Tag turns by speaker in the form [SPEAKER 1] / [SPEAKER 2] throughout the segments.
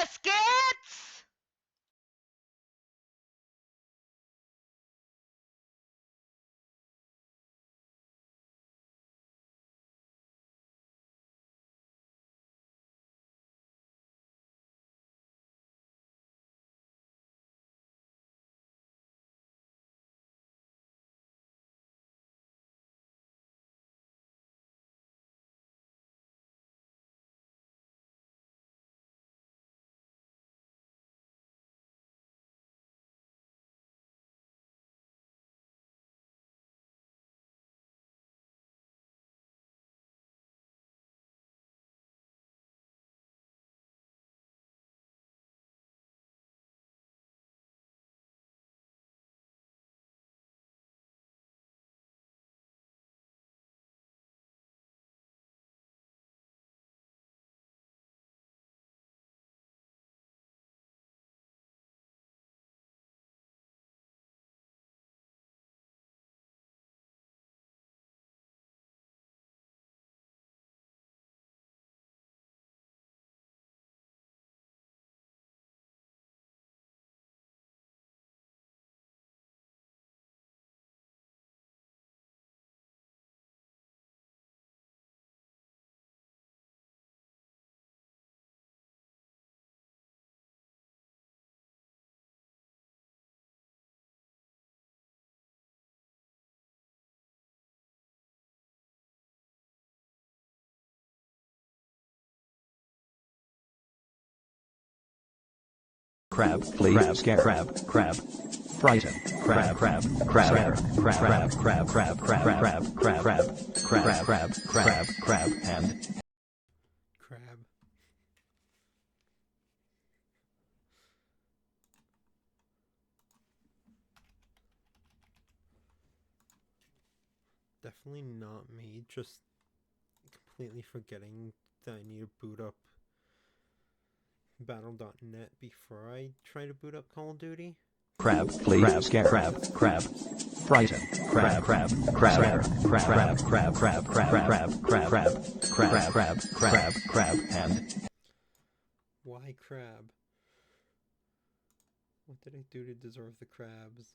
[SPEAKER 1] biscuits!
[SPEAKER 2] Crab, please. Crab, scare, crab. Frighten, crab, scare, crab, and
[SPEAKER 3] Crab. Definitely not me, just completely forgetting that I need to boot up Battle.net before I try to boot up Call of Duty.
[SPEAKER 2] crab, please. Scare, crab. Frighten, crab, scare, crab, and
[SPEAKER 3] Why crab? What did I do to deserve the crabs?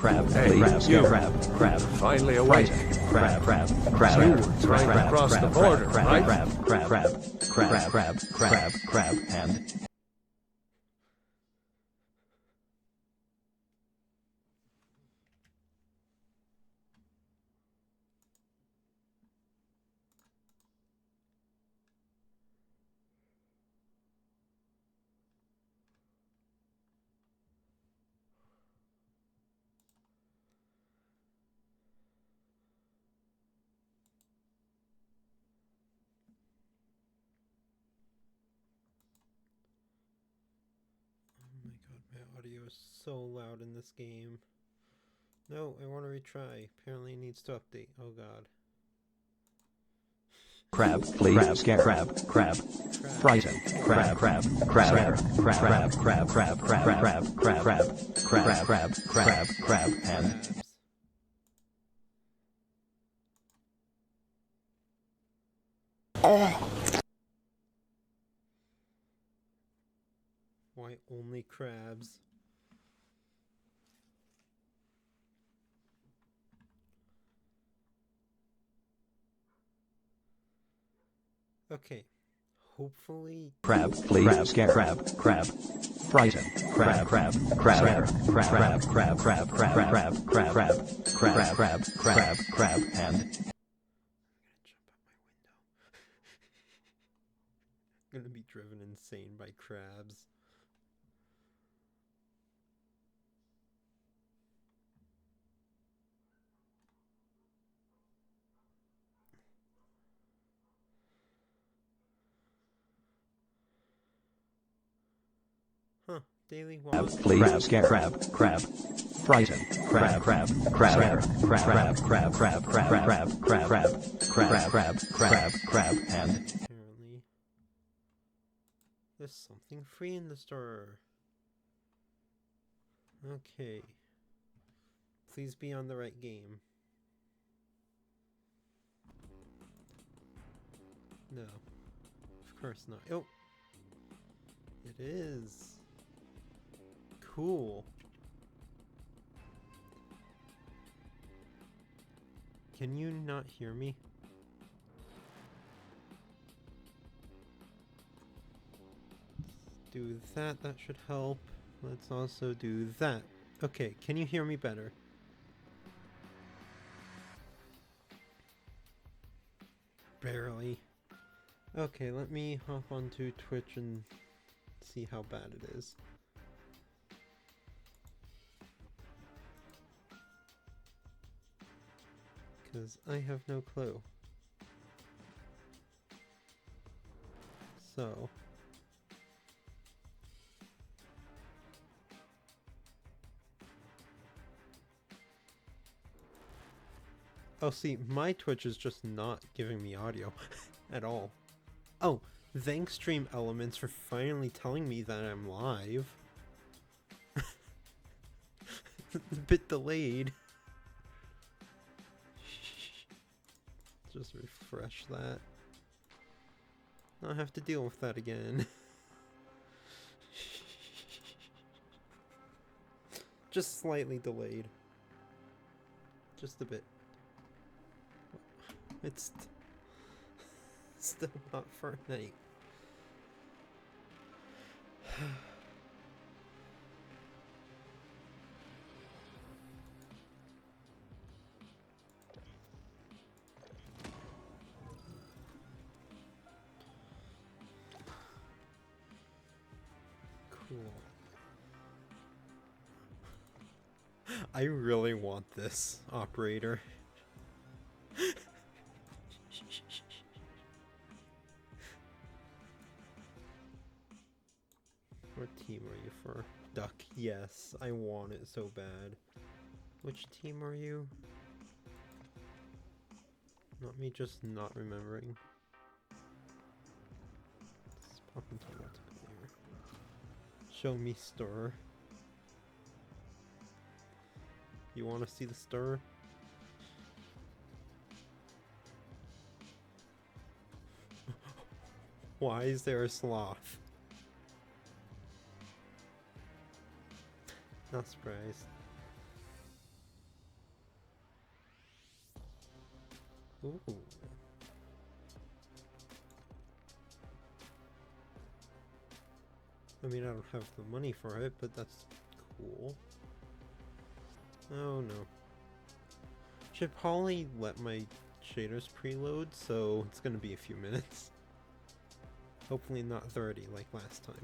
[SPEAKER 2] crab,
[SPEAKER 4] Hey,
[SPEAKER 2] please.
[SPEAKER 4] you.
[SPEAKER 2] Crab,
[SPEAKER 4] Finally awake.
[SPEAKER 2] crab,
[SPEAKER 4] You were trying to cross the border, right?
[SPEAKER 2] crab, and
[SPEAKER 3] Oh my god, my audio is so loud in this game. No, I want to retry. Apparently it needs to update. Oh god.
[SPEAKER 2] crab, please. Scare, crab. Frighten, crab, and
[SPEAKER 3] Crabs. Why only crabs? Okay. Hopefully
[SPEAKER 2] crab, please. Scare, crab. Frighten, crab, and
[SPEAKER 3] I'm gonna be driven insane by crabs. Huh. Daily
[SPEAKER 2] Crab,
[SPEAKER 3] walk.
[SPEAKER 2] please. Crab, scare, crab. Frighten. Crab, and
[SPEAKER 3] Apparently, there's something free in the store. Okay. Please be on the right game. No. Of course not. Oh! It is. Cool. Can you not hear me? Do that, that should help. Let's also do that. Okay, can you hear me better? Barely. Okay, let me hop onto Twitch and see how bad it is. Because I have no clue. So... Oh, see, my Twitch is just not giving me audio at all. Oh, thanks Stream Elements for finally telling me that I'm live. A bit delayed. Just refresh that. I'll have to deal with that again. Just slightly delayed. Just a bit. It's still not Fortnite. Cool. I really want this, operator. What team are you for? Duck, yes, I want it so bad. Which team are you? Not me just not remembering. Let's pop into multiplayer. Show me store. You want to see the store? Why is there a sloth? Not surprised. Ooh. I mean, I don't have the money for it, but that's cool. Oh no. Should probably let my shaders preload, so it's gonna be a few minutes. Hopefully not 30 like last time.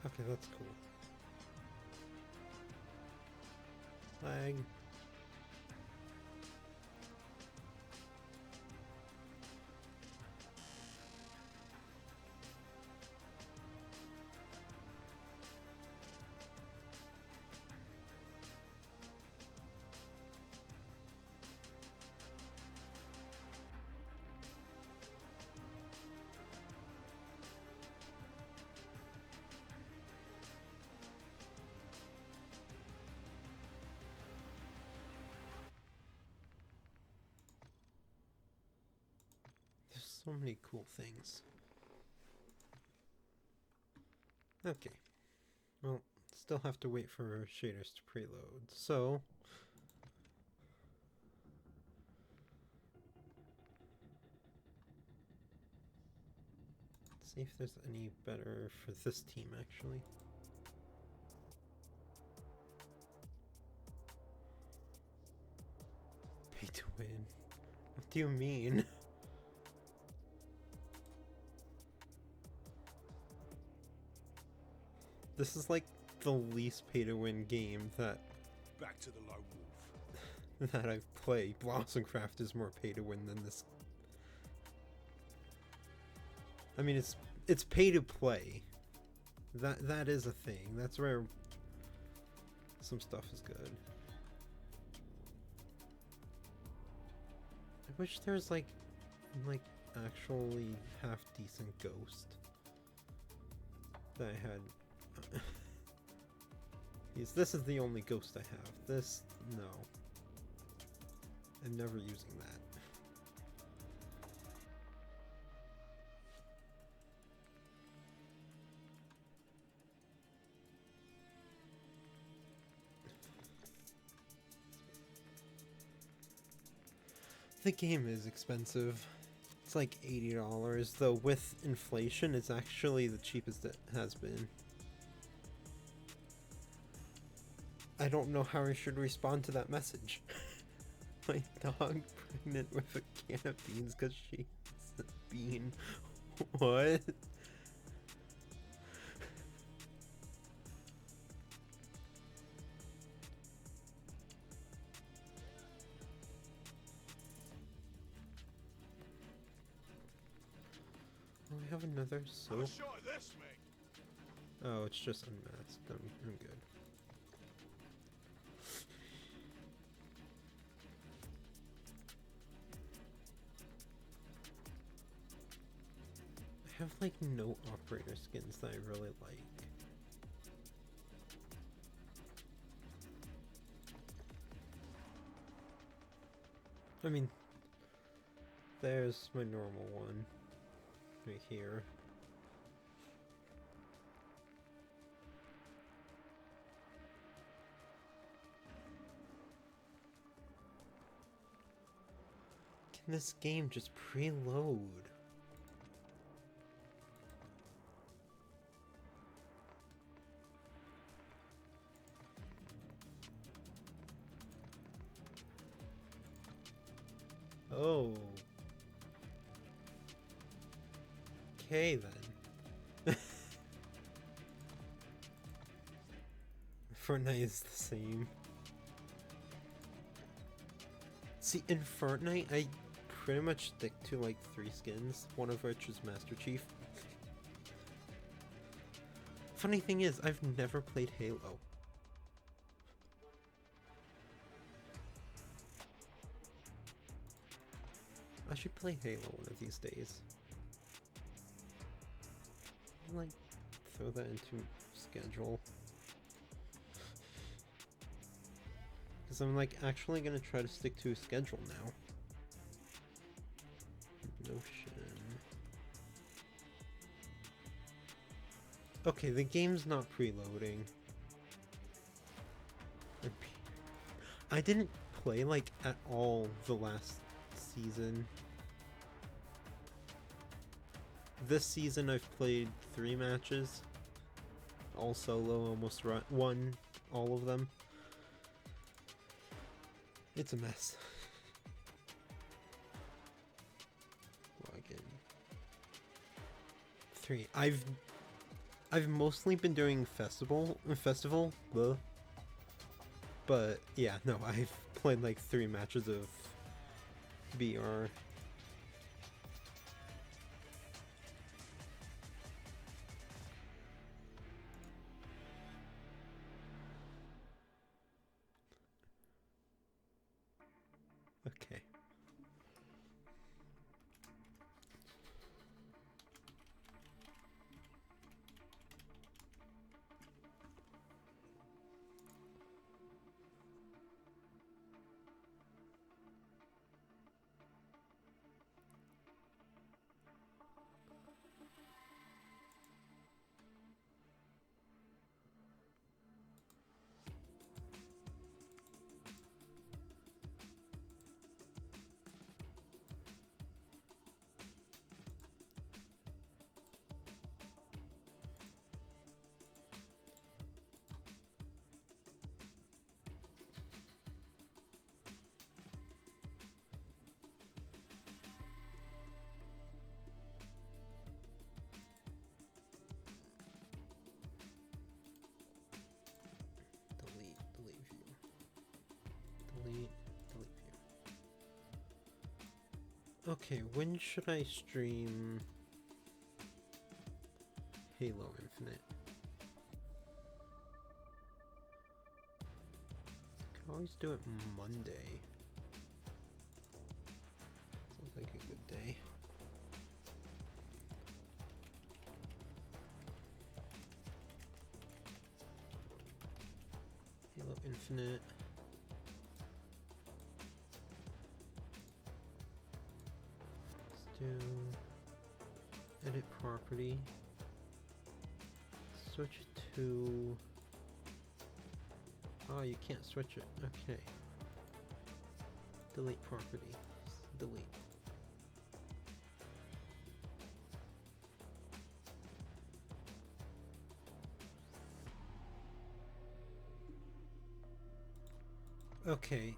[SPEAKER 3] Okay, that's cool. Lag. There's so many cool things. Okay. Well, still have to wait for shaders to preload, so... Let's see if there's any better for this team, actually. Pay to win? What do you mean? This is like the least pay-to-win game that
[SPEAKER 1] Back to the lone wolf.
[SPEAKER 3] that I've played. Blossomcraft is more pay-to-win than this. I mean, it's pay-to-play. That is a thing. That's where some stuff is good. I wish there was like actually half decent Ghost that I had. This is the only Ghost I have. This, no. I'm never using that. The game is expensive. It's like $80, though with inflation, it's actually the cheapest it has been. I don't know how I should respond to that message. My dog pregnant with a can of beans because she's a bean. What? Oh, I have another soap.
[SPEAKER 1] Shot of this, mate.
[SPEAKER 3] Oh, it's just unmasked. I'm good. I have like no operator skins that I really like. I mean, there's my normal one right here. Can this game just preload? Oh. Okay then. Fortnite is the same. See, in Fortnite, I pretty much stick to like 3 skins, one of which is Master Chief. Funny thing is, I've never played Halo. I should play Halo one of these days. Like, throw that into schedule. Because I'm like actually gonna try to stick to a schedule now. Notion. Okay, the game's not preloading. I didn't play like at all the last season. This season I've played 3 matches. All solo, almost won all of them. It's a mess. Log in. 3. I've mostly been doing festival, blah. But yeah, no, I've played like 3 matches of BR. Okay. delete view. Okay, when should I stream Halo Infinite? I can always do it Monday. Sounds like a good day. Halo Infinite. Let's do edit property. Switch it to... Oh, you can't switch it. Okay. Delete property. Delete. Okay,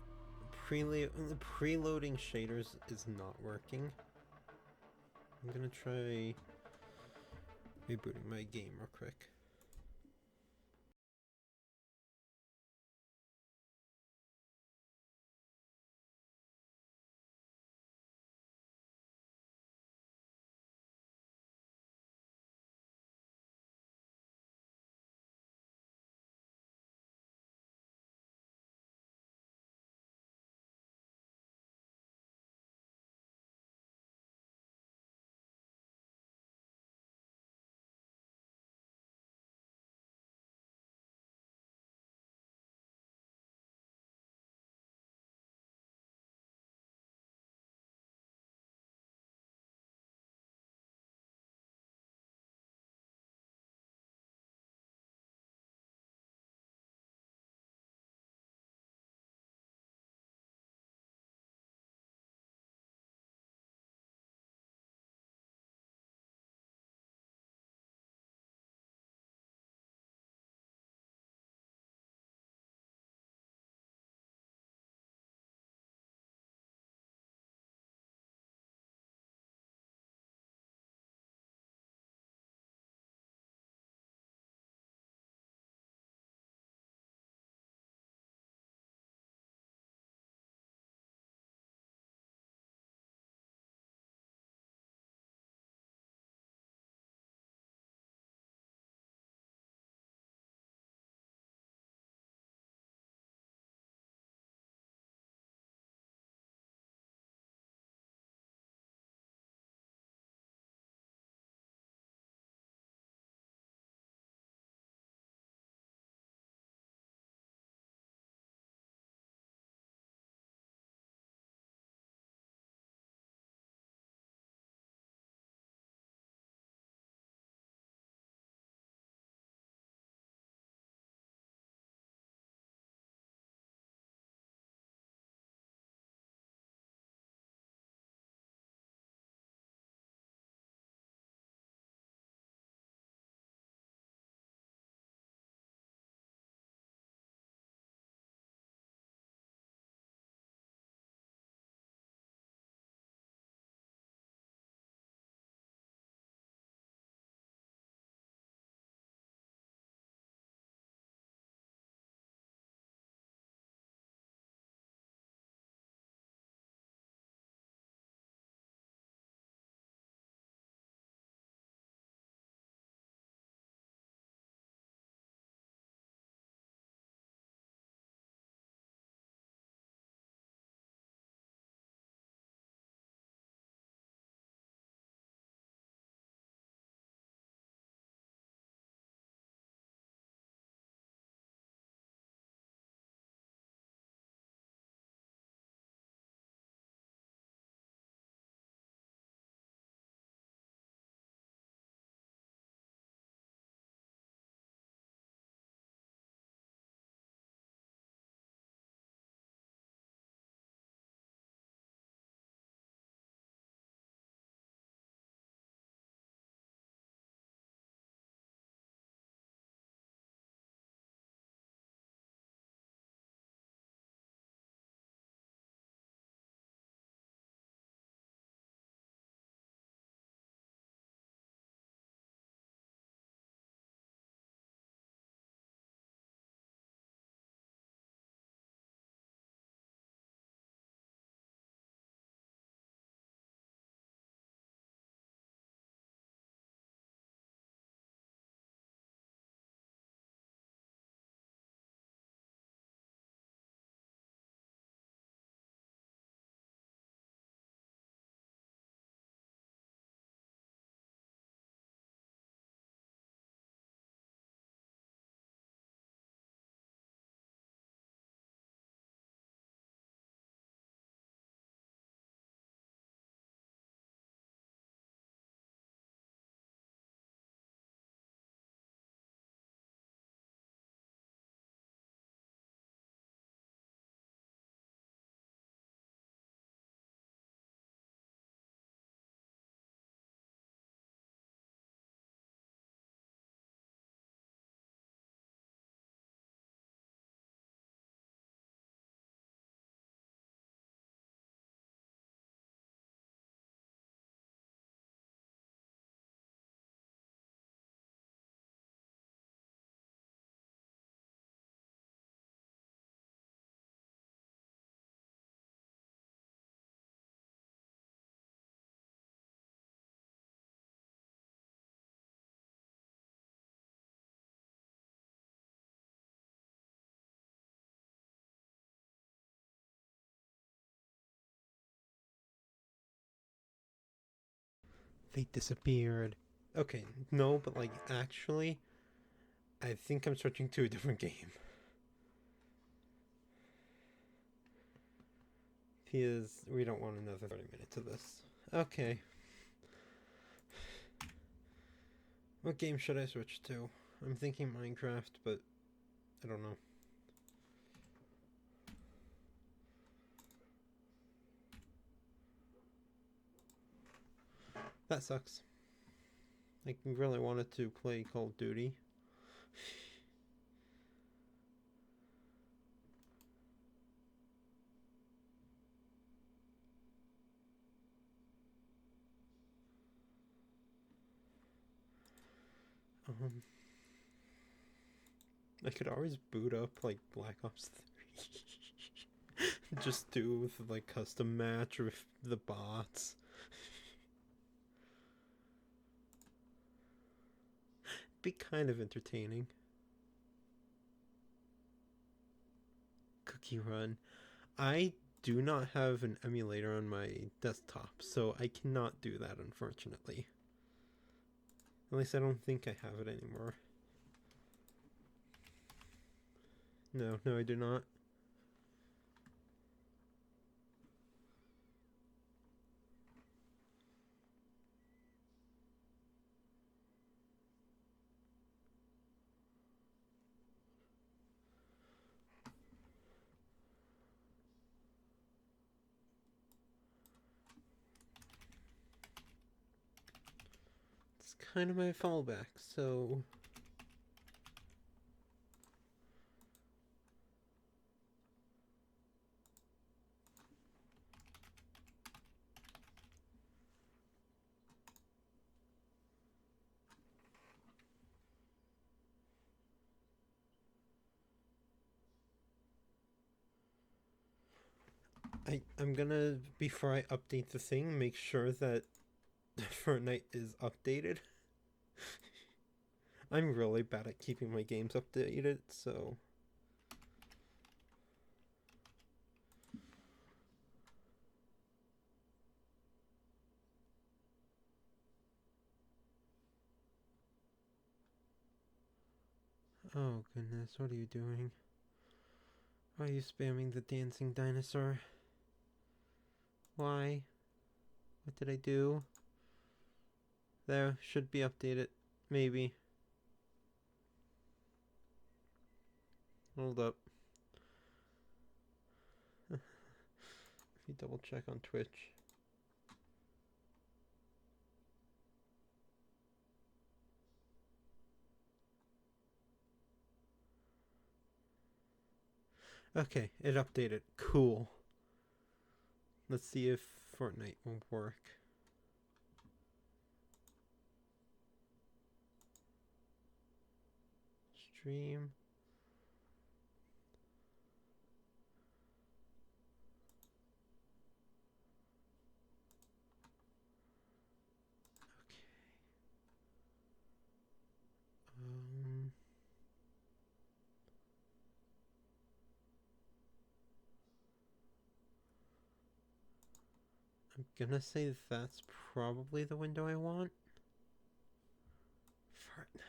[SPEAKER 3] preloading shaders is not working. I'm gonna try rebooting my game real quick. They disappeared. Okay, no, but like actually, I think I'm switching to a different game. We don't want another 30 minutes of this. Okay. What game should I switch to? I'm thinking Minecraft, but I don't know. That sucks. I really wanted to play Call of Duty. I could always boot up like Black Ops 3. Just do with like custom match with the bots. Be kind of entertaining. Cookie Run. I do not have an emulator on my desktop, so I cannot do that, unfortunately. At least I don't think I have it anymore. No, I do not. It's kind of my fallback, so I'm gonna, before I update the thing, make sure that Fortnite is updated. I'm really bad at keeping my games updated, so oh goodness, what are you doing? Why are you spamming the dancing dinosaur? Why? What did I do? There, should be updated. Maybe. Hold up. If you double check on Twitch. Okay, it updated. Cool. Let's see if Fortnite will work. Stream. Okay. I'm gonna say that's probably the window I want. Fortnite.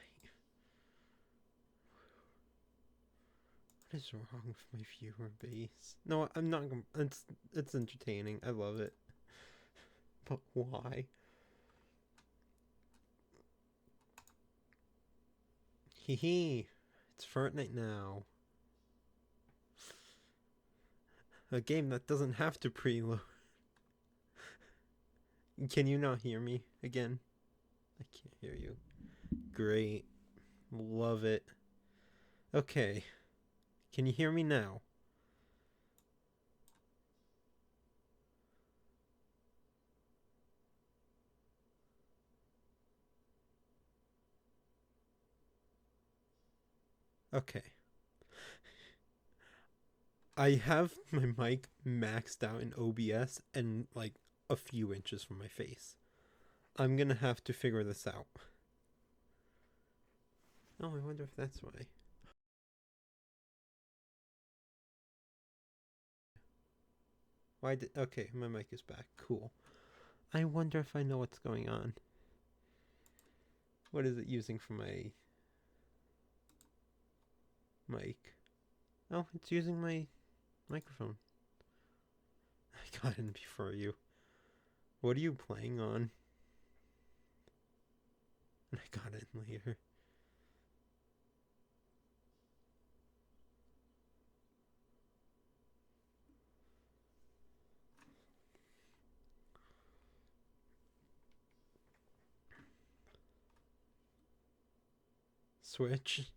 [SPEAKER 3] What is wrong with my viewer base? No, I'm not gonna. It's entertaining. I love it. But why? Hee hee. It's Fortnite now. A game that doesn't have to preload. Can you not hear me again? I can't hear you. Great. Love it. Okay. Can you hear me now? Okay. I have my mic maxed out in OBS and like a few inches from my face. I'm gonna have to figure this out. Oh, I wonder if that's why. Okay, my mic is back. Cool. I wonder if I know what's going on. What is it using for my mic? Oh, it's using my microphone. I got in before you. What are you playing on? And I got in later. Switch.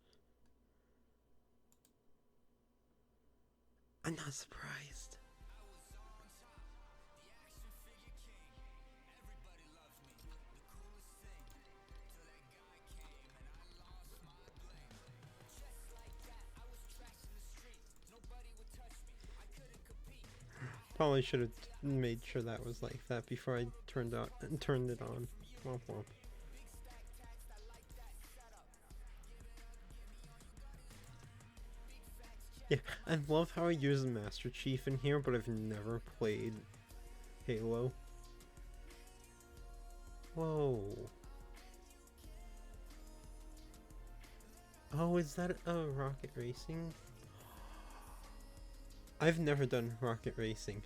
[SPEAKER 3] I'm not surprised. Probably should have made sure that was like that before I turned it on. Womp womp. Yeah, I love how I use Master Chief in here, but I've never played Halo. Whoa. Oh, is that a rocket racing? I've never done rocket racing.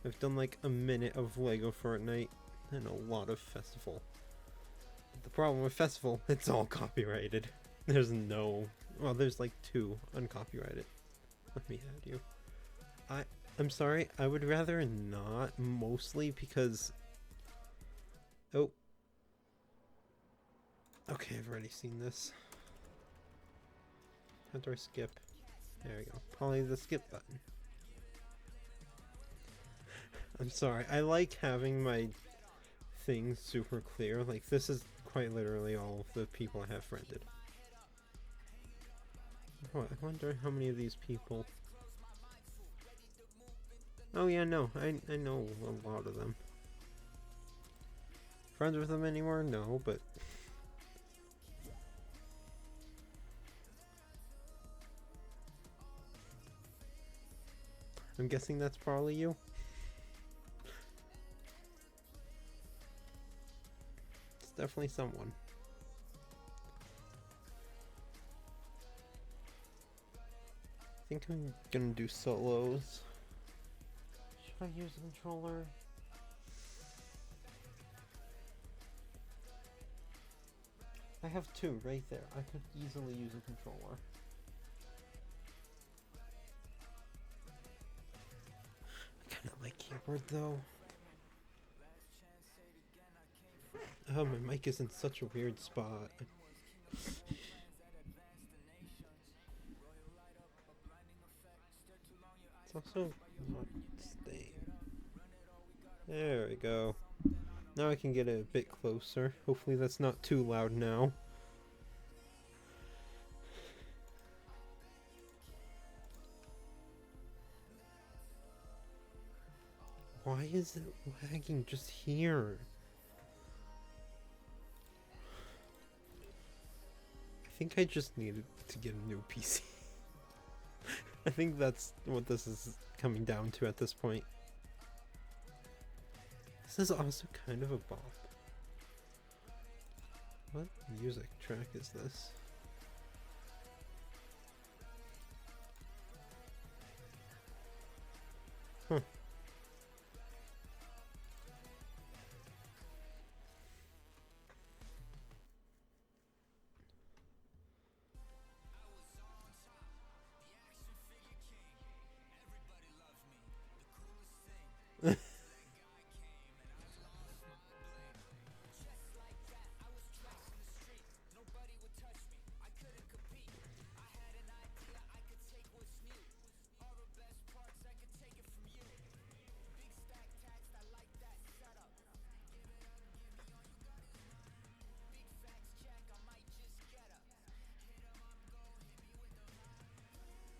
[SPEAKER 3] I've done like a minute of Lego Fortnite and a lot of Festival. But the problem with Festival, it's all copyrighted. There's no... Well, there's like 2 uncopyrighted. Let me add you. I'm sorry, I would rather not, mostly because... Oh. Okay, I've already seen this. How do I skip? There we go. Probably the skip button. I'm sorry, I like having my things super clear. Like, this is quite literally all of the people I have friended. Oh, I wonder how many of these people... Oh yeah, no, I know a lot of them. Friends with them anymore? No, but... I'm guessing that's probably you. It's definitely someone. I think I'm gonna do solos. Should I use a controller? I have 2 right there. I could easily use a controller. I kinda like keyboard though. Oh, my mic is in such a weird spot. It's also not staying. There we go. Now I can get a bit closer. Hopefully that's not too loud now. Why is it lagging just here? I think I just needed to get a new PC. I think that's what this is coming down to at this point. This is also kind of a bop. What music track is this? Huh.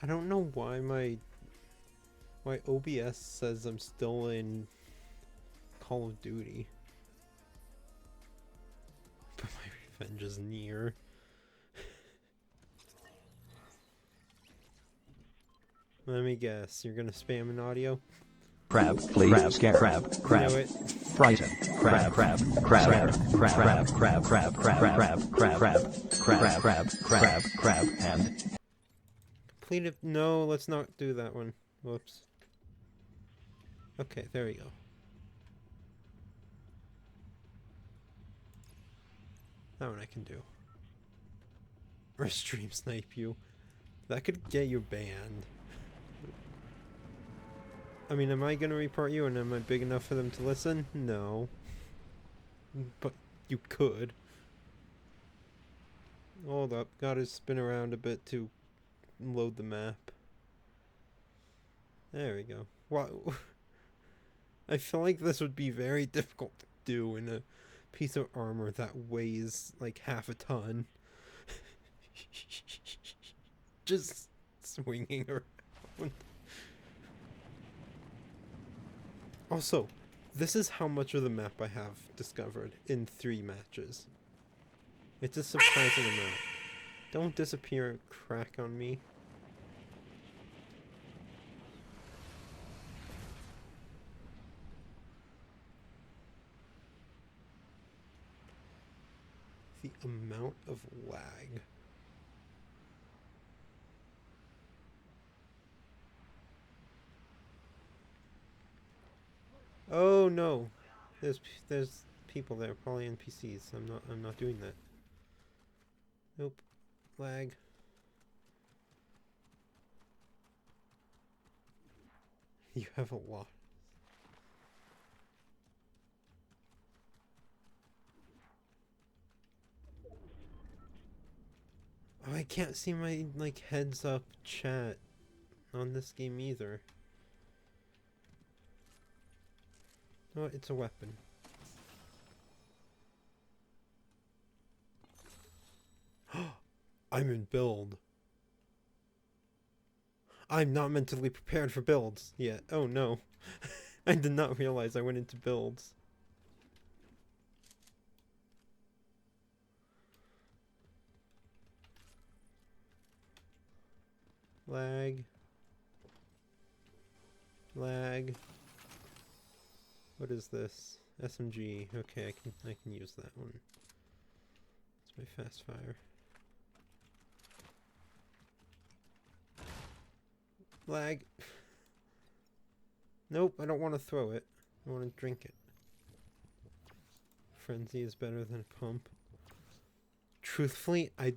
[SPEAKER 3] I don't know why my OBS says I'm still in Call of Duty. But my revenge is near. Let me guess, you're gonna spam an audio?
[SPEAKER 2] crab, flee, crab, scare, crab,
[SPEAKER 3] Knew
[SPEAKER 2] crab,
[SPEAKER 3] it.
[SPEAKER 2] frighten, crab, crab, crab, crab, crab, crab, crab, crab, crab, crab, crab, crab, crab, and
[SPEAKER 3] Completed. No, let's not do that one. Whoops. Okay, there we go. That one I can do. Or stream snipe you. That could get you banned. I mean, am I gonna report you and am I big enough for them to listen? No. But you could. Hold up. Gotta spin around a bit to load the map. There we go. What? I feel like this would be very difficult to do in a piece of armor that weighs like half a ton. Just swinging around. Also, this is how much of the map I have discovered in 3 matches. It's a surprising amount. Don't disappear and crack on me. The amount of lag. Oh no, there's people there, probably NPCs. I'm not doing that. Nope, lag. You have a lot. Oh, I can't see my like heads up chat on this game either. Oh, it's a weapon. I'm in build. I'm not mentally prepared for builds yet. Oh no. I did not realize I went into builds. Lag. Lag. What is this? SMG. Okay, I can use that one. It's my fast fire. Lag. Nope, I don't want to throw it. I want to drink it. Frenzy is better than a pump. Truthfully, I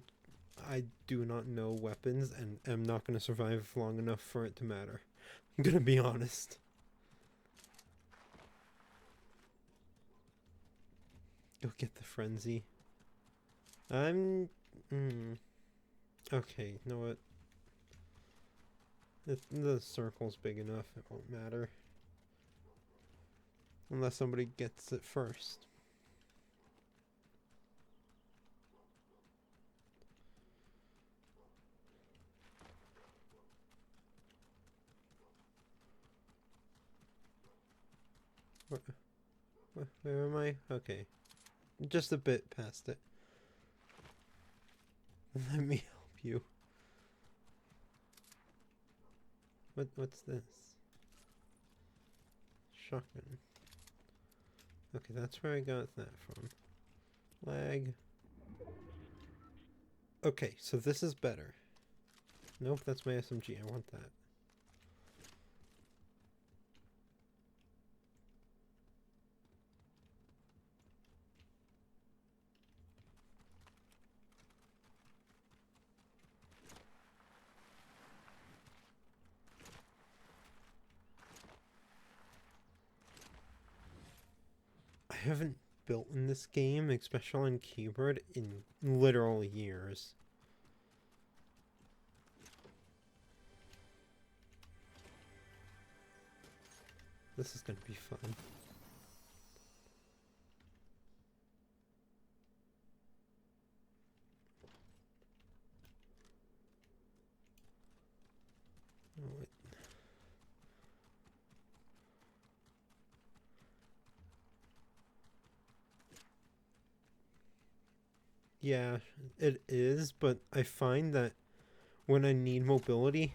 [SPEAKER 3] do not know weapons and am not going to survive long enough for it to matter. I'm going to be honest. Go get the frenzy. Okay, you know what? If the circle's big enough, it won't matter. Unless somebody gets it first. Where am I? Okay. Just a bit past it. Let me help you. What's this? Shotgun. Okay, that's where I got that from. Lag. Okay, so this is better. Nope, that's my SMG. I want that. I haven't built in this game, especially on keyboard, in literal years. This is gonna be fun. Oh, yeah, it is, but I find that when I need mobility,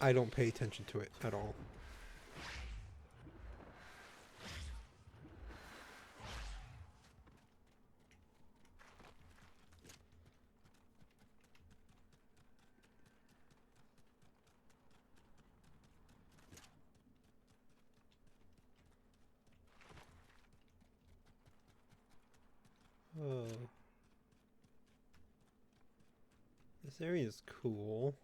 [SPEAKER 3] I don't pay attention to it at all. This area's cool.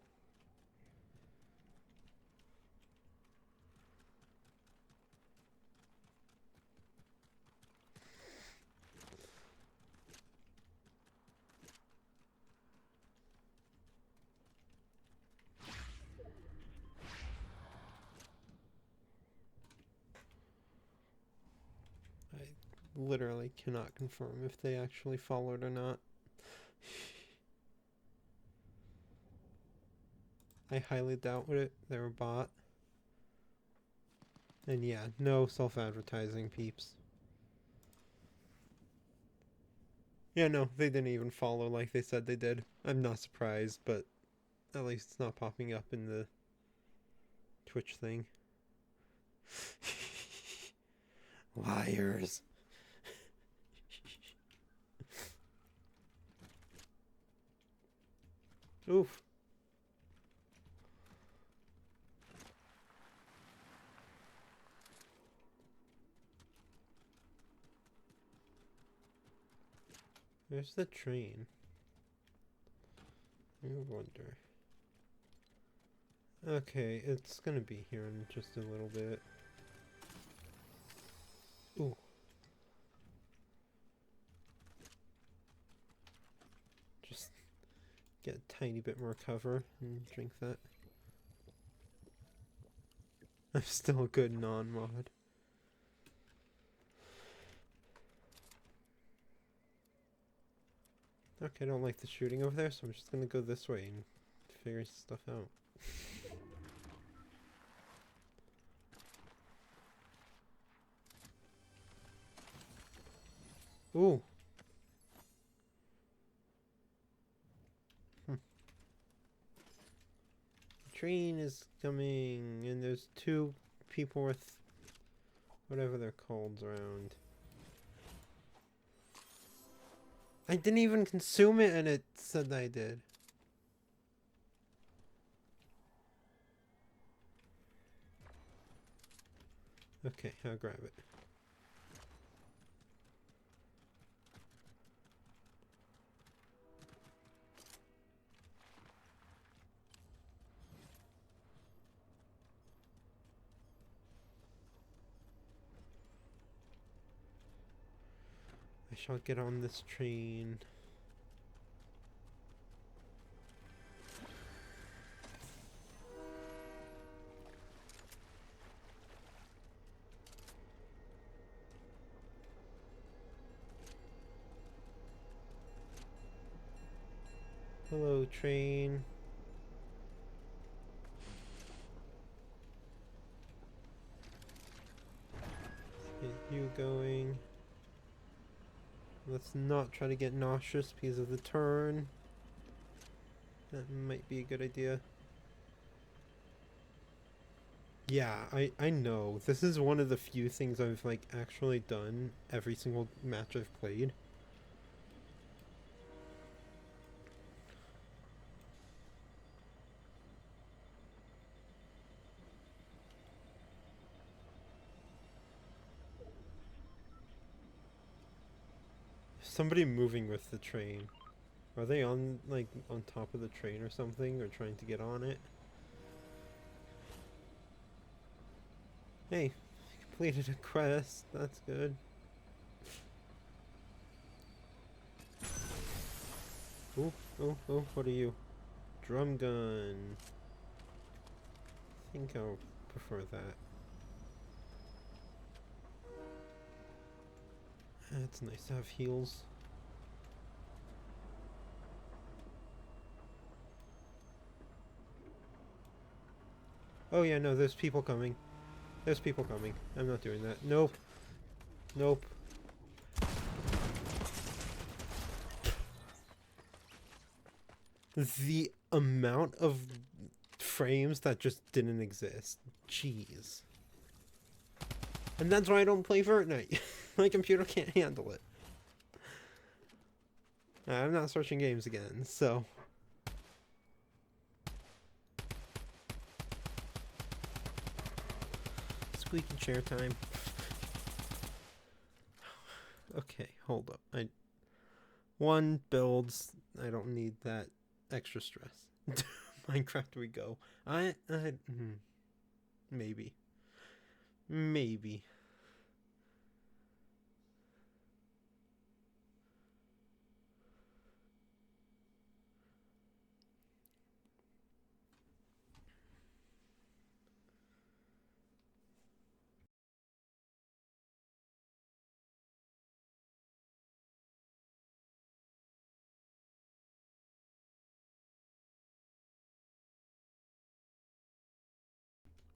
[SPEAKER 3] I literally cannot confirm if they actually followed or not. I highly doubt it. They're a bot. And yeah, no self-advertising, peeps. Yeah, no, they didn't even follow like they said they did. I'm not surprised, but at least it's not popping up in the Twitch thing. Liars. Oof. Where's the train? I wonder. Okay, it's gonna be here in just a little bit. Ooh. Just get a tiny bit more cover and drink that. I'm still a good non-mod. Okay, I don't like the shooting over there, so I'm just gonna go this way and figure stuff out. Ooh. Train is coming, and there's 2 people with whatever they're called around. I didn't even consume it, and it said I did. Okay, I'll grab it. I shall get on this train. Hello, train. Let's get you going. Let's not try to get nauseous because of the turn. That might be a good idea. Yeah, I know. This is one of the few things I've like actually done every single match I've played. Somebody moving with the train. Are they on like on top of the train or something, or trying to get on it? Hey, completed a quest. That's good. Oh, oh, oh, what are you? Drum gun. I think I'll prefer that. It's nice to have heals. Oh yeah, no, there's people coming. There's people coming. I'm not doing that. Nope. Nope. The amount of frames that just didn't exist. Jeez. And that's why I don't play Fortnite. My computer can't handle it. I'm not searching games again, so... Squeaky chair time. Okay, hold up. 1 builds. I don't need that extra stress. Minecraft we go. Maybe. Maybe.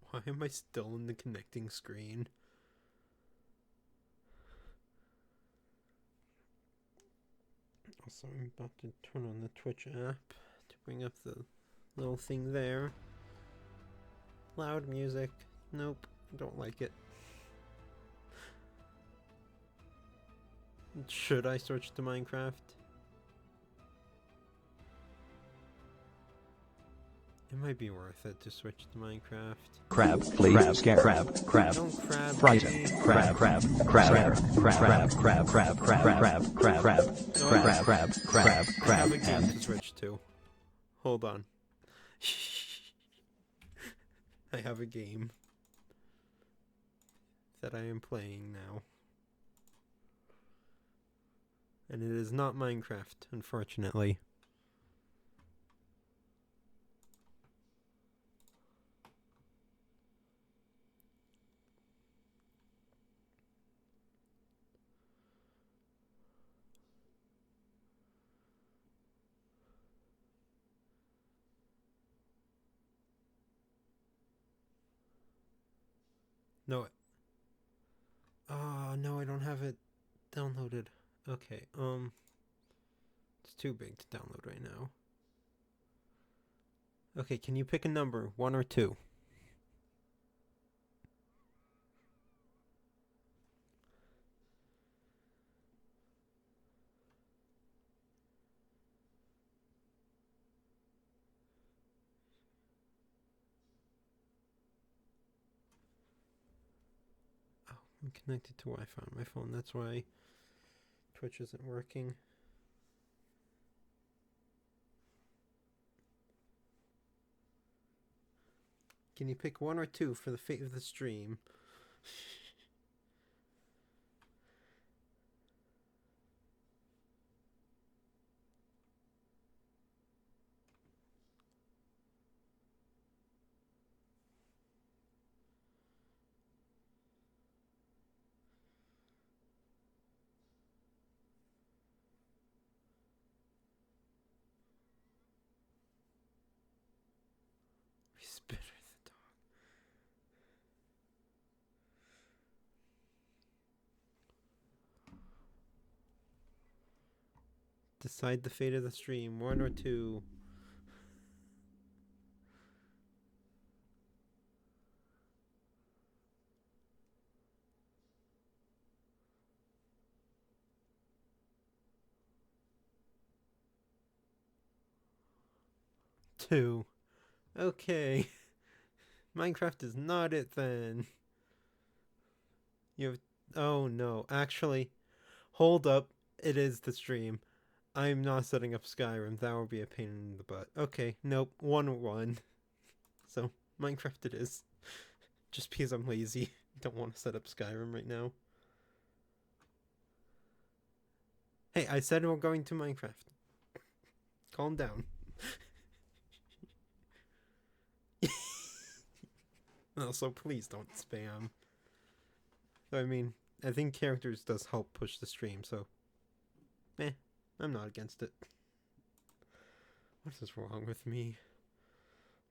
[SPEAKER 3] Why am I still in the connecting screen? Also, I'm about to turn on the Twitch app to bring up the little thing there. Loud music. Nope, I don't like it. Should I switch to Minecraft? It might be worth it to switch to Minecraft.
[SPEAKER 2] Crab, please. Crab, scare, crab, crab.
[SPEAKER 3] Don't crab
[SPEAKER 2] Frighten,
[SPEAKER 3] me.
[SPEAKER 2] crab, crab, crab, crab, crab, crab, crab, crab, crab, crab, crab, crab, crab,
[SPEAKER 3] I
[SPEAKER 2] crab,
[SPEAKER 3] have a game
[SPEAKER 2] and
[SPEAKER 3] to switch to. Hold on. I have a game that I am playing now. And it is not Minecraft, unfortunately. No. Oh, no, I don't have it downloaded. Okay, it's too big to download right now. Okay, can you pick a number, 1 or 2? Oh, I'm connected to Wi-Fi on my phone, that's why Twitch isn't working. Can you pick 1 or 2 for the fate of the stream? Spitter the dog. Decide the fate of the stream, 1 or 2. Two. Okay. Minecraft is not it then. You have... Oh no. Actually, hold up. It is the stream. I'm not setting up Skyrim. That would be a pain in the butt. Okay, nope. 1-1. So, Minecraft it is. Just because I'm lazy. Don't want to set up Skyrim right now. Hey, I said we're going to Minecraft. Calm down. Also, please don't spam. I mean, I think characters does help push the stream, so... I'm not against it. What is wrong with me?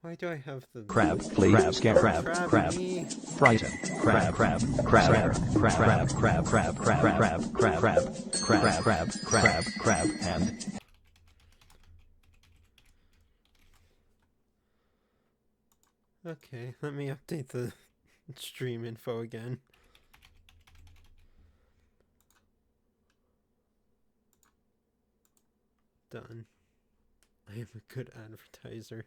[SPEAKER 3] Why do I have the...
[SPEAKER 2] crab, please. Crab, scare, crab, crab. Frighten, crab, crab, crab, crab, crab, crab, crab, crab, crab, crab, crab, crab, crab, crab, and...
[SPEAKER 3] Okay, let me update the stream info again. Done. I am a good advertiser.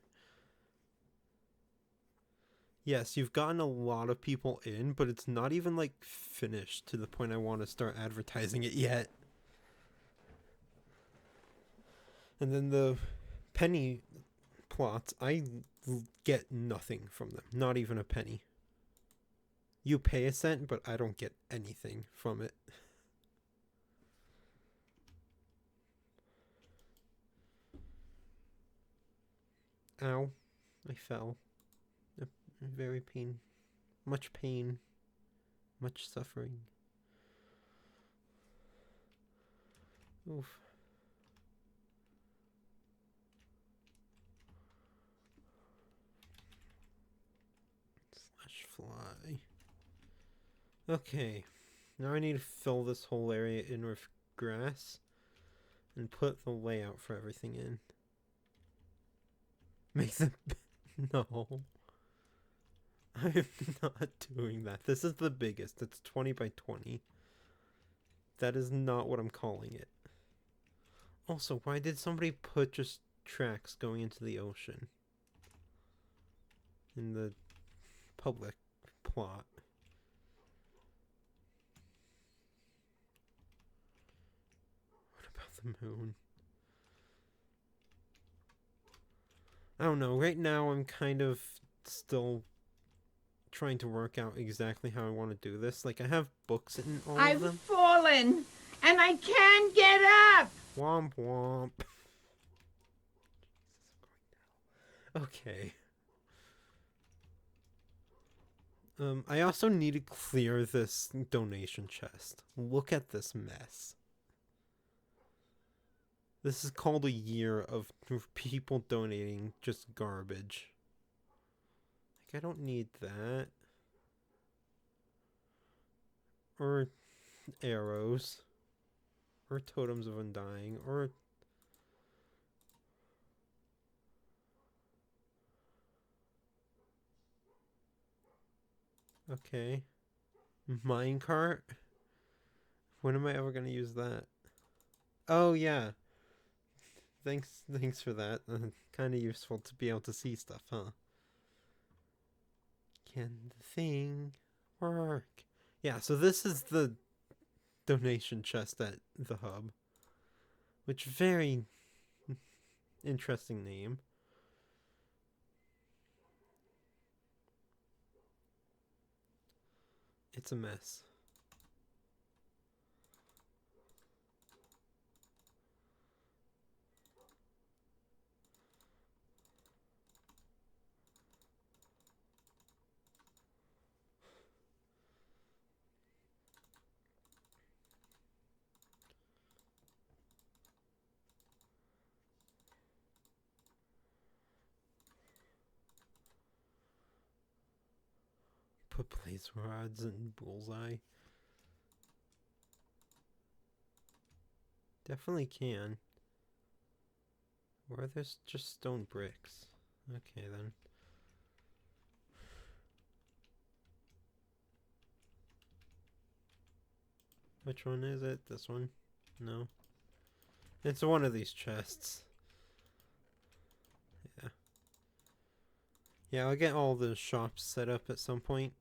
[SPEAKER 3] Yes, you've gotten a lot of people in, but it's not even like finished to the point I want to start advertising it yet. And then the penny plots, I get nothing from them. Not even a penny. You pay a cent, but I don't get anything from it. Ow. I fell. Very pain. Much pain. Much suffering. Oof. Slash fly. Okay. Now I need to fill this whole area in with grass and put the layout for everything in. Make the... No. I'm not doing that. This is the biggest. It's 20 by 20. That is not what I'm calling it. Also, why did somebody put just tracks going into the ocean? In the public plot. What about the moon? I don't know. Right now I'm kind of still trying to work out exactly how I want to do this. Like, I have books in all of them.
[SPEAKER 5] I've fallen, and I can't get up!
[SPEAKER 3] Womp womp. Okay. I also need to clear this donation chest. Look at this mess. This is called a year of people donating just garbage. Like, I don't need that. Or arrows. Or totems of undying. Or... Okay. Minecart? When am I ever gonna use that? Oh, yeah. Thanks for that. Kind of useful to be able to see stuff, huh? Can the thing work? Yeah, so this is the donation chest at the hub. Which, very interesting name. It's a mess. Put blaze rods and bullseye. Definitely can. Or there's just stone bricks. Okay then. Which one is it? This one? No. It's one of these chests. Yeah. Yeah, I'll get all the shops set up at some point.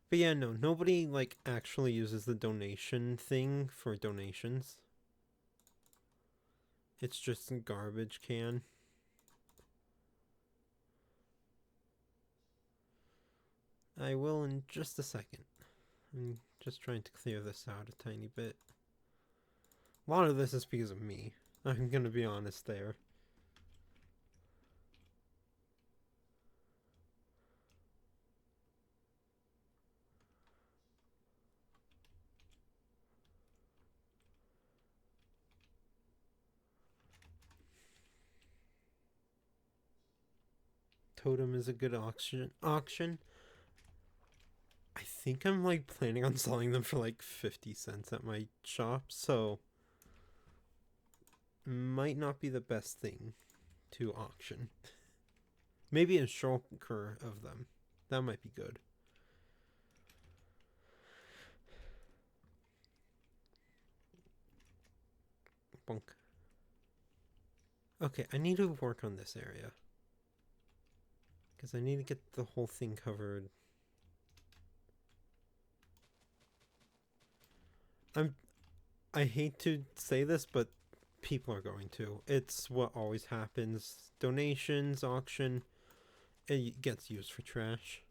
[SPEAKER 3] But yeah, no, nobody, like, actually uses the donation thing for donations. It's just a garbage can. I will in just a second. I'm just trying to clear this out a tiny bit. A lot of this is because of me. I'm gonna be honest there. Totem is a good auction. I think I'm like planning on selling them for like 50 cents at my shop, so might not be the best thing to auction. Maybe a shulker of them. That might be good. Bonk. Okay, I need to work on this area. Because I need to get the whole thing covered. I hate to say this, but people are going to. It's what always happens. Donations, auction, it gets used for trash.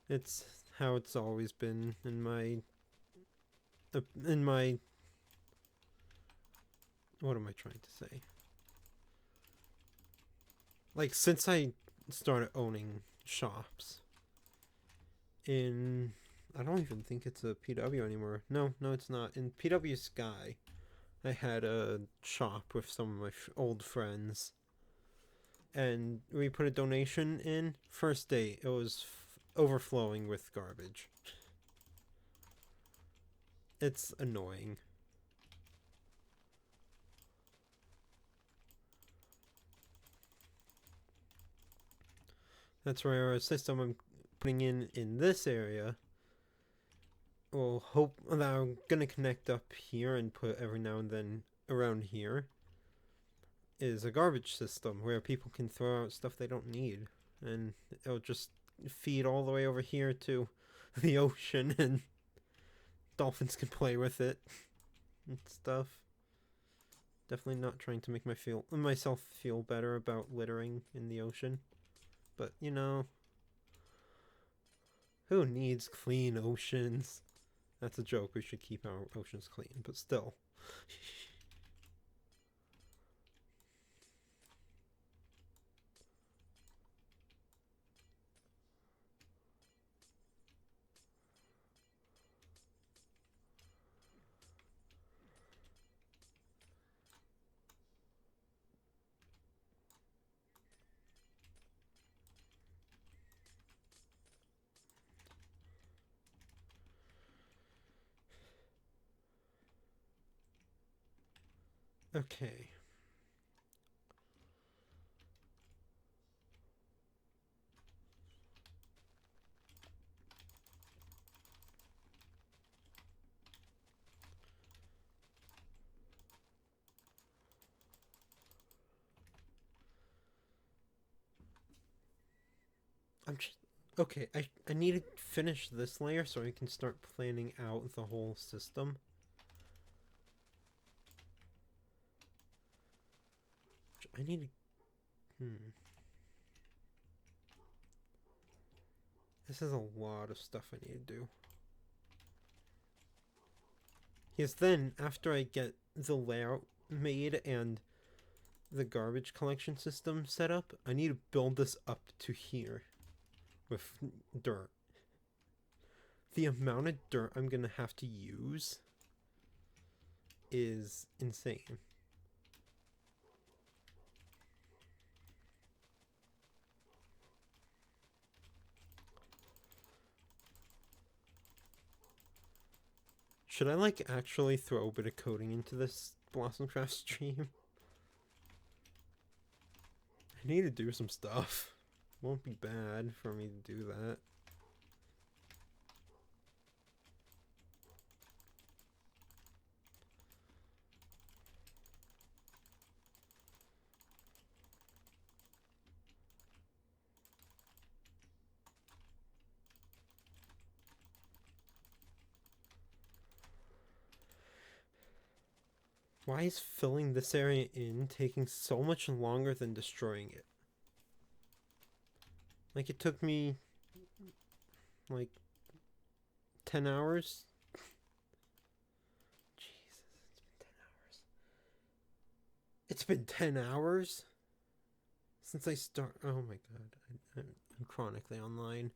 [SPEAKER 3] It's how it's always been in my what am I trying to say? Like, since I started owning shops in, I don't even think it's a PW anymore. No, it's not. In PW Sky, I had a shop with some of my old friends, and we put a donation in. First day, it was overflowing with garbage. It's annoying. That's where a system I'm putting in this area will hope that I'm gonna connect up here and put every now and then around here is a garbage system where people can throw out stuff they don't need, and it'll just feed all the way over here to the ocean, and dolphins can play with it and stuff. Definitely not trying to make myself feel better about littering in the ocean, but you know, who needs clean oceans? That's a joke. We should keep our oceans clean, but still. Okay. Okay, I need to finish this layer so I can start planning out the whole system. I need to... This is a lot of stuff I need to do. Yes, then, after I get the layout made and the garbage collection system set up, I need to build this up to here with dirt. The amount of dirt I'm gonna have to use is insane. Should I, like, actually throw a bit of coding into this Blossomcraft stream? I need to do some stuff. Won't be bad for me to do that. Why is filling this area in taking so much longer than destroying it? Like, it took me, like, 10 hours? Jesus, it's been 10 hours. It's been 10 hours? Since I start... Oh my god, I'm chronically online.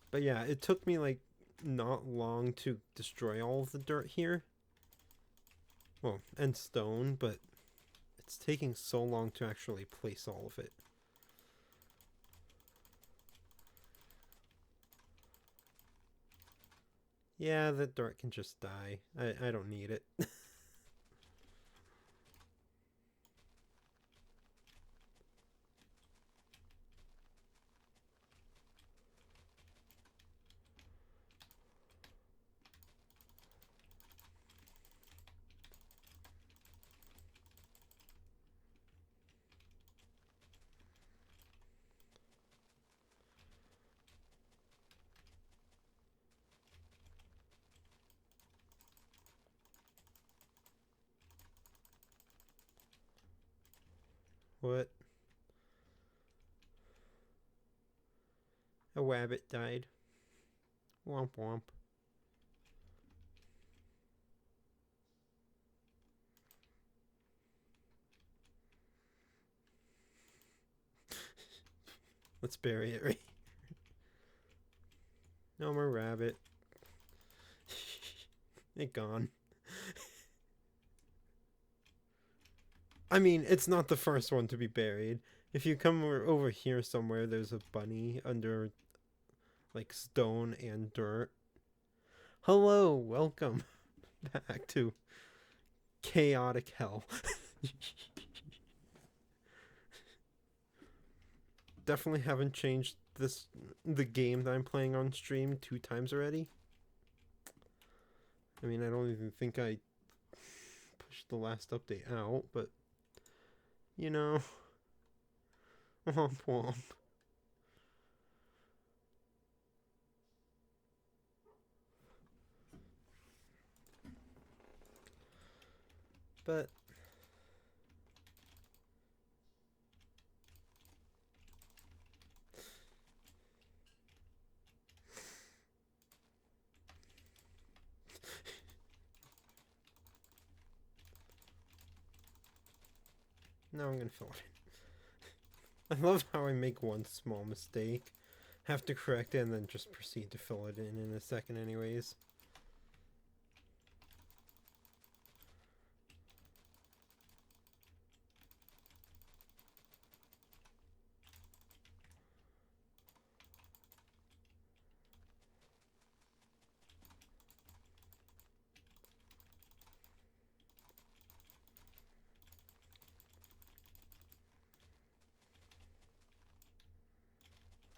[SPEAKER 3] But yeah, it took me, like, not long to destroy all of the dirt here. Well, and stone, but it's taking so long to actually place all of it. Yeah, the dirt can just die. I don't need it. What? A rabbit died. Womp womp. Let's bury it right here. No more rabbit. It gone. I mean, it's not the first one to be buried. If you come over here somewhere, there's a bunny under, like, stone and dirt. Hello, welcome back to chaotic hell. Definitely haven't changed the game that I'm playing on stream 2 times already. I mean, I don't even think I pushed the last update out, but you know, womp womp. But now I'm gonna fill it in. I love how I make one small mistake, have to correct it, and then just proceed to fill it in a second anyways.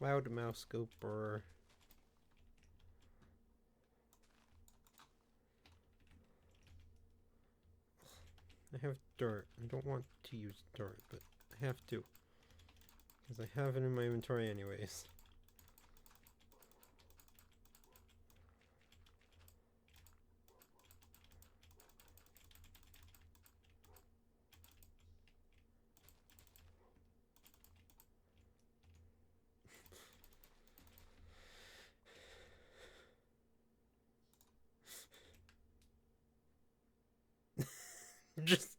[SPEAKER 3] Loud mouse go burr. I have dirt. I don't want to use dirt, but I have to. Because I have it in my inventory anyways. Just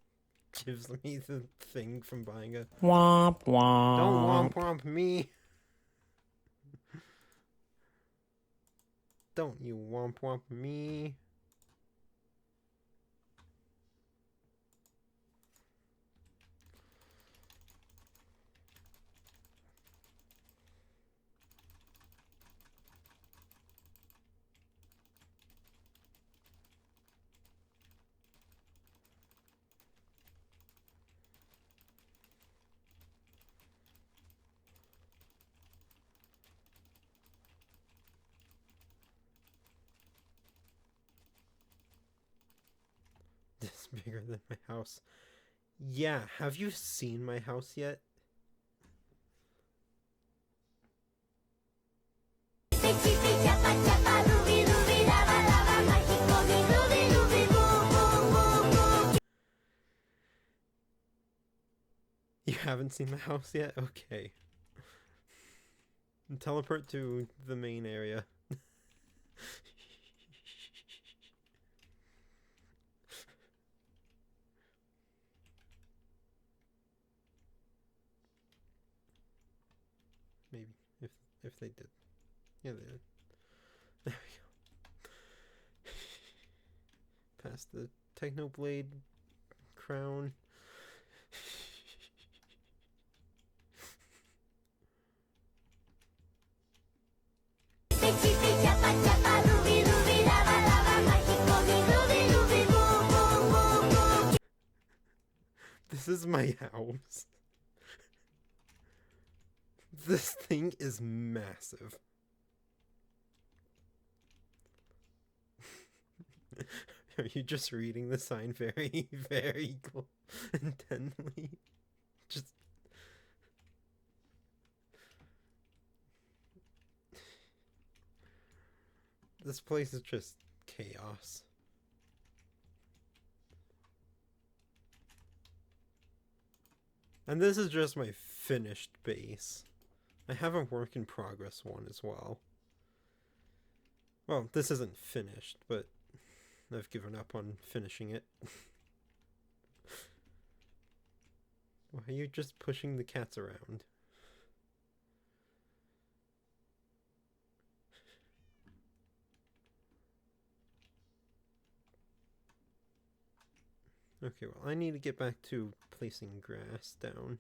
[SPEAKER 3] gives me the thing from buying a...
[SPEAKER 6] Womp womp.
[SPEAKER 3] Don't womp womp me! Don't you womp womp me! This bigger than my house. Yeah, have you seen my house yet? You haven't seen my house yet? Okay. Teleport to the main area. Maybe, if they did. Yeah, they did. There we go. Past the Technoblade crown. This is my house. This thing is massive. Are you just reading the sign very, very intently? Just... This place is just chaos. And this is just my finished base. I have a work in progress one as well. Well, this isn't finished, but I've given up on finishing it. Why are you just pushing the cats around? Okay, well, I need to get back to placing grass down.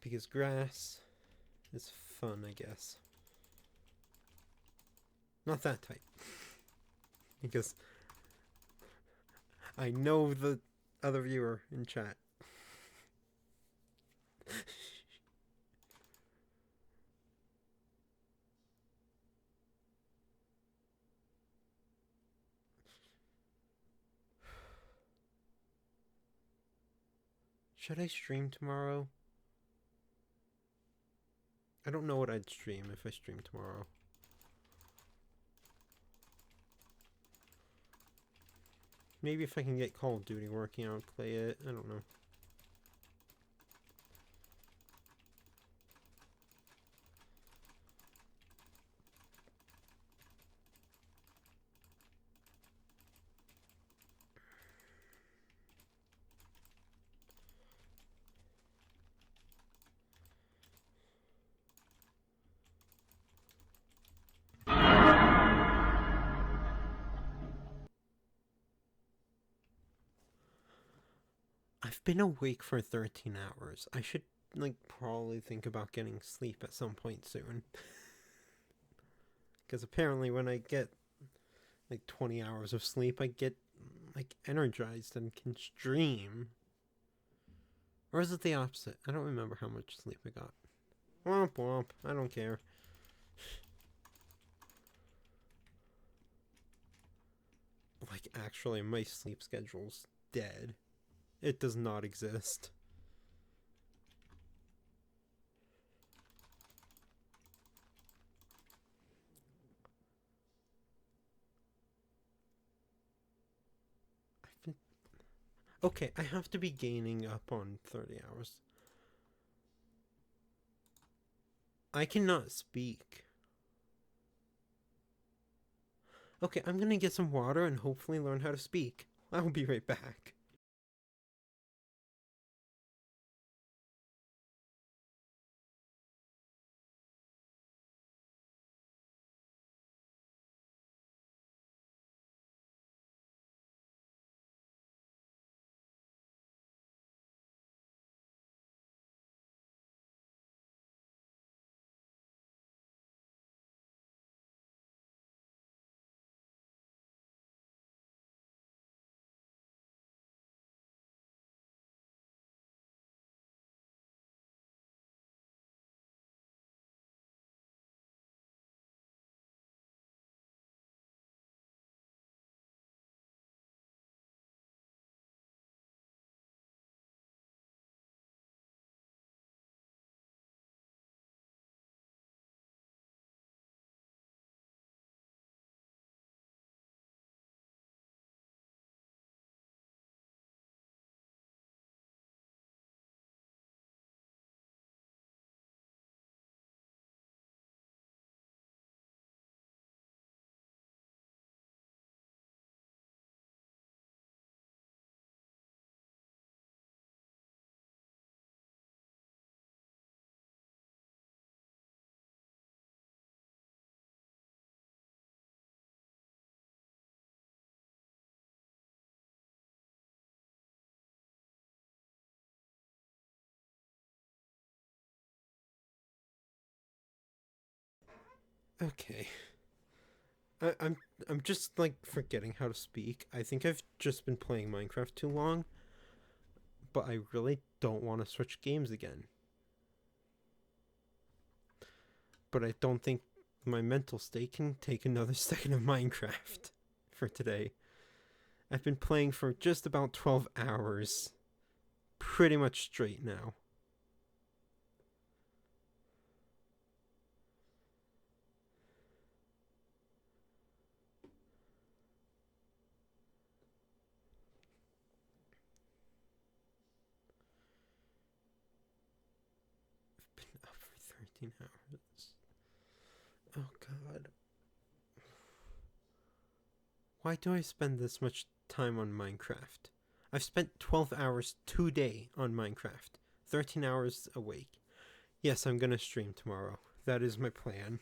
[SPEAKER 3] Because grass is fun, I guess. Not that type. Because I know the other viewer in chat. Should I stream tomorrow? I don't know what I'd stream if I stream tomorrow. Maybe if I can get Call of Duty working, I'll play it. I don't know. I've been awake for 13 hours. I should, like, probably think about getting sleep at some point soon. Because apparently when I get, like, 20 hours of sleep, I get, like, energized and can stream. Or is it the opposite? I don't remember how much sleep I got. Womp womp. I don't care. Like, actually, my sleep schedule's dead. It does not exist. Okay, I have to be gaining up on 30 hours. I cannot speak. Okay, I'm gonna get some water and hopefully learn how to speak. I'll be right back. Okay. I'm just like forgetting how to speak. I think I've just been playing Minecraft too long, but I really don't want to switch games again. But I don't think my mental state can take another second of Minecraft for today. I've been playing for just about 12 hours, pretty much straight now. 13 hours. Oh god. Why do I spend this much time on Minecraft? I've spent 12 hours today on Minecraft. 13 hours a week. Yes, I'm gonna stream tomorrow. That is my plan.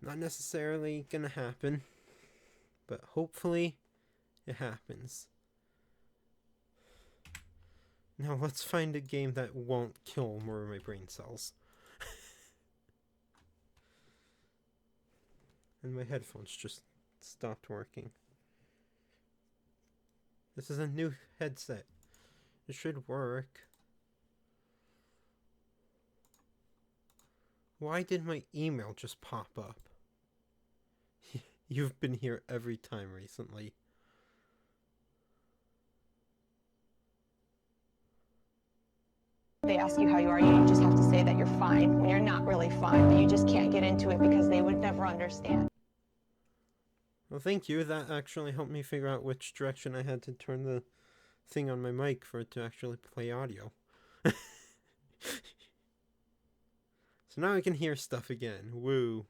[SPEAKER 3] Not necessarily gonna happen, but hopefully it happens. Now let's find a game that won't kill more of my brain cells. And my headphones just stopped working. This is a new headset. It should work. Why did my email just pop up? You've been here every time recently.
[SPEAKER 6] They ask you how you are, you just have to say that you're fine when you're not really fine, but you just can't get into it because they would never understand.
[SPEAKER 3] Well, thank you. That actually helped me figure out which direction I had to turn the thing on my mic for it to actually play audio. So now I can hear stuff again. Woo.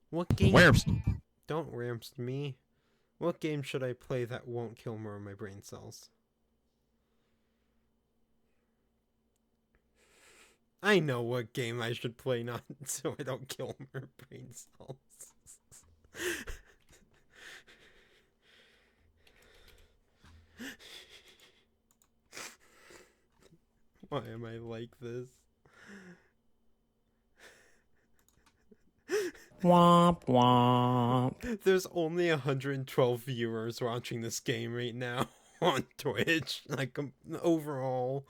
[SPEAKER 3] What game? Don't ramst me. What game should I play that won't kill more of my brain cells? I know what game I should play not so I don't kill more brain cells. Why am I like this?
[SPEAKER 7] Womp womp.
[SPEAKER 3] There's only 112 viewers watching this game right now on Twitch, like overall.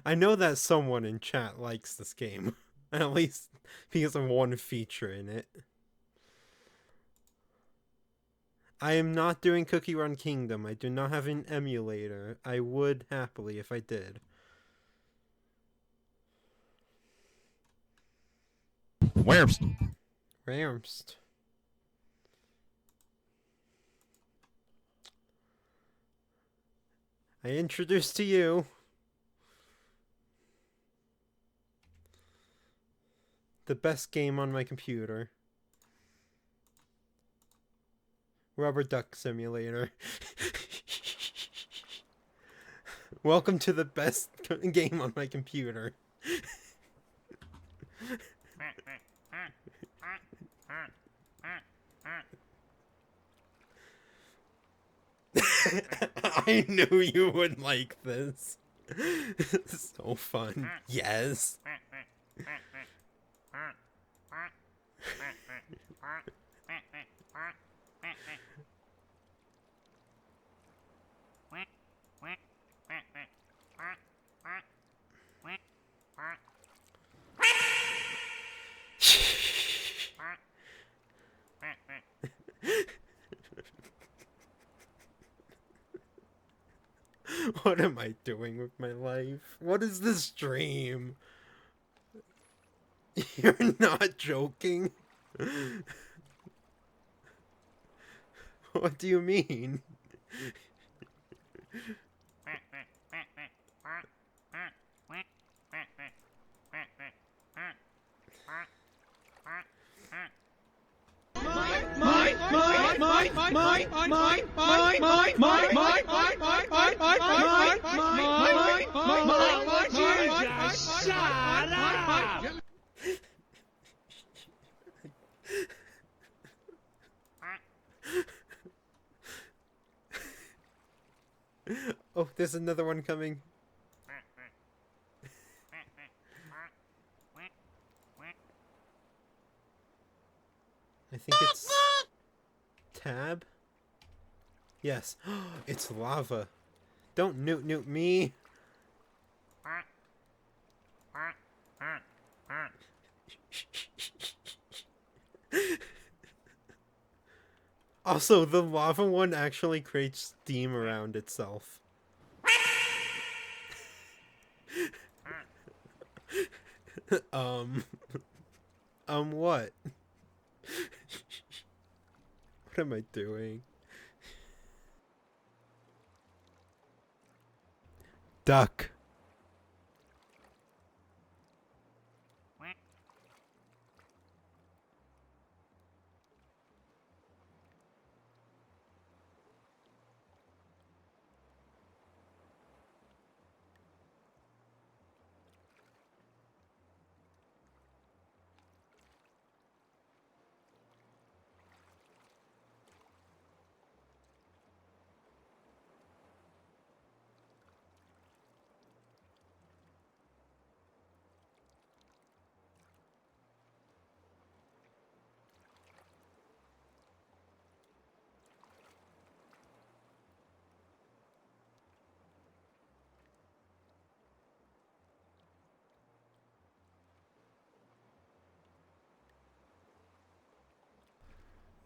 [SPEAKER 3] I know that someone in chat likes this game, at least because of one feature in it. I am not doing Cookie Run Kingdom. I do not have an emulator. I would happily if I did. Ramst. I introduce to you the best game on my computer. Rubber Duck Simulator. Welcome to the best game on my computer. I knew you would like this. So fun. Yes. What am I doing with my life? What is this dream? You're not joking? What do you mean? Oh, there's another one coming. I think it's tab. Yes, it's lava. Don't newt me. Also, the lava one actually creates steam around itself. What? What am I doing? Duck.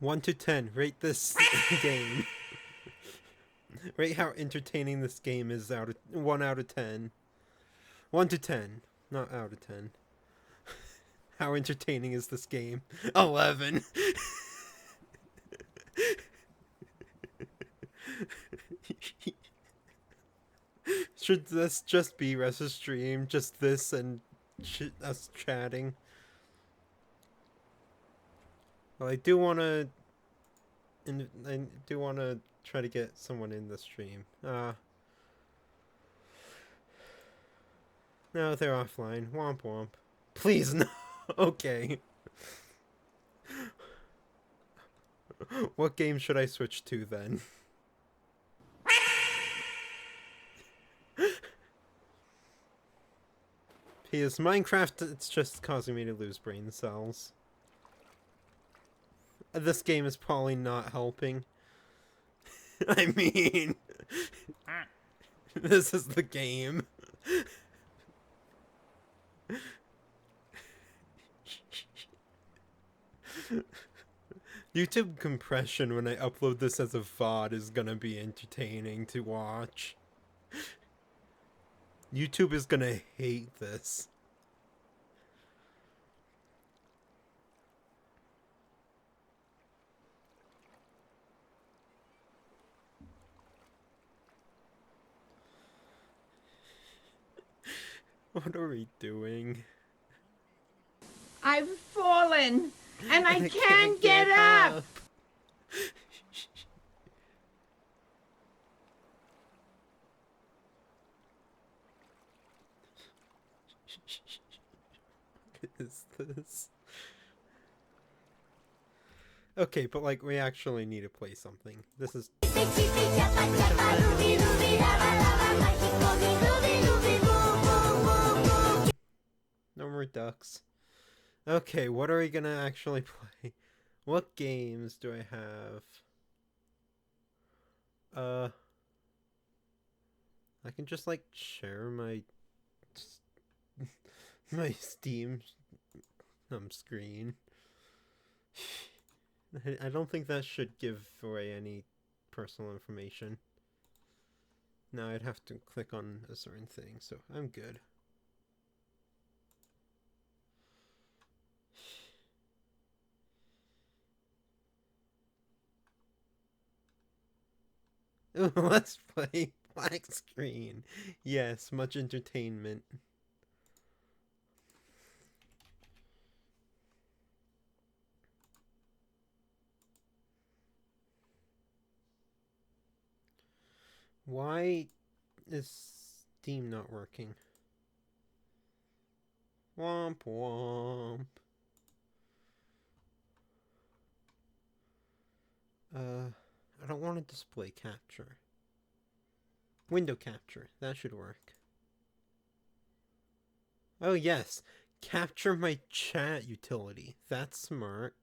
[SPEAKER 3] One to 10. Rate this game. Rate how entertaining this game is. 1 out of 10. 1 to 10, not out of 10. How entertaining is this game? 11. Should this just be Russ's stream? Just this and us chatting? Well, I do want to try to get someone in the stream. No, they're offline. Womp womp. Please, no. Okay. What game should I switch to then? P.S. Minecraft, it's just causing me to lose brain cells. This game is probably not helping. I mean... This is the game. YouTube compression when I upload this as a VOD is gonna be entertaining to watch. YouTube is gonna hate this. What are we doing?
[SPEAKER 5] I've fallen, and I can't get up.
[SPEAKER 3] What is this? Okay, but like we actually need to play something. This is no more ducks. Okay, what are we gonna actually play? What games do I have? I can just like share my my Steam screen. I don't think that should give away any personal information. No, I'd have to click on a certain thing, so I'm good. Let's play black screen. Yes, much entertainment. Why is Steam not working? Womp womp. I don't want to display capture. Window capture, that should work. Oh yes, capture my chat utility. That's smart.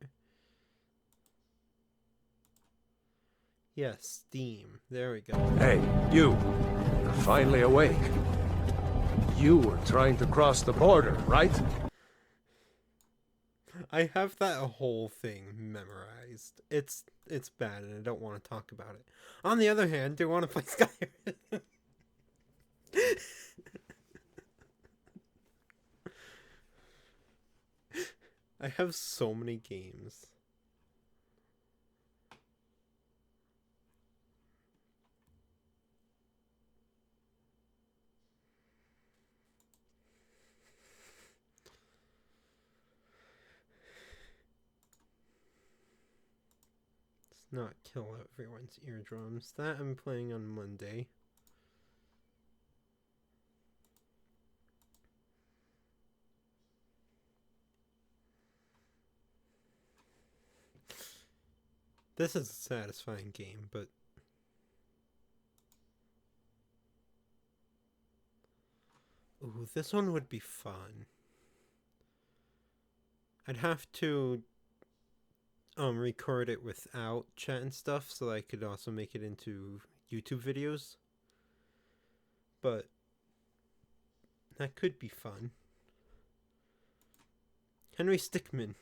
[SPEAKER 3] Yes, Steam. There we go.
[SPEAKER 4] Hey, you. You're finally awake. You were trying to cross the border, right?
[SPEAKER 3] I have that whole thing memorized. It's bad and I don't want to talk about it. On the other hand, do I want to play Skyrim? I have so many games. not kill everyone's eardrums. That I'm playing on Monday. This is a satisfying game, but ooh, this one would be fun. I'd have to record it without chat and stuff so that I could also make it into YouTube videos. But that could be fun. Henry Stickmin.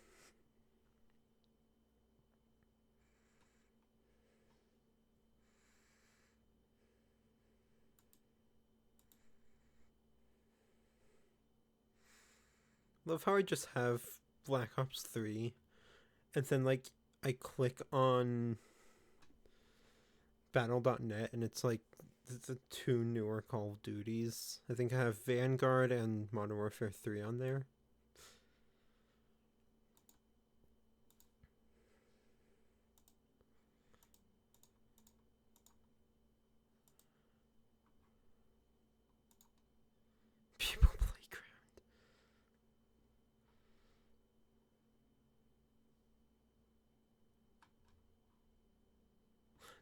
[SPEAKER 3] Love how I just have Black Ops 3 and then like I click on battle.net and it's like the two newer Call of Duties. I think I have Vanguard and Modern Warfare 3 on there. People Playground.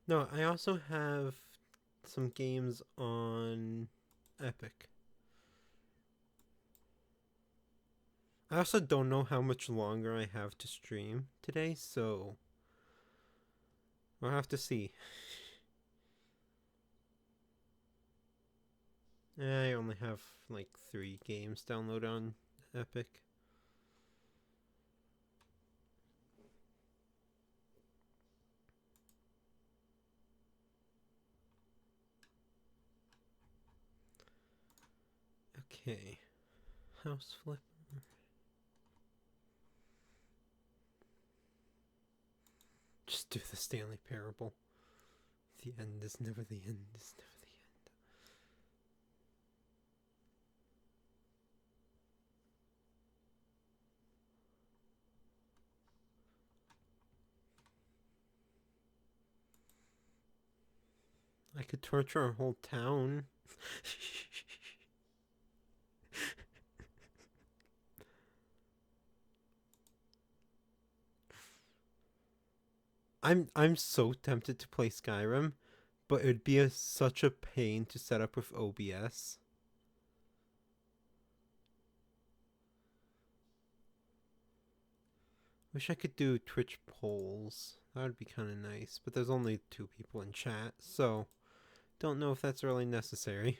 [SPEAKER 3] No, I also have some games on Epic. I also don't know how much longer I have to stream today, so we'll have to see. I only have like 3 games download on Epic. Okay. House Flipper. Just do the Stanley Parable. The end is never the end is never the end. I could torture a whole town. I'm so tempted to play Skyrim, but it would be such a pain to set up with OBS. Wish I could do Twitch polls. That would be kind of nice, but there's only 2 people in chat, so don't know if that's really necessary.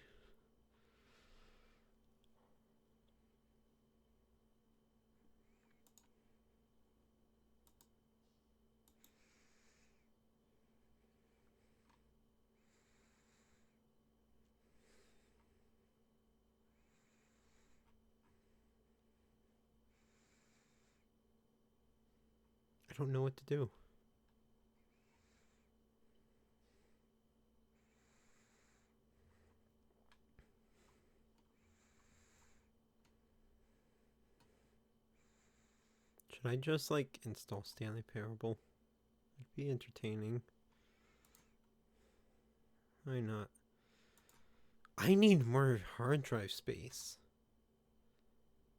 [SPEAKER 3] I don't know what to do. Should I just like install Stanley Parable? It'd be entertaining. Why not? I need more hard drive space.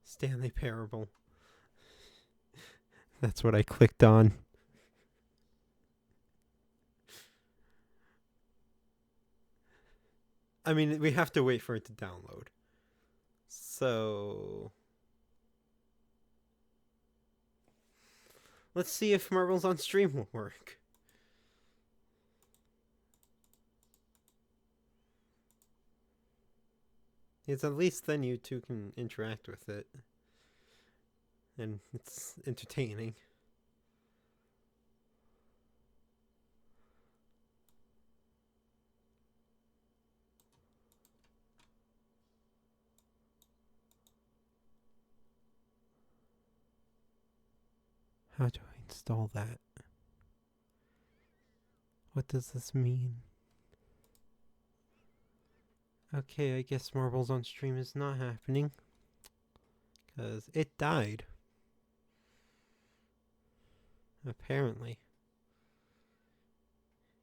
[SPEAKER 3] Stanley Parable. That's what I clicked on. I mean, we have to wait for it to download. So let's see if Marbles on Stream will work. It's at least then you two can interact with it. And it's entertaining. How do I install that? What does this mean? Okay, I guess Marbles on Stream is not happening. Because it died. Apparently.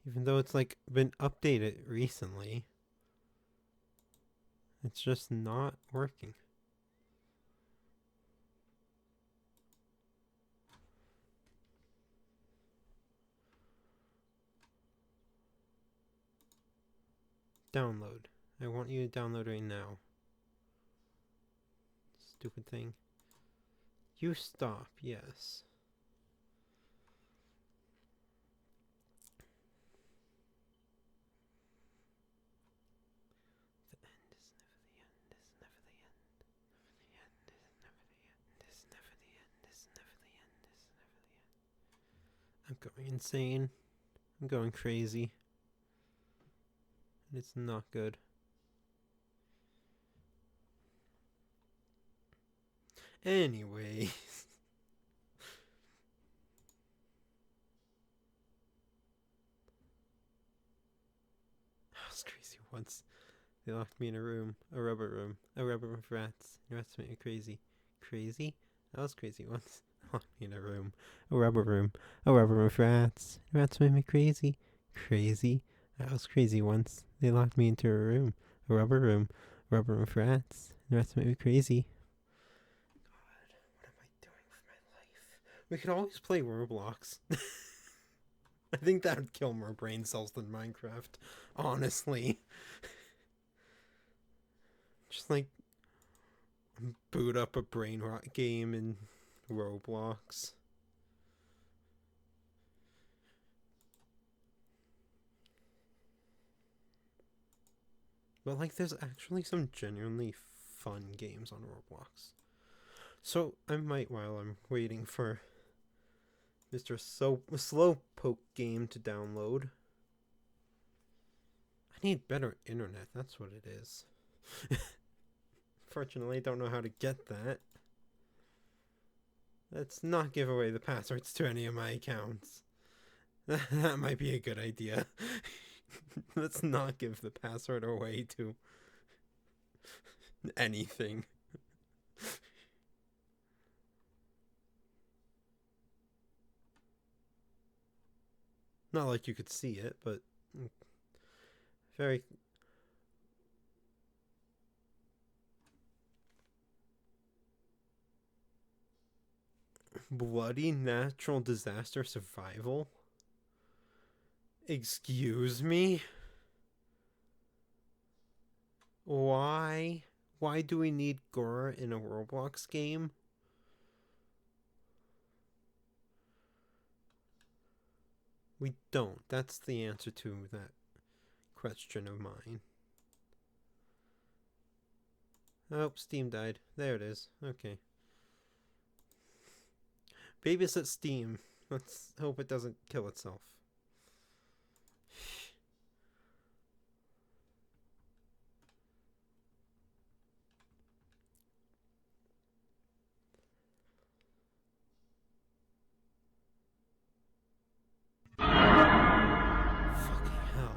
[SPEAKER 3] Even though it's like been updated recently. It's just not working. Download. I want you to download right now. Stupid thing. You stop, yes. The end is never the end, is never the end. The end is never the end, is never the end, is never the end, is never the end. I'm going insane. I'm going crazy. And it's not good. Anyways. I was crazy once. They locked me in a room. A rubber room. A rubber room for rats. Rats make me crazy. Crazy? I was crazy once. They locked me in a room. A rubber room. A rubber room for rats. Rats make me crazy. Crazy? I was crazy once. They locked me into a room. A rubber room. A rubber room for rats. Rats make me crazy. God, what am I doing with my life? We could always play Roblox. I think that would kill more brain cells than Minecraft. Honestly. Just like boot up a brain rot game in Roblox. But like there's actually some genuinely fun games on Roblox. So I might, while I'm waiting for Mr. Slowpoke game to download. I need better internet, that's what it is. Fortunately, I don't know how to get that. Let's not give away the passwords to any of my accounts. That might be a good idea. Let's not give the password away to anything. Not like you could see it, but very... Bloody natural disaster survival? Excuse me? Why? Why do we need gore in a Roblox game? We don't. That's the answer to that question of mine. Oh, Steam died. There it is. Okay. Babysit Steam. Let's hope it doesn't kill itself. Fucking hell.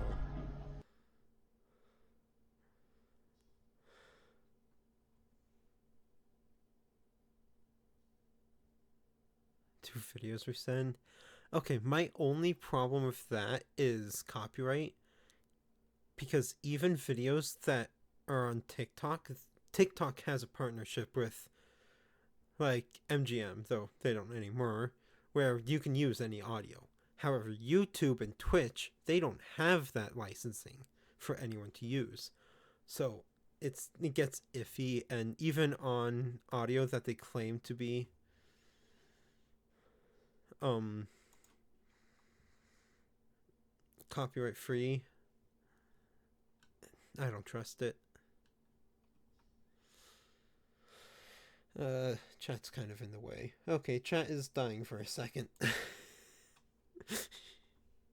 [SPEAKER 3] Two videos we send. Okay, my only problem with that is copyright. Because even videos that are on TikTok, TikTok has a partnership with like MGM, though they don't anymore, where you can use any audio. However, YouTube and Twitch, they don't have that licensing for anyone to use. So it gets iffy, and even on audio that they claim to be copyright free, I don't trust it. Chat's kind of in the way. Okay, chat is dying for a second.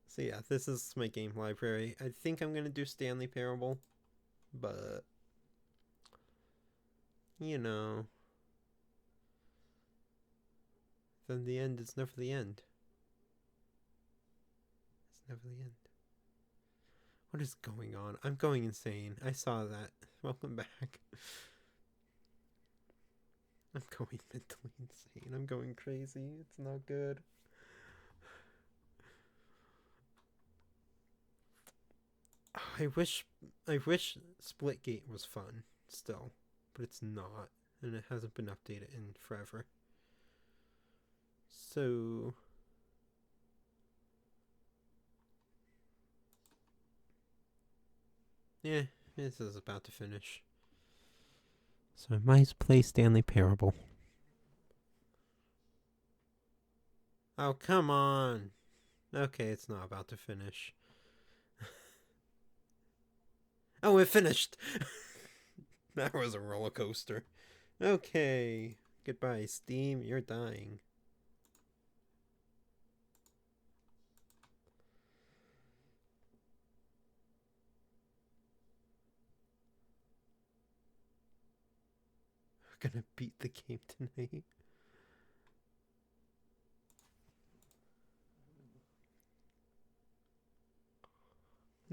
[SPEAKER 3] So yeah, this is my game library. I think I'm gonna do Stanley Parable, but you know, then the end is never the end. It's never the end. What is going on? I'm going insane. I saw that. Welcome back. I'm going mentally insane. I'm going crazy. It's not good. I wish Splitgate was fun still, but it's not, and it hasn't been updated in forever. So yeah, this is about to finish. So I might play Stanley Parable. Oh, come on. Okay, it's not about to finish. Oh, it finished! That was a roller coaster. Okay. Goodbye, Steam. You're dying. We're gonna beat the game tonight.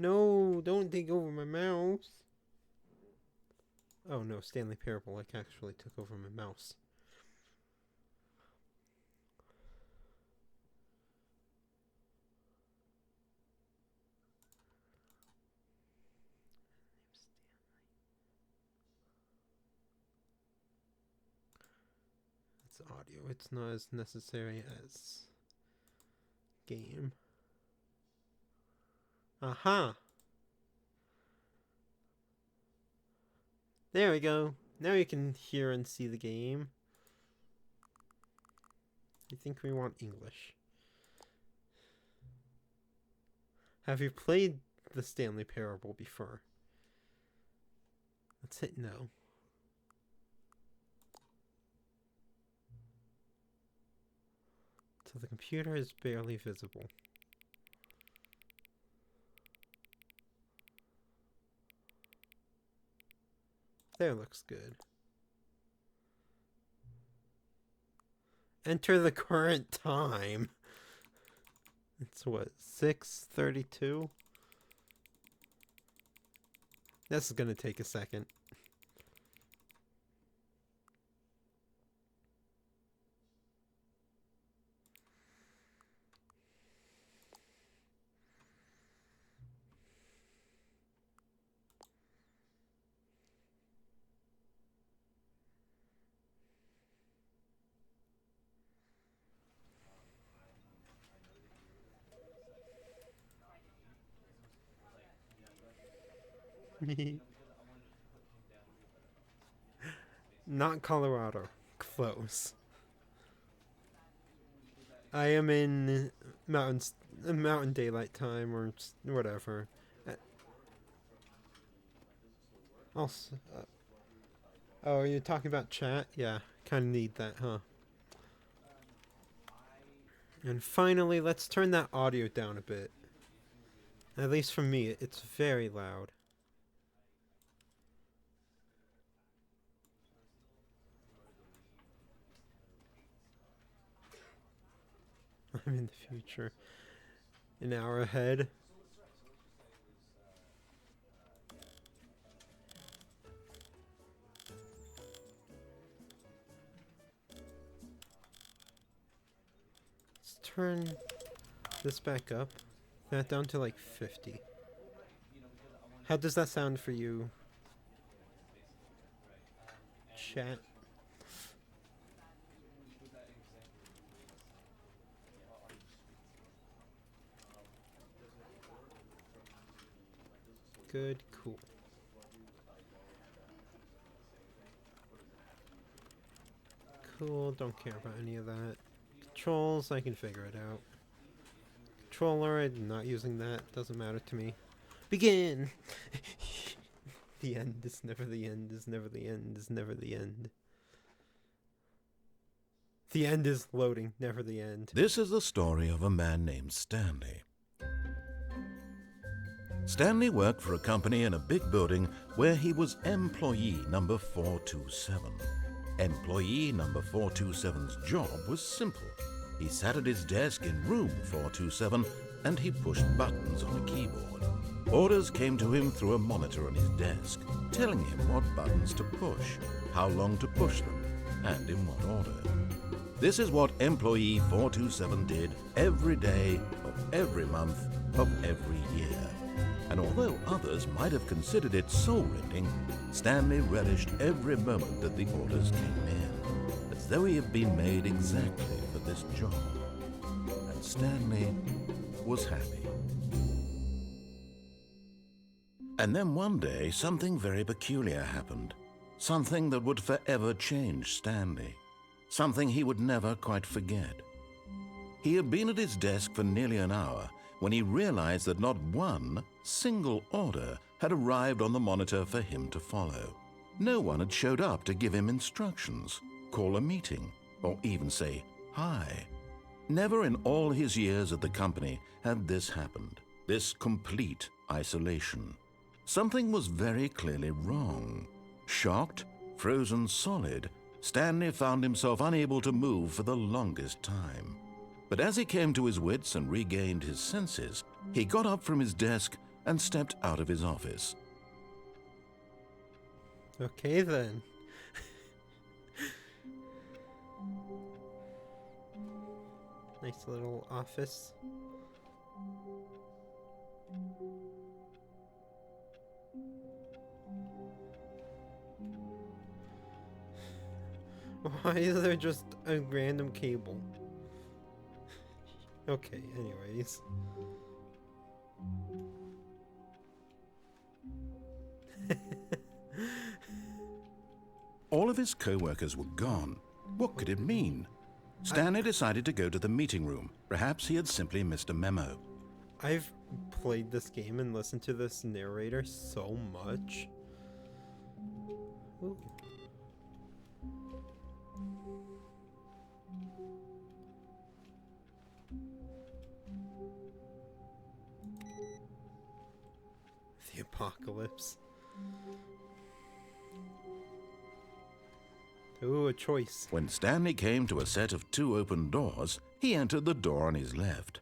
[SPEAKER 3] No, don't take over my mouse. Oh no, Stanley Parable like actually took over my mouse. It's audio. It's not as necessary as game. Aha! There we go. Now you can hear and see the game. I think we want English. Have you played the Stanley Parable before? Let's hit no. So the computer is barely visible. There, looks good. Enter the current time. It's what, 6:32? This is gonna take a second. Not Colorado. Close. I am in Mountain Daylight Time or whatever. Also, oh, you're talking about chat? Yeah, kind of need that, huh? And finally, let's turn that audio down a bit. At least for me, it's very loud. I'm in the future. An hour ahead. Let's turn this back up. That down to like 50. How does that sound for you? Chat. Good, cool. Cool, don't care about any of that. Controls, I can figure it out. Controller, I'm not using that, doesn't matter to me. Begin! The end is never the end, is never the end, is never the end. The end is loading, never the end.
[SPEAKER 8] This is the story of a man named Stanley. Stanley worked for a company in a big building where he was employee number 427. Employee number 427's job was simple. He sat at his desk in room 427 and he pushed buttons on a keyboard. Orders came to him through a monitor on his desk, telling him what buttons to push, how long to push them, and in what order. This is what employee 427 did every day of every month of every year. And although others might have considered it soul-rending, Stanley relished every moment that the orders came in, as though he had been made exactly for this job. And Stanley was happy. And then one day, something very peculiar happened. Something that would forever change Stanley. Something he would never quite forget. He had been at his desk for nearly an hour when he realized that not one single order had arrived on the monitor for him to follow. No one had showed up to give him instructions, call a meeting, or even say hi. Never in all his years at the company had this happened, this complete isolation. Something was very clearly wrong. Shocked, frozen solid, Stanley found himself unable to move for the longest time. But as he came to his wits and regained his senses, he got up from his desk and stepped out of his office.
[SPEAKER 3] Okay then. Nice little office. Why is there just a random cable? Okay, anyways.
[SPEAKER 8] All of his co-workers were gone. What could it mean? Stanley decided to go to the meeting room. Perhaps he had simply missed a memo.
[SPEAKER 3] I've played this game and listened to this narrator so much. Ooh. The apocalypse. Ooh, a choice.
[SPEAKER 8] When Stanley came to a set of 2 open doors, he entered the door on his left.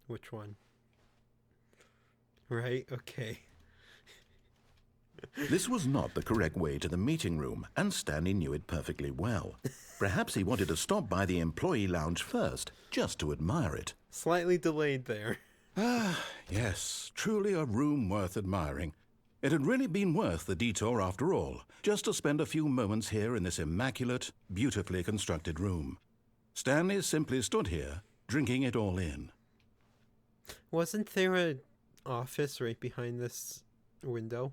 [SPEAKER 3] Which one? Right, okay.
[SPEAKER 8] This was not the correct way to the meeting room, and Stanley knew it perfectly well. Perhaps he wanted to stop by the employee lounge first, just to admire it.
[SPEAKER 3] Slightly delayed there.
[SPEAKER 8] Ah, yes, truly a room worth admiring. It had really been worth the detour after all, just to spend a few moments here in this immaculate, beautifully constructed room. Stanley simply stood here, drinking it all in.
[SPEAKER 3] Wasn't there an office right behind this window?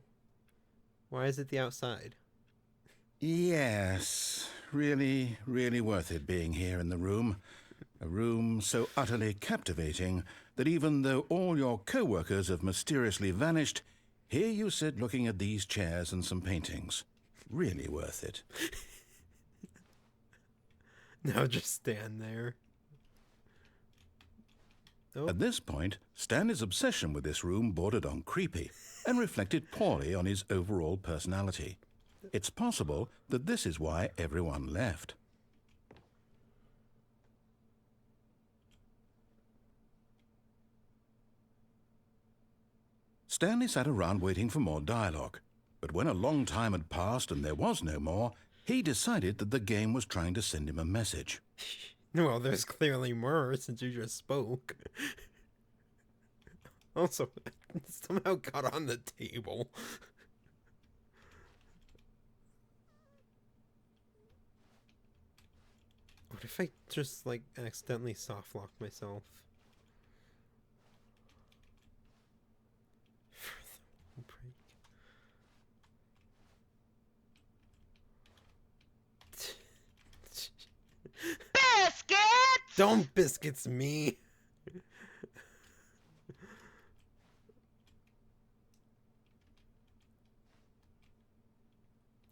[SPEAKER 3] Why is it the outside?
[SPEAKER 8] Yes, really, really worth it being here in the room. A room so utterly captivating that even though all your co-workers have mysteriously vanished, here you sit looking at these chairs and some paintings. Really worth it.
[SPEAKER 3] Now just stand there. Oh.
[SPEAKER 8] At this point, Stanley's obsession with this room bordered on creepy and reflected poorly on his overall personality. It's possible that this is why everyone left. Stanley sat around waiting for more dialogue, but when a long time had passed and there was no more, he decided that the game was trying to send him a message.
[SPEAKER 3] Well, there's clearly more since you just spoke. Also, it somehow got on the table. What if I just, like, accidentally soft lock myself?
[SPEAKER 5] Biscuits!
[SPEAKER 3] Don't biscuits me!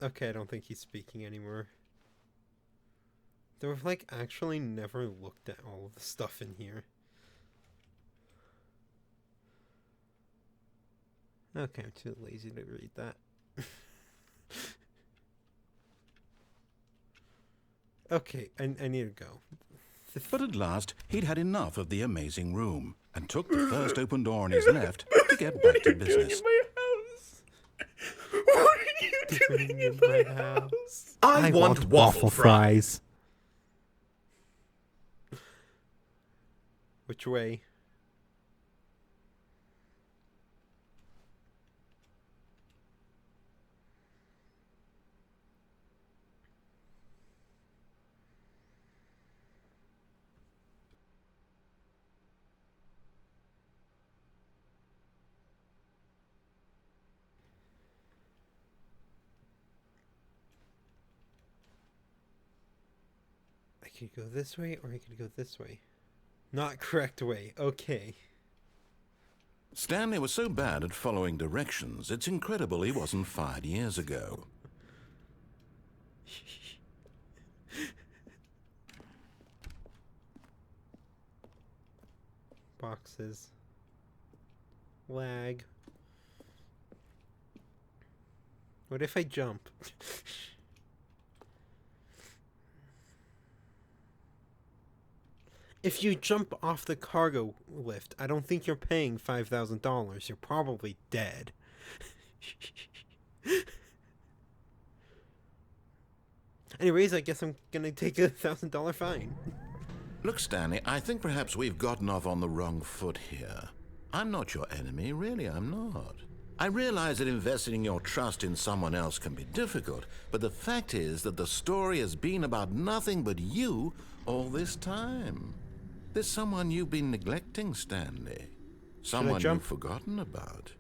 [SPEAKER 3] Okay, I don't think he's speaking anymore. Though I've, like, actually never looked at all of the stuff in here. Okay, I'm too lazy to read that. Okay, I need to go.
[SPEAKER 8] But at last, he'd had enough of the amazing room and took the first open door on his left to get back to business.
[SPEAKER 1] My house. What are you
[SPEAKER 3] doing in my house?
[SPEAKER 8] I want waffle fries.
[SPEAKER 3] Which way? I could go this way or I could go this way. Not correct way. Okay.
[SPEAKER 8] Stanley was so bad at following directions, it's incredible he wasn't fired years ago.
[SPEAKER 3] Boxes. Lag. What if I jump? If you jump off the cargo lift, I don't think you're paying $5,000. You're probably dead. Anyways, I guess I'm gonna take a $1,000 fine.
[SPEAKER 8] Look, Stanley, I think perhaps we've gotten off on the wrong foot here. I'm not your enemy, really, I'm not. I realize that investing your trust in someone else can be difficult, but the fact is that the story has been about nothing but you all this time. There's someone you've been neglecting, Stanley. Someone you've forgotten about.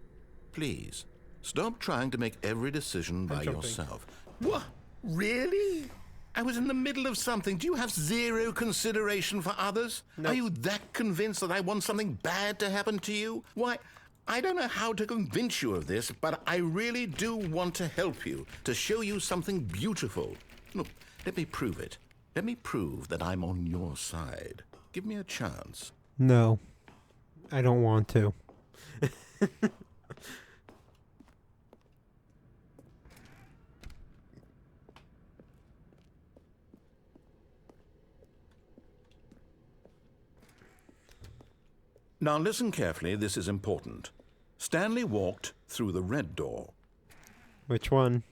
[SPEAKER 8] Please, stop trying to make every decision by yourself. What? Really? I was in the middle of something. Do you have zero consideration for others?
[SPEAKER 3] No.
[SPEAKER 8] Are you that convinced that I want something bad to happen to you? Why, I don't know how to convince you of this, but I really do want to help you, to show you something beautiful. Look, let me prove it. Let me prove that I'm on your side. Give me a chance.
[SPEAKER 3] No. I don't want to.
[SPEAKER 8] Now listen carefully, this is important. Stanley walked through the red door.
[SPEAKER 3] Which one?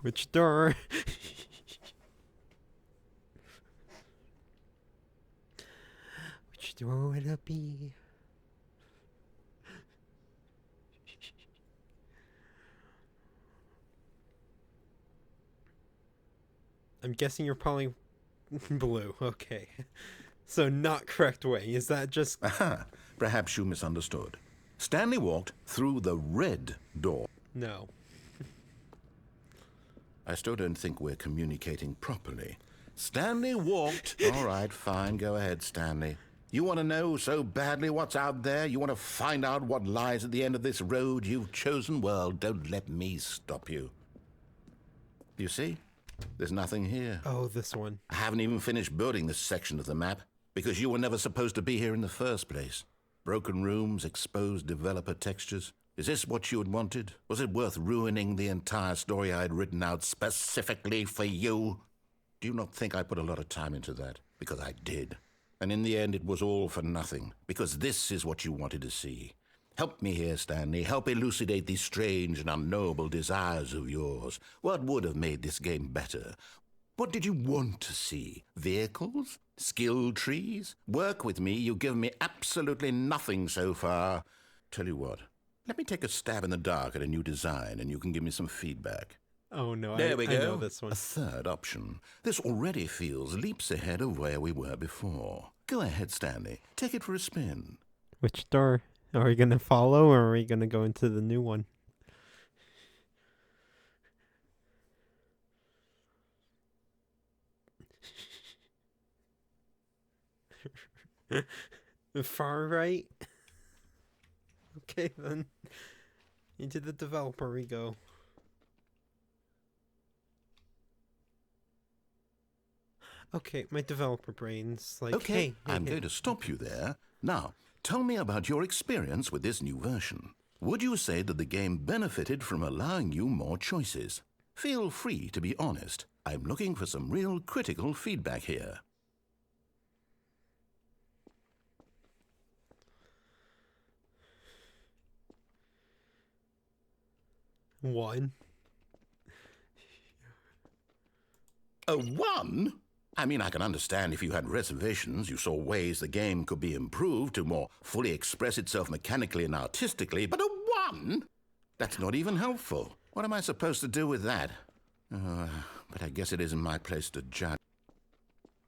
[SPEAKER 3] Which door? Which door would it be? I'm guessing you're probably blue. Okay. So not correct way. Is that just...
[SPEAKER 8] Aha, perhaps you misunderstood. Stanley walked through the red door.
[SPEAKER 3] No.
[SPEAKER 8] I still don't think we're communicating properly. Stanley walked... All right, fine, go ahead, Stanley. You want to know so badly what's out there? You want to find out what lies at the end of this road you've chosen? Well, don't let me stop you. You see? There's nothing here.
[SPEAKER 3] Oh, this one.
[SPEAKER 8] I haven't even finished building this section of the map, because you were never supposed to be here in the first place. Broken rooms, exposed developer textures. Is this what you had wanted? Was it worth ruining the entire story I had written out specifically for you? Do you not think I put a lot of time into that? Because I did. And in the end, it was all for nothing, because this is what you wanted to see. Help me here, Stanley. Help elucidate these strange and unknowable desires of yours. What would have made this game better? What did you want to see? Vehicles? Skill trees? Work with me. You've given me absolutely nothing so far. Tell you what, let me take a stab in the dark at a new design, and you can give me some feedback.
[SPEAKER 3] Oh, no.
[SPEAKER 8] There we go.
[SPEAKER 3] I know this one.
[SPEAKER 8] A third option. This already feels leaps ahead of where we were before. Go ahead, Stanley. Take it for a spin.
[SPEAKER 3] Which door? Are we going to follow or are we going to go into the new one? Far right? Okay, then. Into the developer we go. Okay, my developer brain's like,
[SPEAKER 8] Okay,
[SPEAKER 3] hey,
[SPEAKER 8] I'm going to stop you there. Now, tell me about your experience with this new version. Would you say that the game benefited from allowing you more choices? Feel free to be honest. I'm looking for some real critical feedback here.
[SPEAKER 3] 1.
[SPEAKER 8] A 1? I mean, I can understand if you had reservations, you saw ways the game could be improved to more fully express itself mechanically and artistically, but a 1? That's not even helpful. What am I supposed to do with that? But I guess it isn't my place to judge.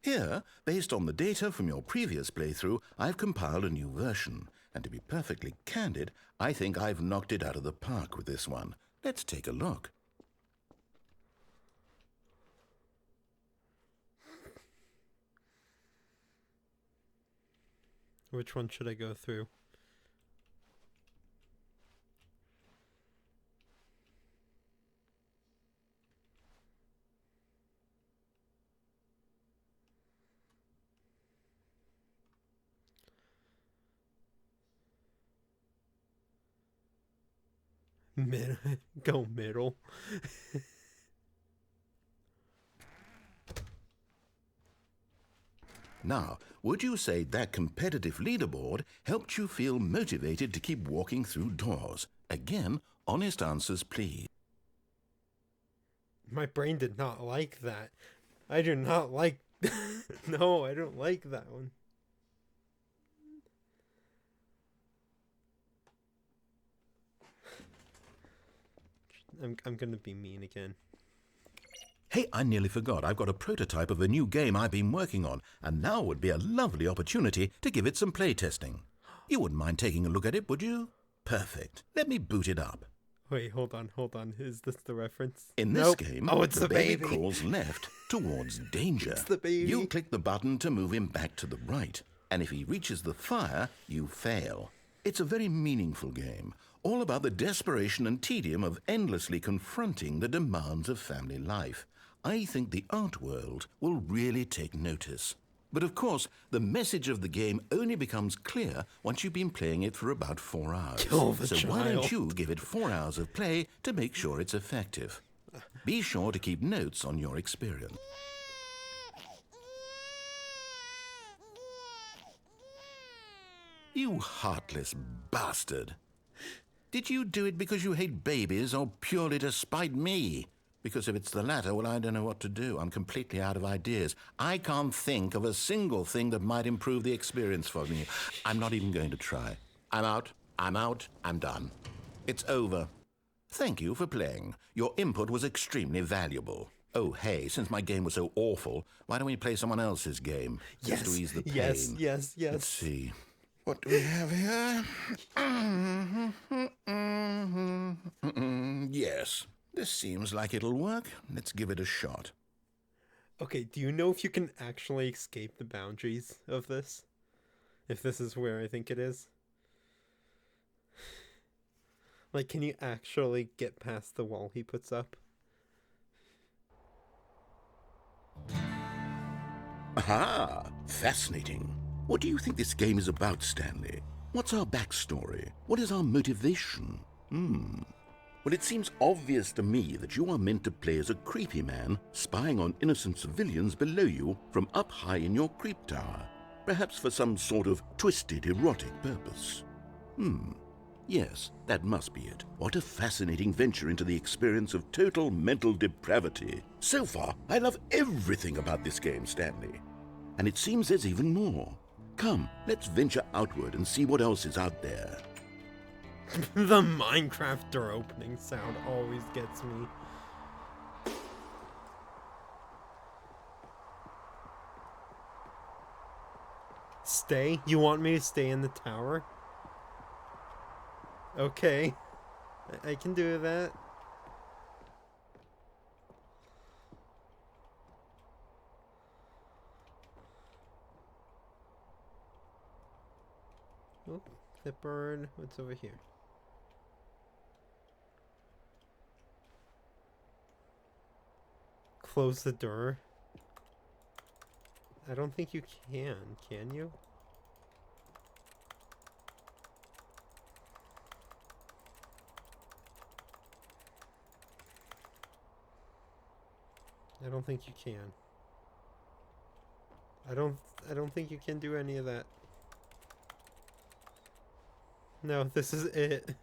[SPEAKER 8] Here, based on the data from your previous playthrough, I've compiled a new version. And to be perfectly candid, I think I've knocked it out of the park with this one. Let's take a look.
[SPEAKER 3] Which one should I go through? Go middle.
[SPEAKER 8] Now, would you say that competitive leaderboard helped you feel motivated to keep walking through doors? Again, honest answers, please.
[SPEAKER 3] My brain did not like that. I do not like... No, I don't like that one. I'm gonna be mean again.
[SPEAKER 8] Hey, I nearly forgot. I've got a prototype of a new game I've been working on, and now would be a lovely opportunity to give it some playtesting. You wouldn't mind taking a look at it, would you? Perfect. Let me boot it up.
[SPEAKER 3] Wait, hold on. Is this the reference?
[SPEAKER 8] In this game,
[SPEAKER 3] oh, it's the baby
[SPEAKER 8] crawls left towards danger.
[SPEAKER 3] It's the baby.
[SPEAKER 8] You click the button to move him back to the right, and if he reaches the fire, you fail. It's a very meaningful game, all about the desperation and tedium of endlessly confronting the demands of family life. I think the art world will really take notice. But of course, the message of the game only becomes clear once you've been playing it for about 4 hours.
[SPEAKER 3] Kill the
[SPEAKER 8] So why don't
[SPEAKER 3] child.
[SPEAKER 8] you give it 4 hours of play to make sure it's effective? Be sure to keep notes on your experience. You heartless bastard. Did you do it because you hate babies or purely to spite me? Because if it's the latter, well, I don't know what to do. I'm completely out of ideas. I can't think of a single thing that might improve the experience for me. I'm not even going to try. I'm out. I'm done. It's over. Thank you for playing. Your input was extremely valuable. Oh, hey, since my game was so awful, why don't we play someone else's game? Just to ease the pain.
[SPEAKER 3] Yes.
[SPEAKER 8] Let's see. What do we have here? Yes. This seems like it'll work. Let's give it a shot.
[SPEAKER 3] Okay, do you know if you can actually escape the boundaries of this? If this is where I think it is? Like, can you actually get past the wall he puts up?
[SPEAKER 8] Aha! Fascinating. What do you think this game is about, Stanley? What's our backstory? What is our motivation? Well, it seems obvious to me that you are meant to play as a creepy man spying on innocent civilians below you from up high in your creep tower, perhaps for some sort of twisted erotic purpose. Yes, that must be it. What a fascinating venture into the experience of total mental depravity. So far, I love everything about this game, Stanley. And it seems there's even more. Come, let's venture outward and see what else is out there.
[SPEAKER 3] The Minecraft door opening sound always gets me. Stay? You want me to stay in the tower? Okay. I can do that. Oh, that burn. What's over here? Close the door. I don't think you can you? I don't think you can. I don't think you can do any of that. No, this is it.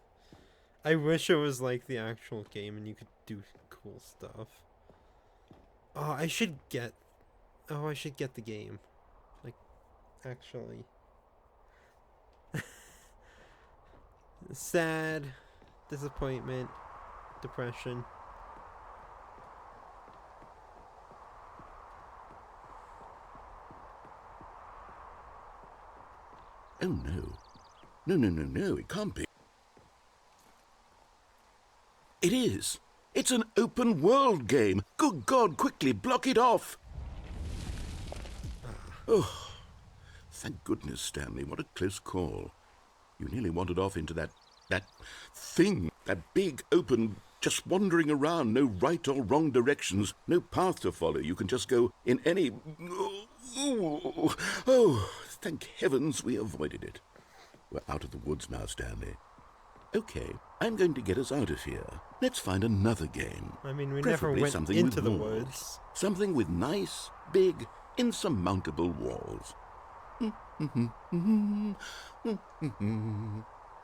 [SPEAKER 3] I wish it was like the actual game and you could do cool stuff. Oh, I should get the game. Like, actually. Sad, disappointment, depression.
[SPEAKER 8] Oh no. No, it can't be. It is. It's an open world game. Good God, quickly block it off. Oh, thank goodness, Stanley. What a close call. You nearly wandered off into that thing, that big open, just wandering around, no right or wrong directions, no path to follow. You can just go in any... Oh, thank heavens we avoided it. We're out of the woods now, Stanley. Okay, I'm going to get us out of here. Let's find another game.
[SPEAKER 3] I mean, we never
[SPEAKER 8] Preferably
[SPEAKER 3] went
[SPEAKER 8] something
[SPEAKER 3] into
[SPEAKER 8] with
[SPEAKER 3] the
[SPEAKER 8] walls.
[SPEAKER 3] woods.
[SPEAKER 8] Something with nice, big, insurmountable walls.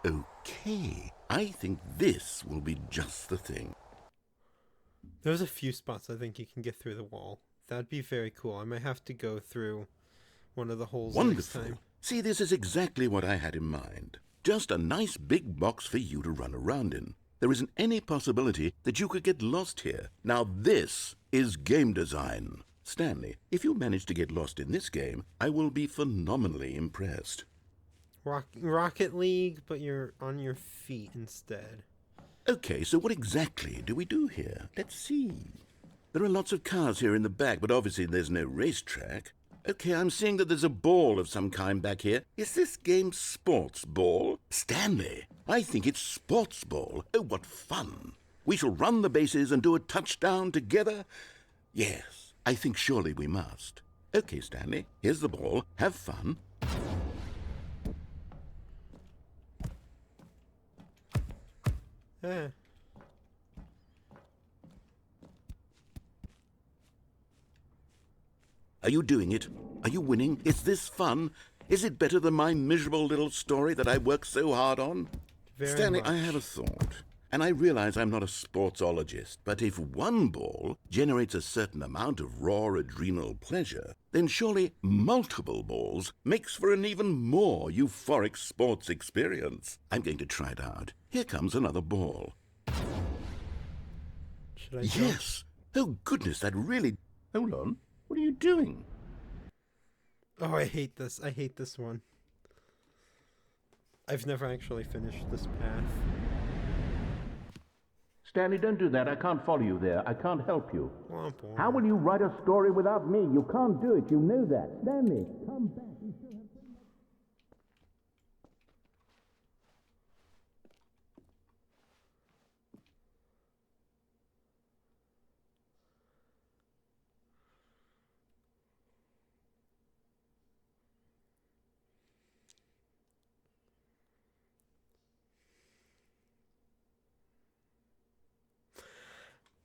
[SPEAKER 8] Okay, I think this will be just the thing.
[SPEAKER 3] There's a few spots I think you can get through the wall. That'd be very cool. I might have to go through one of the holes next
[SPEAKER 8] Wonderful.
[SPEAKER 3] time.
[SPEAKER 8] See, this is exactly what I had in mind. Just a nice big box for you to run around in. There isn't any possibility that you could get lost here. Now this is game design. Stanley, if you manage to get lost in this game, I will be phenomenally impressed.
[SPEAKER 3] Rocket League, but you're on your feet instead.
[SPEAKER 8] Okay, so what exactly do we do here? Let's see. There are lots of cars here in the back, but obviously there's no racetrack. Okay, I'm seeing that there's a ball of some kind back here. Is this game sports ball? Stanley, I think it's sports ball. Oh, what fun. We shall run the bases and do a touchdown together? Yes, I think surely we must. Okay, Stanley, here's the ball. Have fun.
[SPEAKER 3] Eh.
[SPEAKER 8] Are you doing it? Are you winning? Is this fun? Is it better than my miserable little story that I worked so hard on?
[SPEAKER 3] Very
[SPEAKER 8] Stanley,
[SPEAKER 3] much.
[SPEAKER 8] I have a thought. And I realize I'm not a sportsologist, but if one ball generates a certain amount of raw adrenal pleasure, then surely multiple balls makes for an even more euphoric sports experience. I'm going to try it out. Here comes another ball.
[SPEAKER 3] Should I jump?
[SPEAKER 8] Yes! Oh, goodness, that really... Hold on. What are you doing?
[SPEAKER 3] Oh, I hate this. I hate this one. I've never actually finished this path.
[SPEAKER 9] Stanley, don't do that. I can't follow you there. I can't help you.
[SPEAKER 3] Womp womp.
[SPEAKER 9] How will you write a story without me? You can't do it. You know that. Stanley, come back. You still have so much.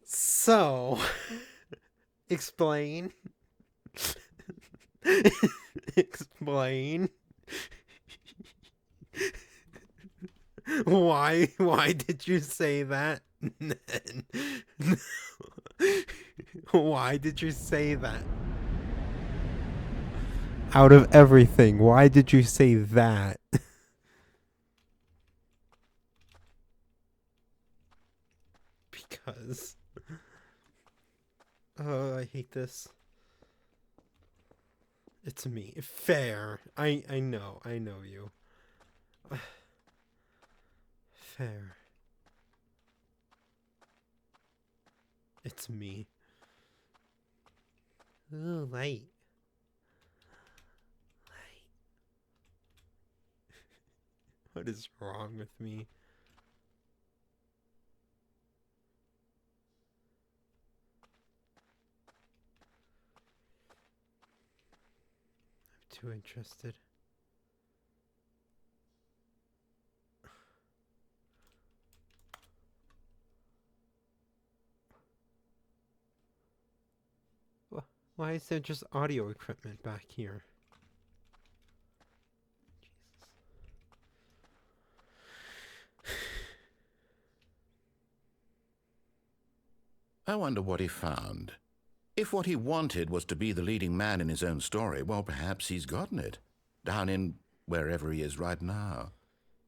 [SPEAKER 3] So, explain. Explain. Why did you say that? Why did you say that? Out of everything, why did you say that? Because... Oh, I hate this. It's me. Fair. I know you. Fair. It's me. Ooh, light. Light. What is wrong with me? Too interested. Why is there just audio equipment back here?
[SPEAKER 8] I wonder what he found. If what he wanted was to be the leading man in his own story, well, perhaps he's gotten it. Down in wherever he is right now.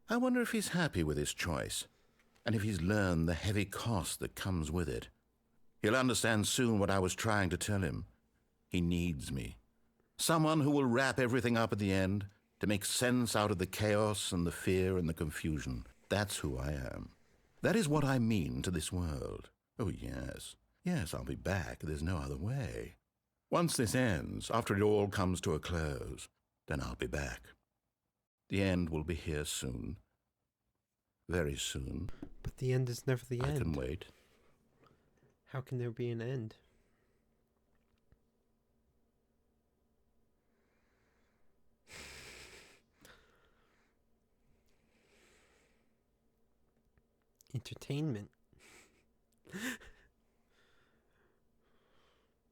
[SPEAKER 8] I wonder if he's happy with his choice, and if he's learned the heavy cost that comes with it. He'll understand soon what I was trying to tell him. He needs me. Someone who will wrap everything up at the end, to make sense out of the chaos and the fear and the confusion. That's who I am. That is what I mean to this world. Oh, yes. Yes, I'll be back. There's no other way. Once this ends, after it all comes to a close, then I'll be back. The end will be here soon. Very soon.
[SPEAKER 3] But the end is never the end.
[SPEAKER 8] I can wait.
[SPEAKER 3] How can there be an end? Entertainment.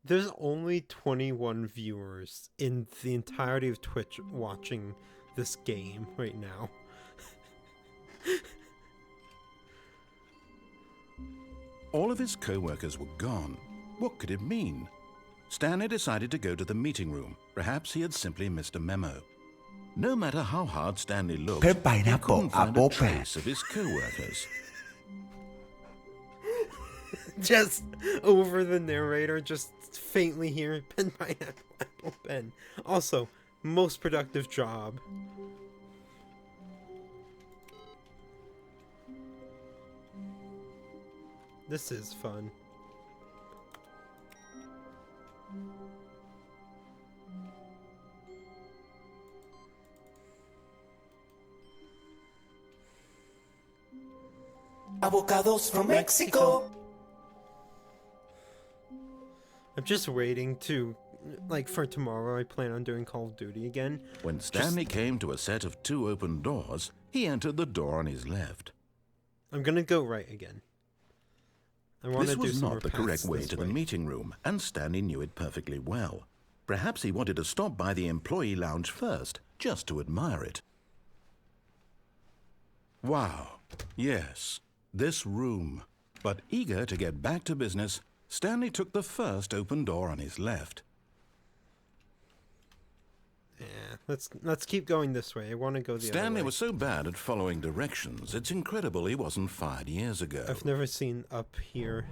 [SPEAKER 3] There's only 21 viewers in the entirety of Twitch watching this game right now.
[SPEAKER 8] All of his co-workers were gone. What could it mean? Stanley decided to go to the meeting room. Perhaps he had simply missed a memo. No matter how hard Stanley looked, he couldn't find a trace of his co-workers.
[SPEAKER 3] Just over the narrator, just faintly hear pen, pineapple, apple, pen. Also, most productive job. This is fun.
[SPEAKER 7] Avocados from Mexico.
[SPEAKER 3] I'm just waiting to, like, for tomorrow I plan on doing Call of Duty again.
[SPEAKER 8] When Stanley came to a set of 2 open doors, he entered the door on his left.
[SPEAKER 3] I'm gonna go right again. I want to do some more
[SPEAKER 8] This was not the correct way
[SPEAKER 3] this
[SPEAKER 8] to the meeting room, and Stanley knew it perfectly well. Perhaps he wanted to stop by the employee lounge first, just to admire it. Wow, yes, this room. But eager to get back to business, Stanley took the first open door on his left.
[SPEAKER 3] Yeah, let's keep going this way. I want to go the other way.
[SPEAKER 8] Stanley was so bad at following directions, it's incredible he wasn't fired years ago.
[SPEAKER 3] I've never seen up here,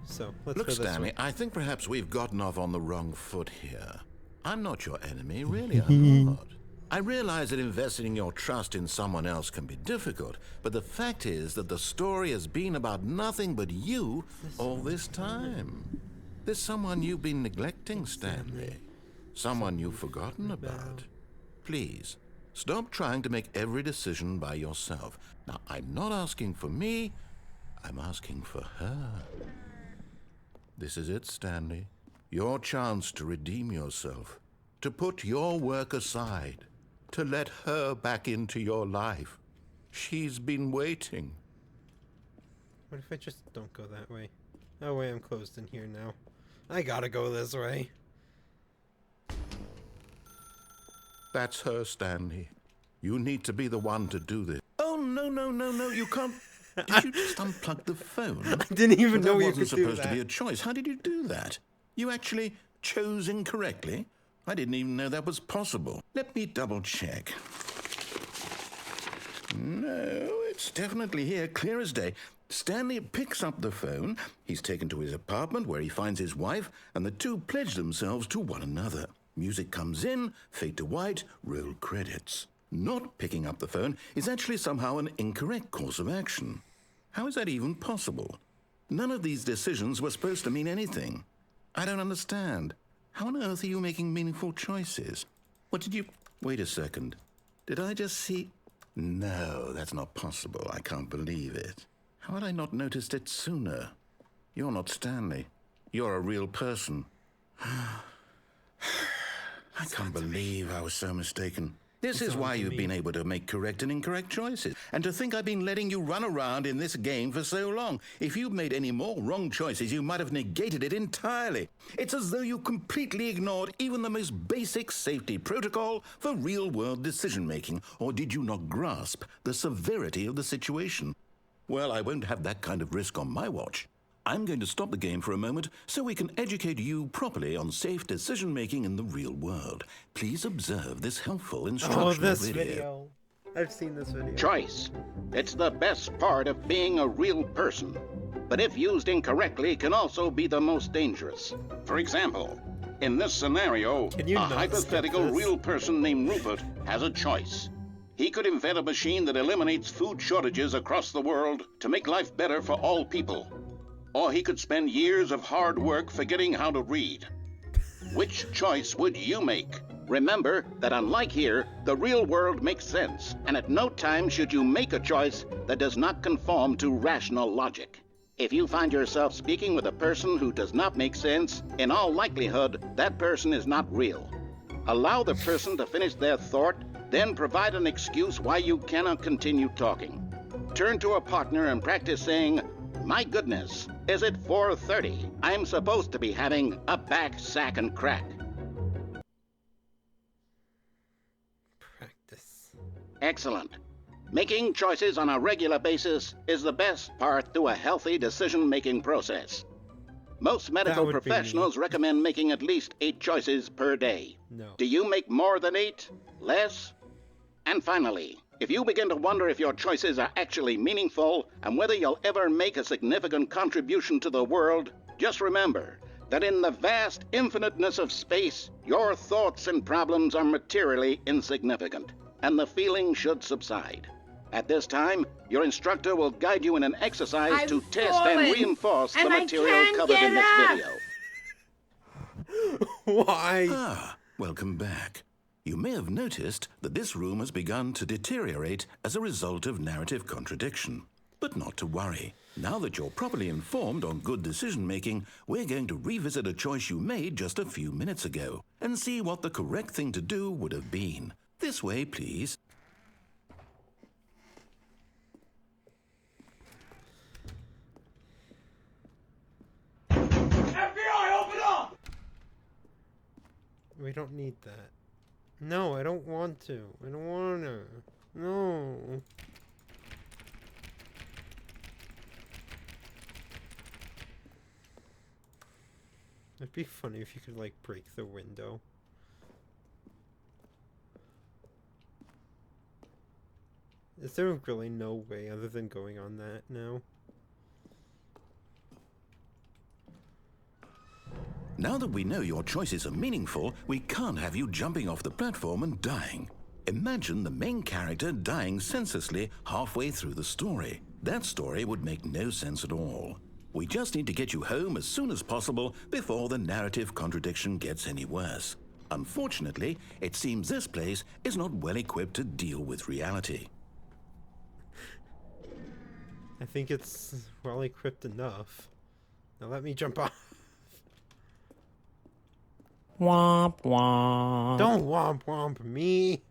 [SPEAKER 3] so let's
[SPEAKER 8] Look,
[SPEAKER 3] go this
[SPEAKER 8] Stanley,
[SPEAKER 3] way.
[SPEAKER 8] I think perhaps we've gotten off on the wrong foot here. I'm not your enemy, really, I'm not. I realize that investing your trust in someone else can be difficult, but the fact is that the story has been about nothing but you all this time. There's someone you've been neglecting, Stanley. Someone you've forgotten about. Please, stop trying to make every decision by yourself. Now, I'm not asking for me, I'm asking for her. This is it, Stanley. Your chance to redeem yourself, to put your work aside, to let her back into your life. She's been waiting.
[SPEAKER 3] What if I just don't go that way? Oh wait, I'm closed in here now. I gotta go this way.
[SPEAKER 8] That's her, Stanley. You need to be the one to do this. Oh, no, you can't. Did you just unplug the phone?
[SPEAKER 3] I didn't even know you could do that.
[SPEAKER 8] That wasn't supposed to be a choice. How did you do that? You actually chose incorrectly? I didn't even know that was possible. Let me double check. No, it's definitely here, clear as day. Stanley picks up the phone. He's taken to his apartment where he finds his wife, and the two pledge themselves to one another. Music comes in, fade to white, roll credits. Not picking up the phone is actually somehow an incorrect course of action. How is that even possible? None of these decisions were supposed to mean anything. I don't understand. How on earth are you making meaningful choices? What did you... Wait a second. Did I just see... No, that's not possible. I can't believe it. How had I not noticed it sooner? You're not Stanley. You're a real person. I can't believe I was so mistaken. This is why you've been able to make correct and incorrect choices. And to think I've been letting you run around in this game for so long. If you'd made any more wrong choices, you might have negated it entirely. It's as though you completely ignored even the most basic safety protocol for real-world decision-making. Or did you not grasp the severity of the situation? Well, I won't have that kind of risk on my watch. I'm going to stop the game for a moment so we can educate you properly on safe decision-making in the real world. Please observe this helpful instructional
[SPEAKER 3] video. I've seen this video.
[SPEAKER 10] Choice. It's the best part of being a real person. But if used incorrectly, can also be the most dangerous. For example, in this scenario, a hypothetical real person named Rupert has a choice. He could invent a machine that eliminates food shortages across the world to make life better for all people. Or he could spend years of hard work forgetting how to read. Which choice would you make? Remember that unlike here, the real world makes sense, and at no time should you make a choice that does not conform to rational logic. If you find yourself speaking with a person who does not make sense, in all likelihood, that person is not real. Allow the person to finish their thought, then provide an excuse why you cannot continue talking. Turn to a partner and practice saying, "My goodness, is it 4:30? I'm supposed to be having a back, sack, and crack."
[SPEAKER 3] Practice.
[SPEAKER 10] Excellent. Making choices on a regular basis is the best part to a healthy decision-making process. Most medical professionals recommend making at least 8 choices per day.
[SPEAKER 3] No.
[SPEAKER 10] Do you make more than 8? Less? And finally, if you begin to wonder if your choices are actually meaningful and whether you'll ever make a significant contribution to the world, just remember that in the vast infiniteness of space, your thoughts and problems are materially insignificant, and the feeling should subside. At this time, your instructor will guide you in an exercise to test and reinforce the material covered in this video.
[SPEAKER 3] Why?
[SPEAKER 8] Ah, welcome back. You may have noticed that this room has begun to deteriorate as a result of narrative contradiction. But not to worry. Now that you're properly informed on good decision-making, we're going to revisit a choice you made just a few minutes ago and see what the correct thing to do would have been. This way, please.
[SPEAKER 1] FBI, open up!
[SPEAKER 3] We don't need that. No, I don't want to. I don't wanna. No. It'd be funny if you could, like, break the window. Is there really no way other than going on that now?
[SPEAKER 8] Now that we know your choices are meaningful, we can't have you jumping off the platform and dying. Imagine the main character dying senselessly halfway through the story. That story would make no sense at all. We just need to get you home as soon as possible before the narrative contradiction gets any worse. Unfortunately, it seems this place is not well equipped to deal with reality.
[SPEAKER 3] I think it's well equipped enough. Now let me jump off.
[SPEAKER 7] Womp womp.
[SPEAKER 3] Don't womp womp me.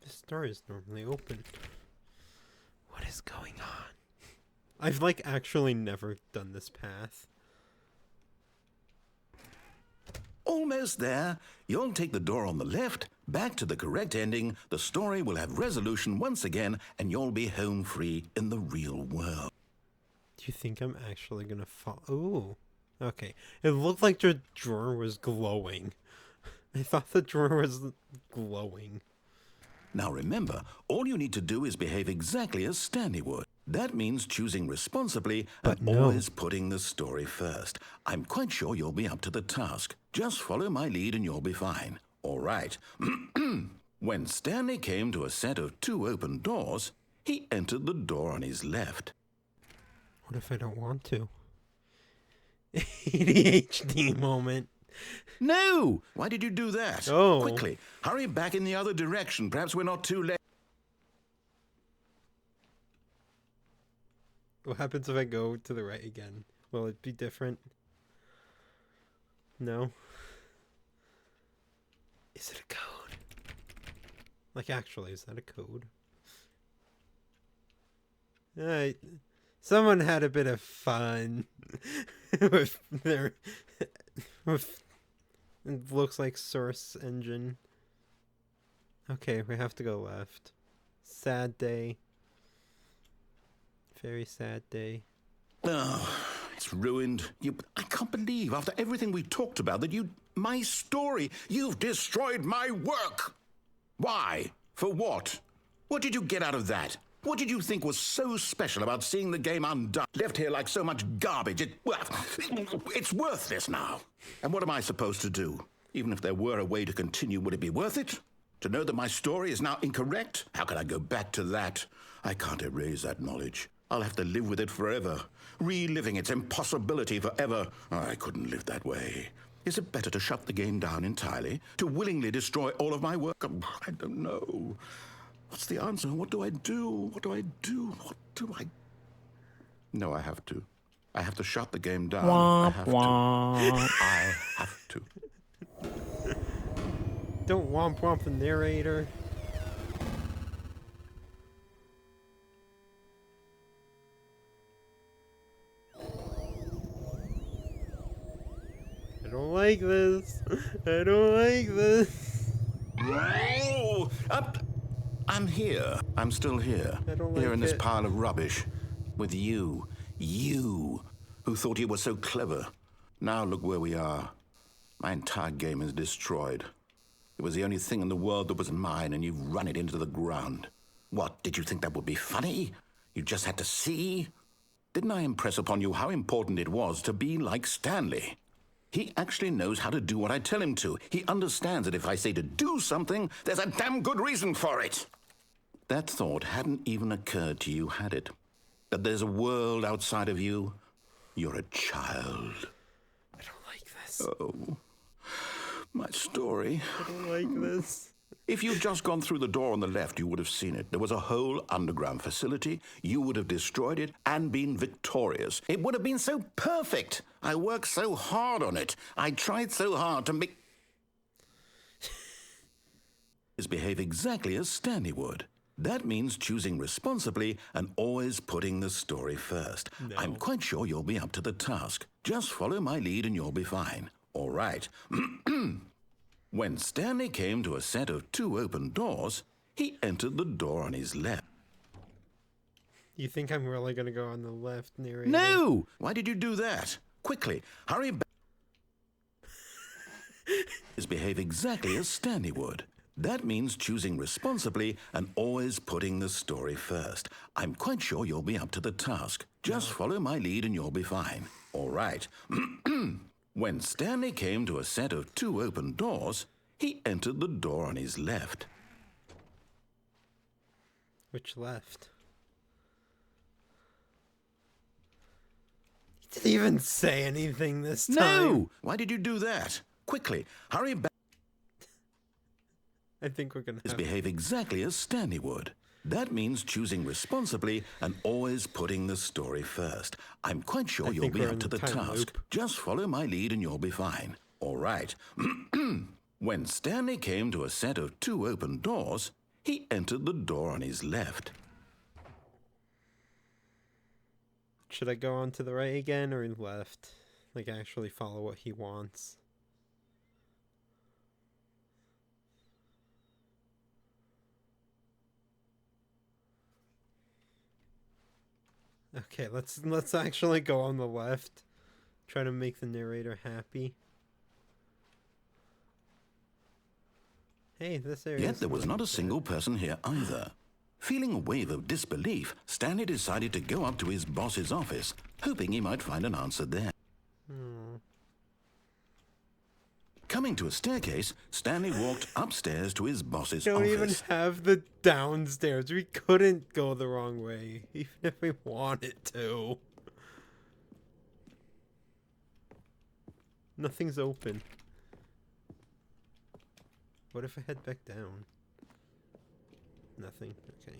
[SPEAKER 3] This door is normally open. What is going on? I've like actually never done this path.
[SPEAKER 8] Almost there. You'll take the door on the left, back to the correct ending, the story will have resolution once again, and you'll be home free in the real world.
[SPEAKER 3] Do you think I'm actually gonna fall? Ooh. Okay. It looked like the drawer was glowing. I thought the drawer was glowing.
[SPEAKER 8] Now remember, all you need to do is behave exactly as Stanley would. That means choosing responsibly and always putting the story first. I'm quite sure you'll be up to the task. Just follow my lead and you'll be fine. All right. When Stanley came to a set of 2 open doors, he entered the door on his left.
[SPEAKER 3] What if I don't want to? ADHD moment.
[SPEAKER 8] No! Why did you do that?
[SPEAKER 3] Oh.
[SPEAKER 8] Quickly, hurry back in the other direction. Perhaps we're not too late.
[SPEAKER 3] What happens if I go to the right again? Will it be different? No. Is it a code? Like, actually, is that a code? Someone had a bit of fun with their with it looks like source engine. Okay, we have to go left. Sad day. Very sad day.
[SPEAKER 8] Oh, it's ruined. I can't believe, after everything we talked about, that my story, you've destroyed my work. Why? For what? What did you get out of that? What did you think was so special about seeing the game undone, left here like so much garbage? It's worthless now. And what am I supposed to do? Even if there were a way to continue, would it be worth it? To know that my story is now incorrect? How can I go back to that? I can't erase that knowledge. I'll have to live with it forever, reliving its impossibility forever. I couldn't live that way. Is it better to shut the game down entirely? To willingly destroy all of my work? I don't know. What's the answer? What do I do? What do I do? What do I... No, I have to. I have to shut the game down. I have to. I have to.
[SPEAKER 3] Don't womp womp the narrator. I don't like this. I don't like this.
[SPEAKER 8] Oh, I'm here. I'm still here.
[SPEAKER 3] I don't
[SPEAKER 8] here
[SPEAKER 3] like
[SPEAKER 8] in this
[SPEAKER 3] it.
[SPEAKER 8] pile of rubbish. With you. You, who thought you were so clever. Now look where we are. My entire game is destroyed. It was the only thing in the world that was mine, and you've run it into the ground. What, did you think that would be funny? You just had to see? Didn't I impress upon you how important it was to be like Stanley? He actually knows how to do what I tell him to. He understands that if I say to do something, there's a damn good reason for it. That thought hadn't even occurred to you, had it? That there's a world outside of you? You're a child.
[SPEAKER 3] I don't like this.
[SPEAKER 8] Oh, my story.
[SPEAKER 3] I don't like this.
[SPEAKER 8] If you'd just gone through the door on the left, you would have seen it. There was a whole underground facility. You would have destroyed it and been victorious. It would have been so perfect. I worked so hard on it. I tried so hard to make... behave exactly as Stanley would. That means choosing responsibly and always putting the story first.
[SPEAKER 3] No.
[SPEAKER 8] I'm quite sure you'll be up to the task. Just follow my lead and you'll be fine. All right. When Stanley came to a set of 2 open doors, he entered the door on his left.
[SPEAKER 3] You think I'm really gonna go on the left, narrator?
[SPEAKER 8] No! Why did you do that? Quickly, hurry back. Behave exactly as Stanley would. That means choosing responsibly and always putting the story first. I'm quite sure you'll be up to the task. Just follow my lead and you'll be fine. All right. When Stanley came to a set of 2 open doors, he entered the door on his left.
[SPEAKER 3] Which left? He didn't even say anything this time.
[SPEAKER 8] No! Why did you do that? Quickly, hurry back.
[SPEAKER 3] I think we're gonna have...
[SPEAKER 8] Behave exactly as Stanley would. That means choosing responsibly and always putting the story first. I'm quite sure you'll be up to the task. Just follow my lead and you'll be fine. All right. When Stanley came to a set of 2 open doors, he entered the door on his left.
[SPEAKER 3] Should I go on to the right again or left? Like actually follow what he wants. Okay, let's actually go on the left. Try to make the narrator happy. Hey, this area.
[SPEAKER 8] Yet there was not a single person here either. Feeling a wave of disbelief, Stanley decided to go up to his boss's office, hoping he might find an answer there. Coming to a staircase, Stanley walked upstairs to his boss's office.
[SPEAKER 3] Don't even have the downstairs. We couldn't go the wrong way, even if we wanted to. Nothing's open. What if I head back down? Nothing. Okay.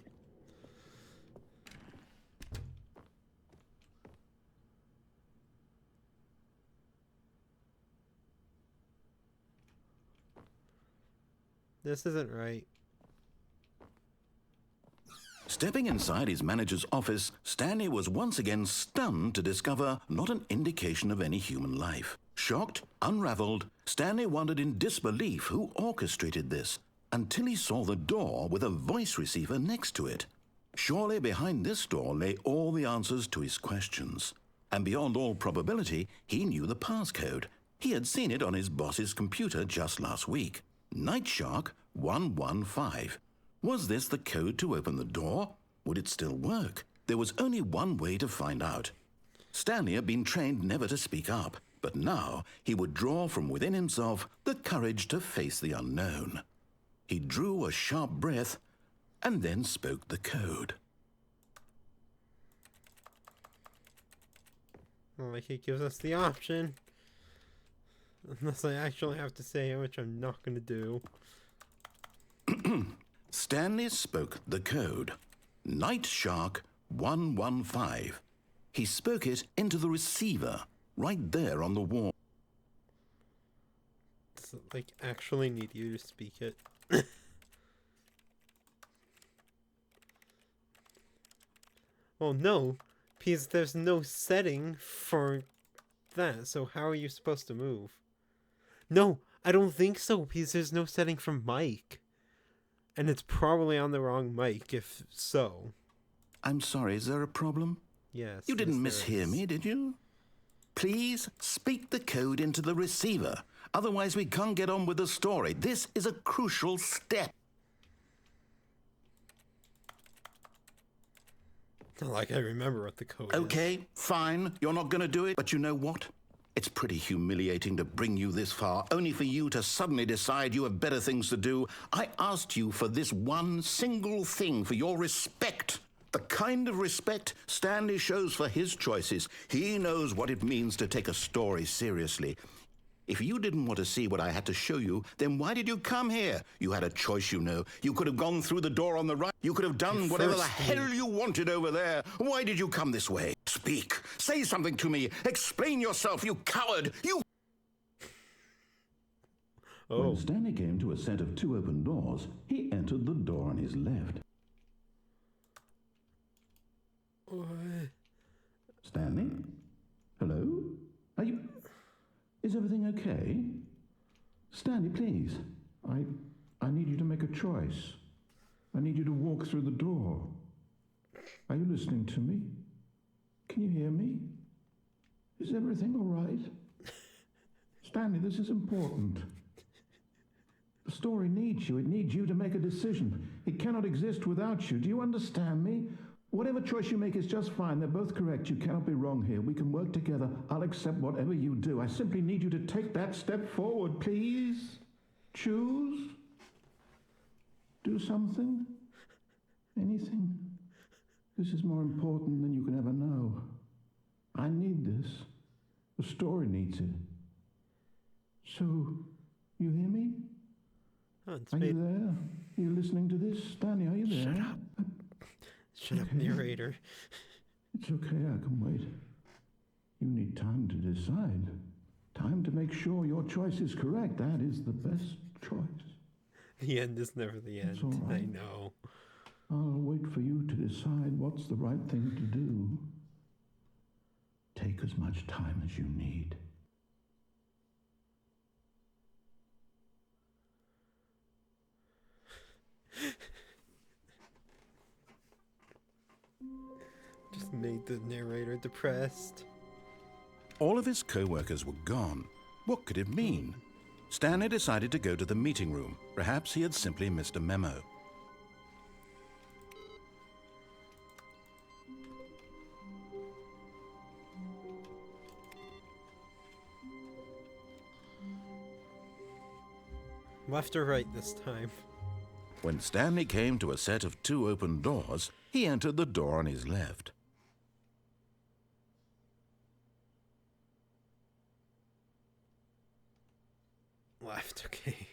[SPEAKER 3] This isn't right.
[SPEAKER 8] Stepping inside his manager's office, Stanley was once again stunned to discover not an indication of any human life. Shocked, unraveled, Stanley wondered in disbelief who orchestrated this, until he saw the door with a voice receiver next to it. Surely behind this door lay all the answers to his questions. And beyond all probability, he knew the passcode. He had seen it on his boss's computer just last week. Night Shark 115. Was this the code to open the door? Would it still work? There was only one way to find out. Stanley had been trained never to speak up, but now he would draw from within himself the courage to face the unknown. He drew a sharp breath and then spoke the code.
[SPEAKER 3] Like it gives us the option. Unless I actually have to say it, which I'm not going to do.
[SPEAKER 8] Stanley spoke the code. Night Shark 115. He spoke it into the receiver, right there on the wall.
[SPEAKER 3] Does it, like, actually need you to speak it? Well, no, because there's no setting for that, so how are you supposed to move? No, I don't think so, because there's no setting for mic. And it's probably on the wrong mic, if so.
[SPEAKER 8] I'm sorry, is there a problem?
[SPEAKER 3] Yes.
[SPEAKER 8] You didn't mishear me, did you? Please speak the code into the receiver. Otherwise, we can't get on with the story. This is a crucial step.
[SPEAKER 3] Not like I remember what the code is.
[SPEAKER 8] Okay, fine. You're not going to do it. But you know what? It's pretty humiliating to bring you this far, only for you to suddenly decide you have better things to do. I asked you for this one single thing, for your respect. The kind of respect Stanley shows for his choices. He knows what it means to take a story seriously. If you didn't want to see what I had to show you, then why did you come here? You had a choice, you know. You could have gone through the door on the right. You could have done whatever the hell you wanted over there. Why did you come this way? Speak. Say something to me. Explain yourself, you coward. You...
[SPEAKER 9] When Stanley came to a set of 2 open doors, he entered the door on his left. Stanley? Hello? Are you... Is everything okay? Stanley, please. I need you to make a choice. I need you to walk through the door. Are you listening to me? Can you hear me? Is everything all right? Stanley, this is important. The story needs you. It needs you to make a decision. It cannot exist without you. Do you understand me? Whatever choice you make is just fine. They're both correct. You cannot be wrong here. We can work together. I'll accept whatever you do. I simply need you to take that step forward, please. Choose. Do something. Anything. This is more important than you can ever know. I need this. The story needs it. So, you hear me?
[SPEAKER 3] Oh,
[SPEAKER 9] are you there? Are you listening to this? Stanley, are you there?
[SPEAKER 3] Shut up. Shut up, narrator.
[SPEAKER 9] It's okay, I can wait. You need time to decide. Time to make sure your choice is correct. That is the best choice.
[SPEAKER 3] The end is never the end.
[SPEAKER 9] All right.
[SPEAKER 3] I know.
[SPEAKER 9] I'll wait for you to decide what's the right thing to do. Take as much time as you need. Just made the narrator depressed.
[SPEAKER 8] All of his co-workers were gone. What could it mean? Stanley decided to go to the meeting room. Perhaps he had simply missed a memo.
[SPEAKER 3] Left or right this time?
[SPEAKER 8] When Stanley came to a set of 2 open doors, he entered the door on his left.
[SPEAKER 3] Left, okay.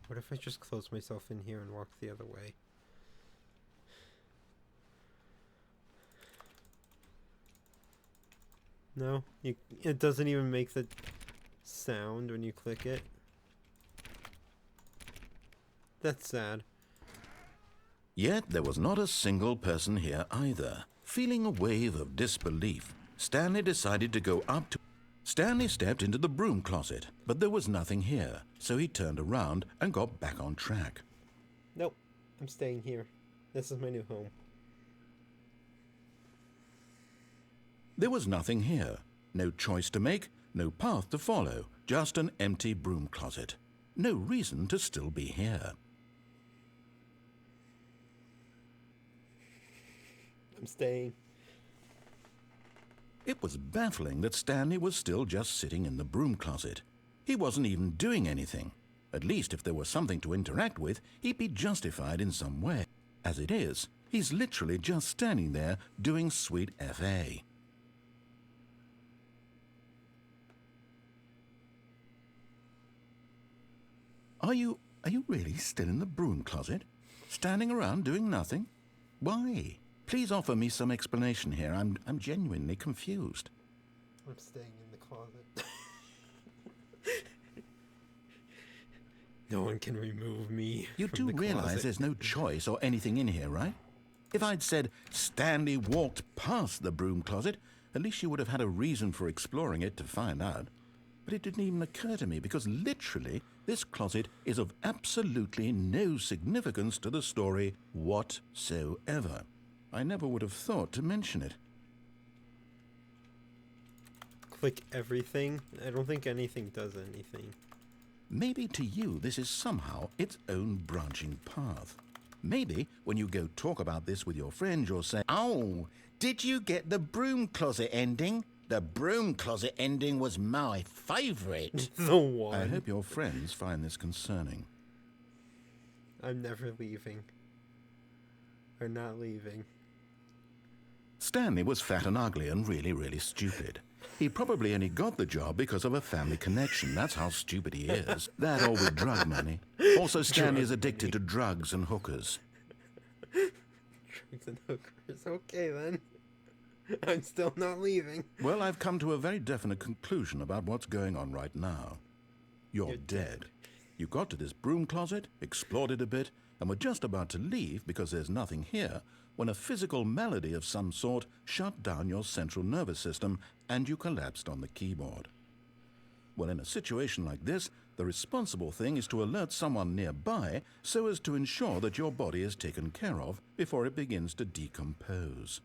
[SPEAKER 3] What if I just close myself in here and walk the other way? No? It doesn't even make the sound when you click it. That's sad.
[SPEAKER 8] Yet there was not a single person here either. Feeling a wave of disbelief, Stanley decided to go up to... Stanley stepped into the broom closet, but there was nothing here, so he turned around and got back on track.
[SPEAKER 3] Nope, I'm staying here. This is my new home.
[SPEAKER 8] There was nothing here. No choice to make, no path to follow, just an empty broom closet. No reason to still be here.
[SPEAKER 3] I'm staying.
[SPEAKER 8] It was baffling that Stanley was still just sitting in the broom closet. He wasn't even doing anything. At least if there was something to interact with, he'd be justified in some way. As it is, he's literally just standing there doing sweet FA. Are you really still in the broom closet? Standing around doing nothing? Why? Please offer me some explanation here. I'm genuinely confused.
[SPEAKER 3] I'm staying in the closet. No one can remove me.
[SPEAKER 8] You do realize there's no choice or anything in here, right? If I'd said Stanley walked past the broom closet, at least you would have had a reason for exploring it to find out. But it didn't even occur to me because literally this closet is of absolutely no significance to the story whatsoever. I never would have thought to mention it.
[SPEAKER 3] Click everything? I don't think anything does anything.
[SPEAKER 8] Maybe to you this is somehow its own branching path. Maybe when you go talk about this with your friends you'll say, "Oh, did you get the broom closet ending? The broom closet ending was my favourite."
[SPEAKER 3] The one.
[SPEAKER 8] I hope your friends find this concerning.
[SPEAKER 3] I'm never leaving. Or not leaving.
[SPEAKER 8] Stanley was fat and ugly and really stupid. He probably only got the job because of a family connection. That's how stupid he is. That or with drug money. Also, Stanley is addicted to drugs and hookers.
[SPEAKER 3] Drugs and hookers. Okay, then. I'm still not leaving.
[SPEAKER 8] Well, I've come to a very definite conclusion about what's going on right now. You're dead. You got to this broom closet, explored it a bit, and were just about to leave because there's nothing here when a physical malady of some sort shut down your central nervous system and you collapsed on the keyboard. Well, in a situation like this, the responsible thing is to alert someone nearby so as to ensure that your body is taken care of before it begins to decompose.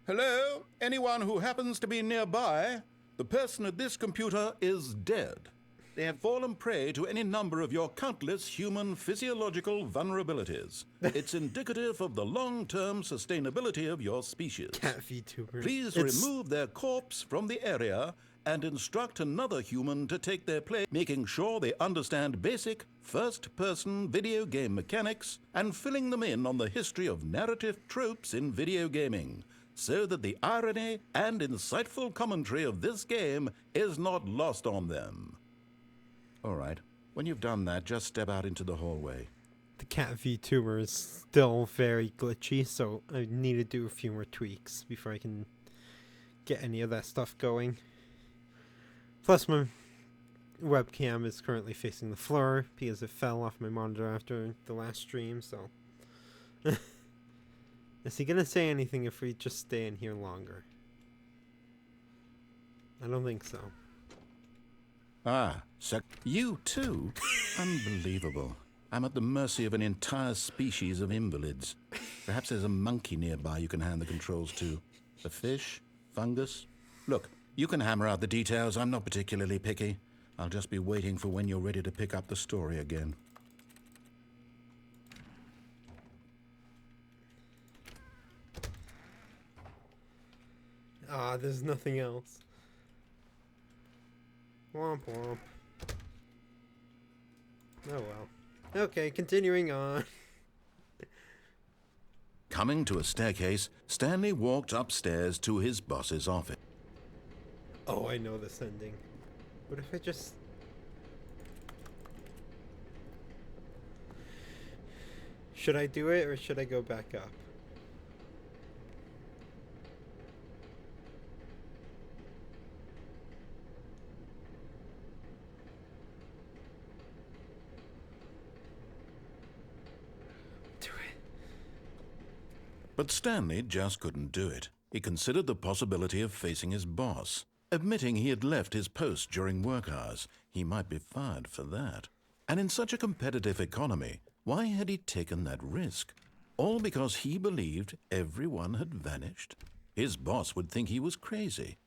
[SPEAKER 8] Hello? Anyone who happens to be nearby? The person at this computer is dead. They have fallen prey to any number of your countless human physiological vulnerabilities. It's indicative of the long-term sustainability of your species.
[SPEAKER 3] Cat VTuber.
[SPEAKER 8] Please remove their corpse from the area and instruct another human to take their place, making sure they understand basic first-person video game mechanics and filling them in on the history of narrative tropes in video gaming, so that the irony and insightful commentary of this game is not lost on them. All right. When you've done that, just step out into the hallway.
[SPEAKER 3] The Cat VTuber is still very glitchy, so I need to do a few more tweaks before I can get any of that stuff going. Plus, my webcam is currently facing the floor because it fell off my monitor after the last stream, so... Is he gonna say anything if we just stay in here longer? I don't think so.
[SPEAKER 8] Ah, so you too? Unbelievable. I'm at the mercy of an entire species of invalids. Perhaps there's a monkey nearby you can hand the controls to. A fish? Fungus? Look, you can hammer out the details. I'm not particularly picky. I'll just be waiting for when you're ready to pick up the story again.
[SPEAKER 3] Ah, there's nothing else. Womp womp. Oh well. Okay, continuing on.
[SPEAKER 8] Coming to a staircase, Stanley walked upstairs to his boss's office.
[SPEAKER 3] Oh, I know this ending. What if I just... Should I do it or should I go back up?
[SPEAKER 8] But Stanley just couldn't do it. He considered the possibility of facing his boss. Admitting he had left his post during work hours, he might be fired for that. And in such a competitive economy, why had he taken that risk? All because he believed everyone had vanished? His boss would think he was crazy.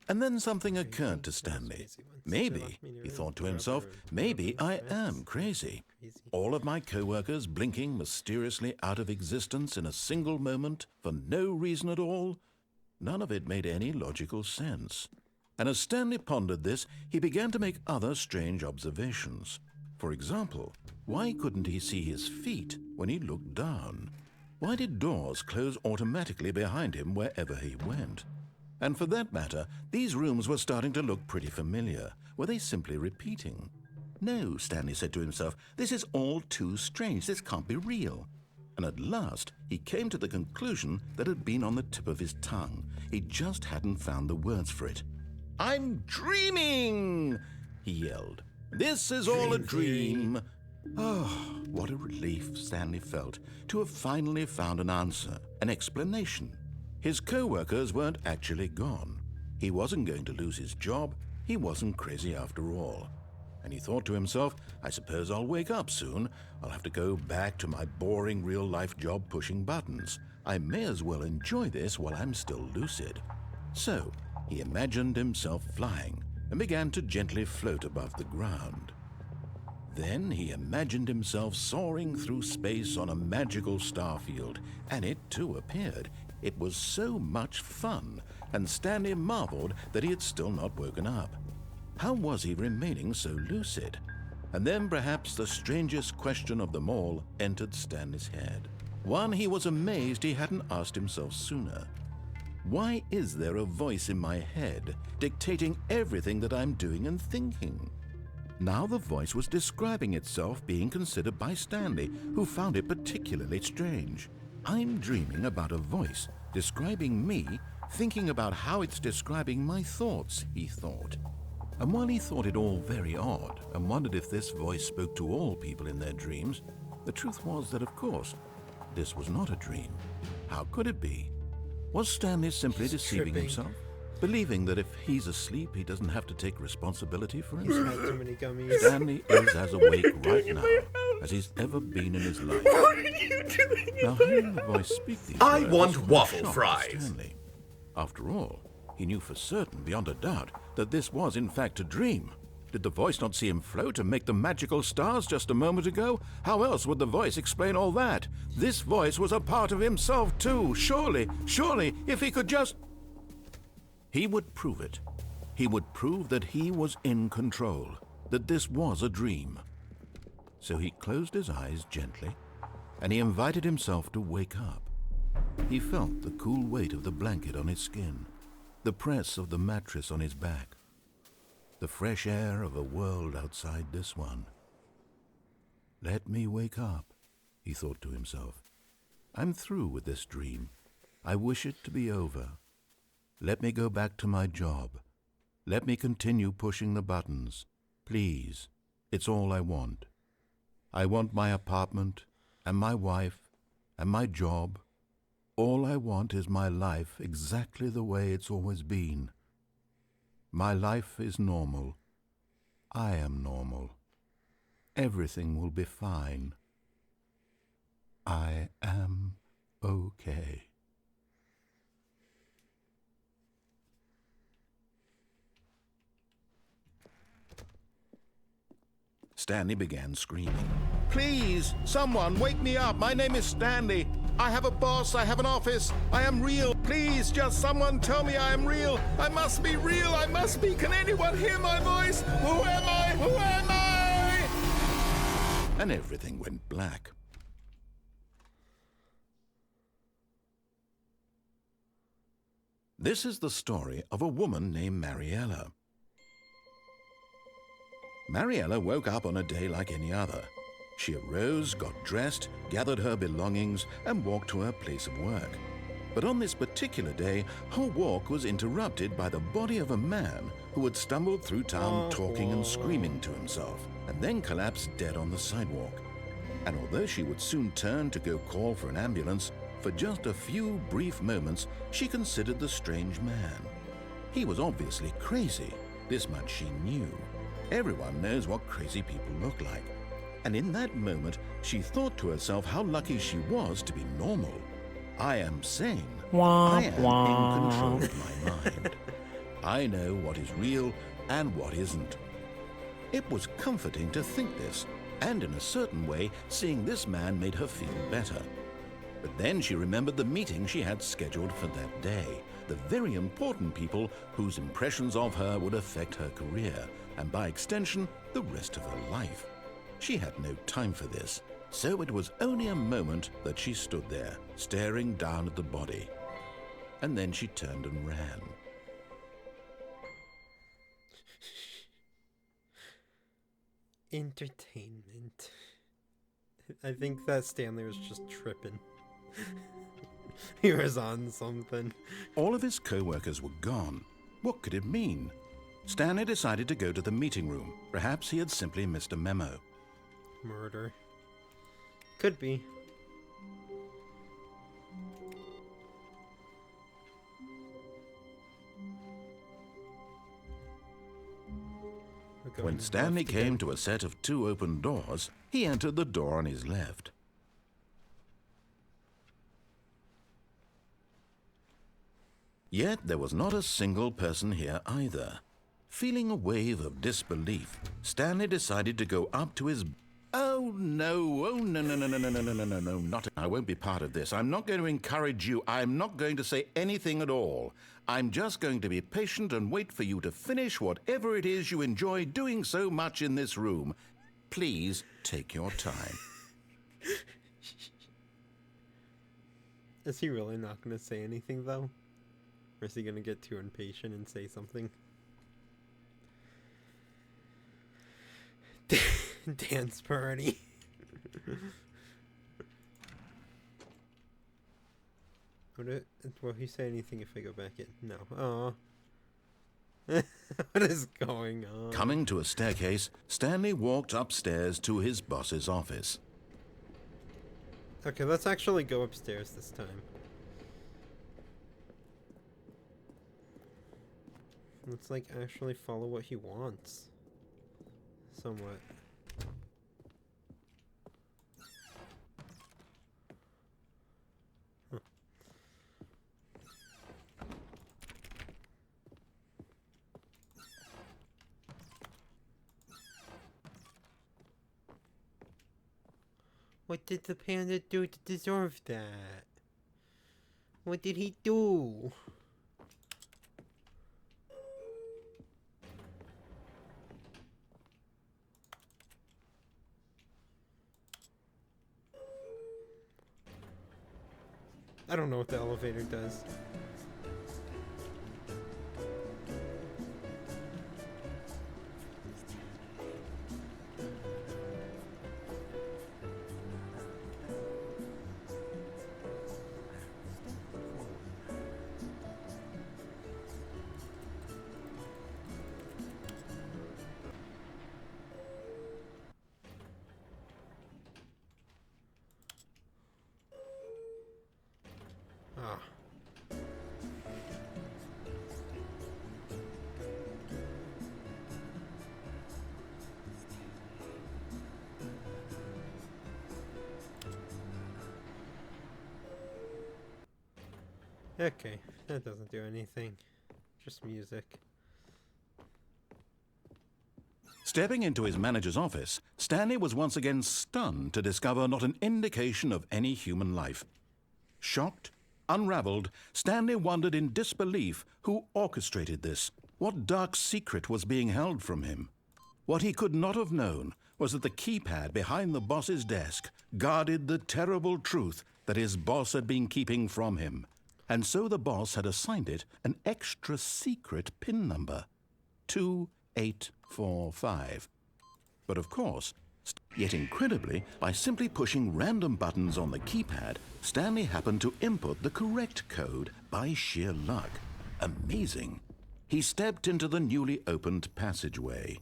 [SPEAKER 8] And then something occurred to Stanley. Maybe, he thought to himself, maybe I am crazy. All of my co-workers blinking mysteriously out of existence in a single moment for no reason at all? None of it made any logical sense. And as Stanley pondered this, he began to make other strange observations. For example, why couldn't he see his feet when he looked down? Why did doors close automatically behind him wherever he went? And for that matter, these rooms were starting to look pretty familiar. Were they simply repeating? No, Stanley said to himself, this is all too strange. This can't be real. And at last, he came to the conclusion that had been on the tip of his tongue. He just hadn't found the words for it. I'm dreaming, he yelled. This is all a dream. Oh, what a relief Stanley felt to have finally found an answer, an explanation. His co-workers weren't actually gone. He wasn't going to lose his job. He wasn't crazy after all. And he thought to himself, I suppose I'll wake up soon. I'll have to go back to my boring real-life job pushing buttons. I may as well enjoy this while I'm still lucid. So, he imagined himself flying and began to gently float above the ground. Then he imagined himself soaring through space on a magical starfield, and it too appeared. It was so much fun, and Stanley marveled that he had still not woken up. How was he remaining so lucid? And then perhaps the strangest question of them all entered Stanley's head. One he was amazed he hadn't asked himself sooner. Why is there a voice in my head dictating everything that I'm doing and thinking? Now the voice was describing itself being considered by Stanley, who found it particularly strange. I'm dreaming about a voice describing me, thinking about how it's describing my thoughts, he thought. And while he thought it all very odd and wondered if this voice spoke to all people in their dreams, the truth was that, of course, this was not a dream. How could it be? Was Stanley simply deceiving himself? Believing that if he's asleep, he doesn't have to take responsibility for himself?
[SPEAKER 3] He's had too many gummies.
[SPEAKER 8] Stanley is as awake right now as he's ever been in his life.
[SPEAKER 11] What are you doing?
[SPEAKER 8] Now, hearing the voice speak these
[SPEAKER 11] I
[SPEAKER 8] words
[SPEAKER 11] want
[SPEAKER 8] was
[SPEAKER 11] waffle
[SPEAKER 8] a shock to
[SPEAKER 11] fries.
[SPEAKER 8] Stanley. After all, he knew for certain, beyond a doubt, that this was in fact a dream. Did the voice not see him float and make the magical stars just a moment ago? How else would the voice explain all that? This voice was a part of himself too. Surely, if he could just... He would prove it. He would prove that he was in control, that this was a dream. So he closed his eyes gently, and he invited himself to wake up. He felt the cool weight of the blanket on his skin, the press of the mattress on his back, the fresh air of a world outside this one. Let me wake up, he thought to himself. I'm through with this dream. I wish it to be over. Let me go back to my job. Let me continue pushing the buttons. Please, it's all I want. I want my apartment, and my wife, and my job. All I want is my life exactly the way it's always been. My life is normal. I am normal. Everything will be fine. I am okay. Stanley began screaming. Please, someone, wake me up. My name is Stanley. I have a boss. I have an office. I am real. Please, just someone tell me I am real. I must be real. I must be. Can anyone hear my voice? Who am I? Who am I? And everything went black. This is the story of a woman named Mariella. Mariella woke up on a day like any other. She arose, got dressed, gathered her belongings, and walked to her place of work. But on this particular day, her walk was interrupted by the body of a man who had stumbled through town talking and screaming to himself, and then collapsed dead on the sidewalk. And although she would soon turn to go call for an ambulance, For just a few brief moments, she considered the strange man. He was obviously crazy. This much she knew. Everyone knows what crazy people look like. And in that moment, she thought to herself how lucky she was to be normal. I am sane. I am in control of my mind. I know what is real and what isn't. It was comforting to think this, and in a certain way, seeing this man made her feel better. But then she remembered the meeting she had scheduled for that day, the very important people whose impressions of her would affect her career, and by extension, the rest of her life. She had no time for this, so it was only a moment that she stood there, staring down at the body. And then she turned and ran.
[SPEAKER 3] Entertainment. I think that Stanley was just tripping. He was on something.
[SPEAKER 8] All of his co-workers were gone. What could it mean? Stanley decided to go to the meeting room. Perhaps he had simply missed a memo.
[SPEAKER 3] Murder. Could be.
[SPEAKER 8] When Stanley came to a set of 2 open doors, he entered the door on his left. Yet there was not a single person here either. Feeling a wave of disbelief, Stanley decided to go up to his... Oh no, no, not... I won't be part of this. I'm not going to encourage you. I'm not going to say anything at all. I'm just going to be patient and wait for you to finish whatever it is you enjoy doing so much in this room. Please take your time.
[SPEAKER 3] Is he really not going to say anything, though? Or is he going to get too impatient and say something? Dance party. Will he say anything if I go back in? No. Aw. What is going on?
[SPEAKER 8] Coming to a staircase, Stanley walked upstairs to his boss's office.
[SPEAKER 3] Okay, let's actually go upstairs this time. Let's, like, actually follow what he wants. Somewhat. Huh. What did the panda do to deserve that? What did he do? I don't know what the elevator does. Ah. Okay, that doesn't do anything. Just music.
[SPEAKER 8] Stepping into his manager's office, Stanley was once again stunned to discover not an indication of any human life. Shocked, unraveled, Stanley wondered in disbelief who orchestrated this. What dark secret was being held from him? What he could not have known was that the keypad behind the boss's desk guarded the terrible truth that his boss had been keeping from him. And so the boss had assigned it an extra secret PIN number, 2845. But of course, yet incredibly, by simply pushing random buttons on the keypad, Stanley happened to input the correct code by sheer luck. Amazing. He stepped into the newly opened passageway.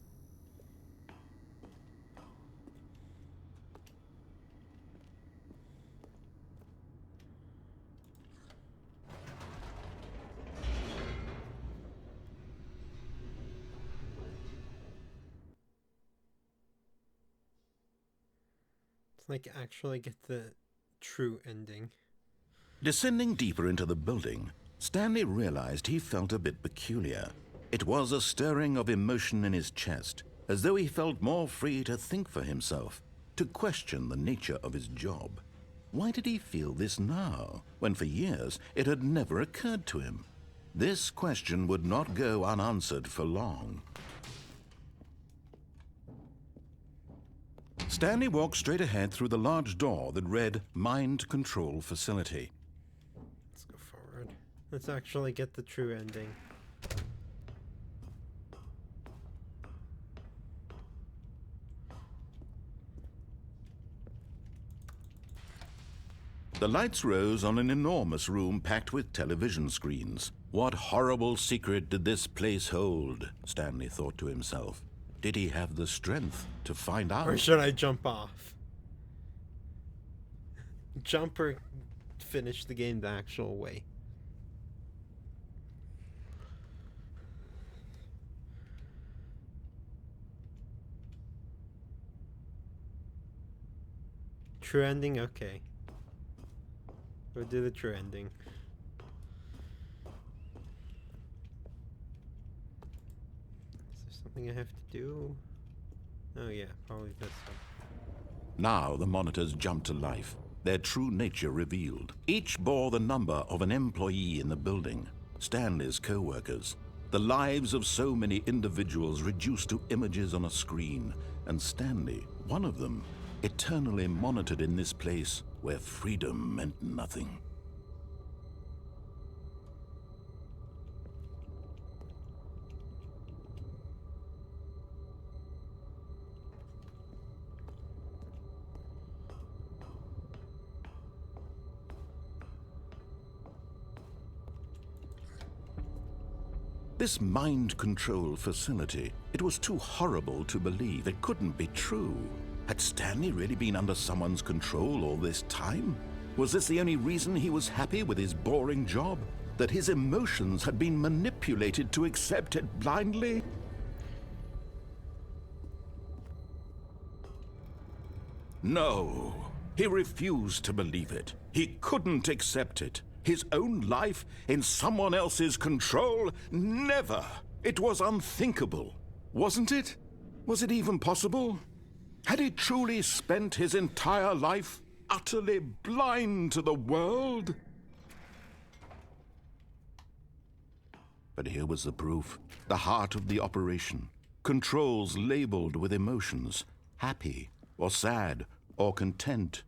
[SPEAKER 3] like, actually get the true ending.
[SPEAKER 8] Descending deeper into the building, Stanley realized he felt a bit peculiar. It was a stirring of emotion in his chest, as though he felt more free to think for himself, to question the nature of his job. Why did he feel this now, when for years it had never occurred to him? This question would not go unanswered for long. Stanley walked straight ahead through the large door that read Mind Control Facility.
[SPEAKER 3] Let's go forward. Let's actually get the true ending.
[SPEAKER 8] The lights rose on an enormous room packed with television screens. What horrible secret did this place hold? Stanley thought to himself. Did he have the strength to find out?
[SPEAKER 3] Or should I jump off? Jump or finish the game the actual way? True ending? Okay. We'll do the true ending. Is there something I have to do? Oh yeah, probably this one.
[SPEAKER 8] Now the monitors jumped to life, their true nature revealed. Each bore the number of an employee in the building, Stanley's co-workers. The lives of so many individuals reduced to images on a screen, and Stanley, one of them, eternally monitored in this place where freedom meant nothing. This mind control facility, it was too horrible to believe. It couldn't be true. Had Stanley really been under someone's control all this time? Was this the only reason he was happy with his boring job? That his emotions had been manipulated to accept it blindly? No, he refused to believe it. He couldn't accept it. His own life in someone else's control? Never! It was unthinkable. Wasn't it? Was it even possible? Had he truly spent his entire life utterly blind to the world? But here was the proof. The heart of the operation. Controls labeled with emotions. Happy, or sad, or content.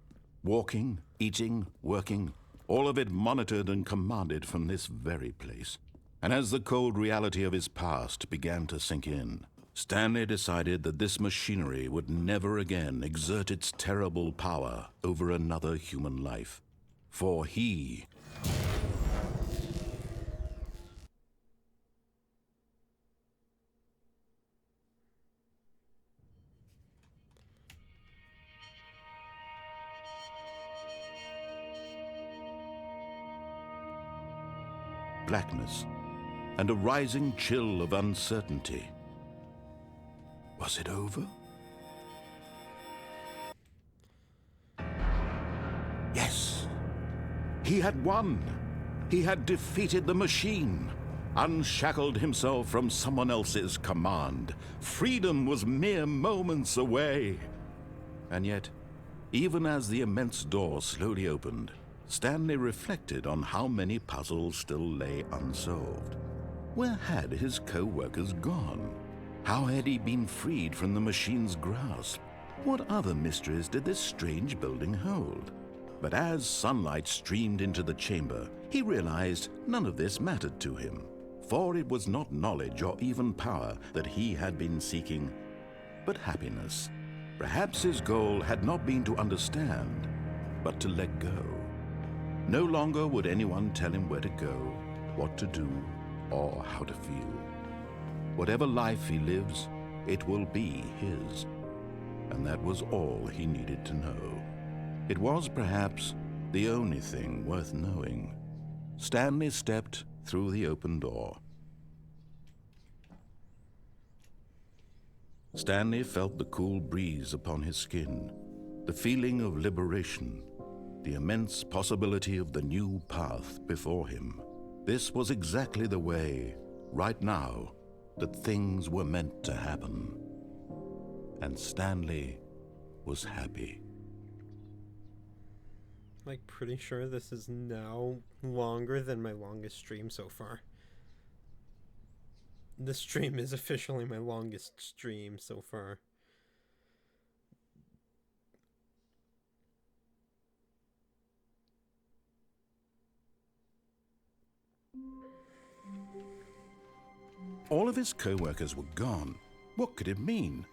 [SPEAKER 8] Walking, eating, working. All of it monitored and commanded from this very place. And as the cold reality of his past began to sink in, Stanley decided that this machinery would never again exert its terrible power over another human life. For he... blackness, and a rising chill of uncertainty. Was it over? Yes. He had won. He had defeated the machine, unshackled himself from someone else's command. Freedom was mere moments away. And yet, even as the immense door slowly opened, Stanley reflected on how many puzzles still lay unsolved. Where had his co-workers gone? How had he been freed from the machine's grasp? What other mysteries did this strange building hold? But as sunlight streamed into the chamber, he realized none of this mattered to him, for it was not knowledge or even power that he had been seeking, but happiness. Perhaps his goal had not been to understand, but to let go. No longer would anyone tell him where to go, what to do, or how to feel. Whatever life he lives, it will be his. And that was all he needed to know. It was perhaps the only thing worth knowing. Stanley stepped through the open door. Stanley felt the cool breeze upon his skin. the feeling of liberation, the immense possibility of the new path before him. This was exactly the way, right now, that things were meant to happen. And Stanley was happy.
[SPEAKER 3] Like, pretty sure this is now longer than my longest stream so far. This stream is officially my longest stream so far.
[SPEAKER 8] All of his co-workers were gone. What could it mean?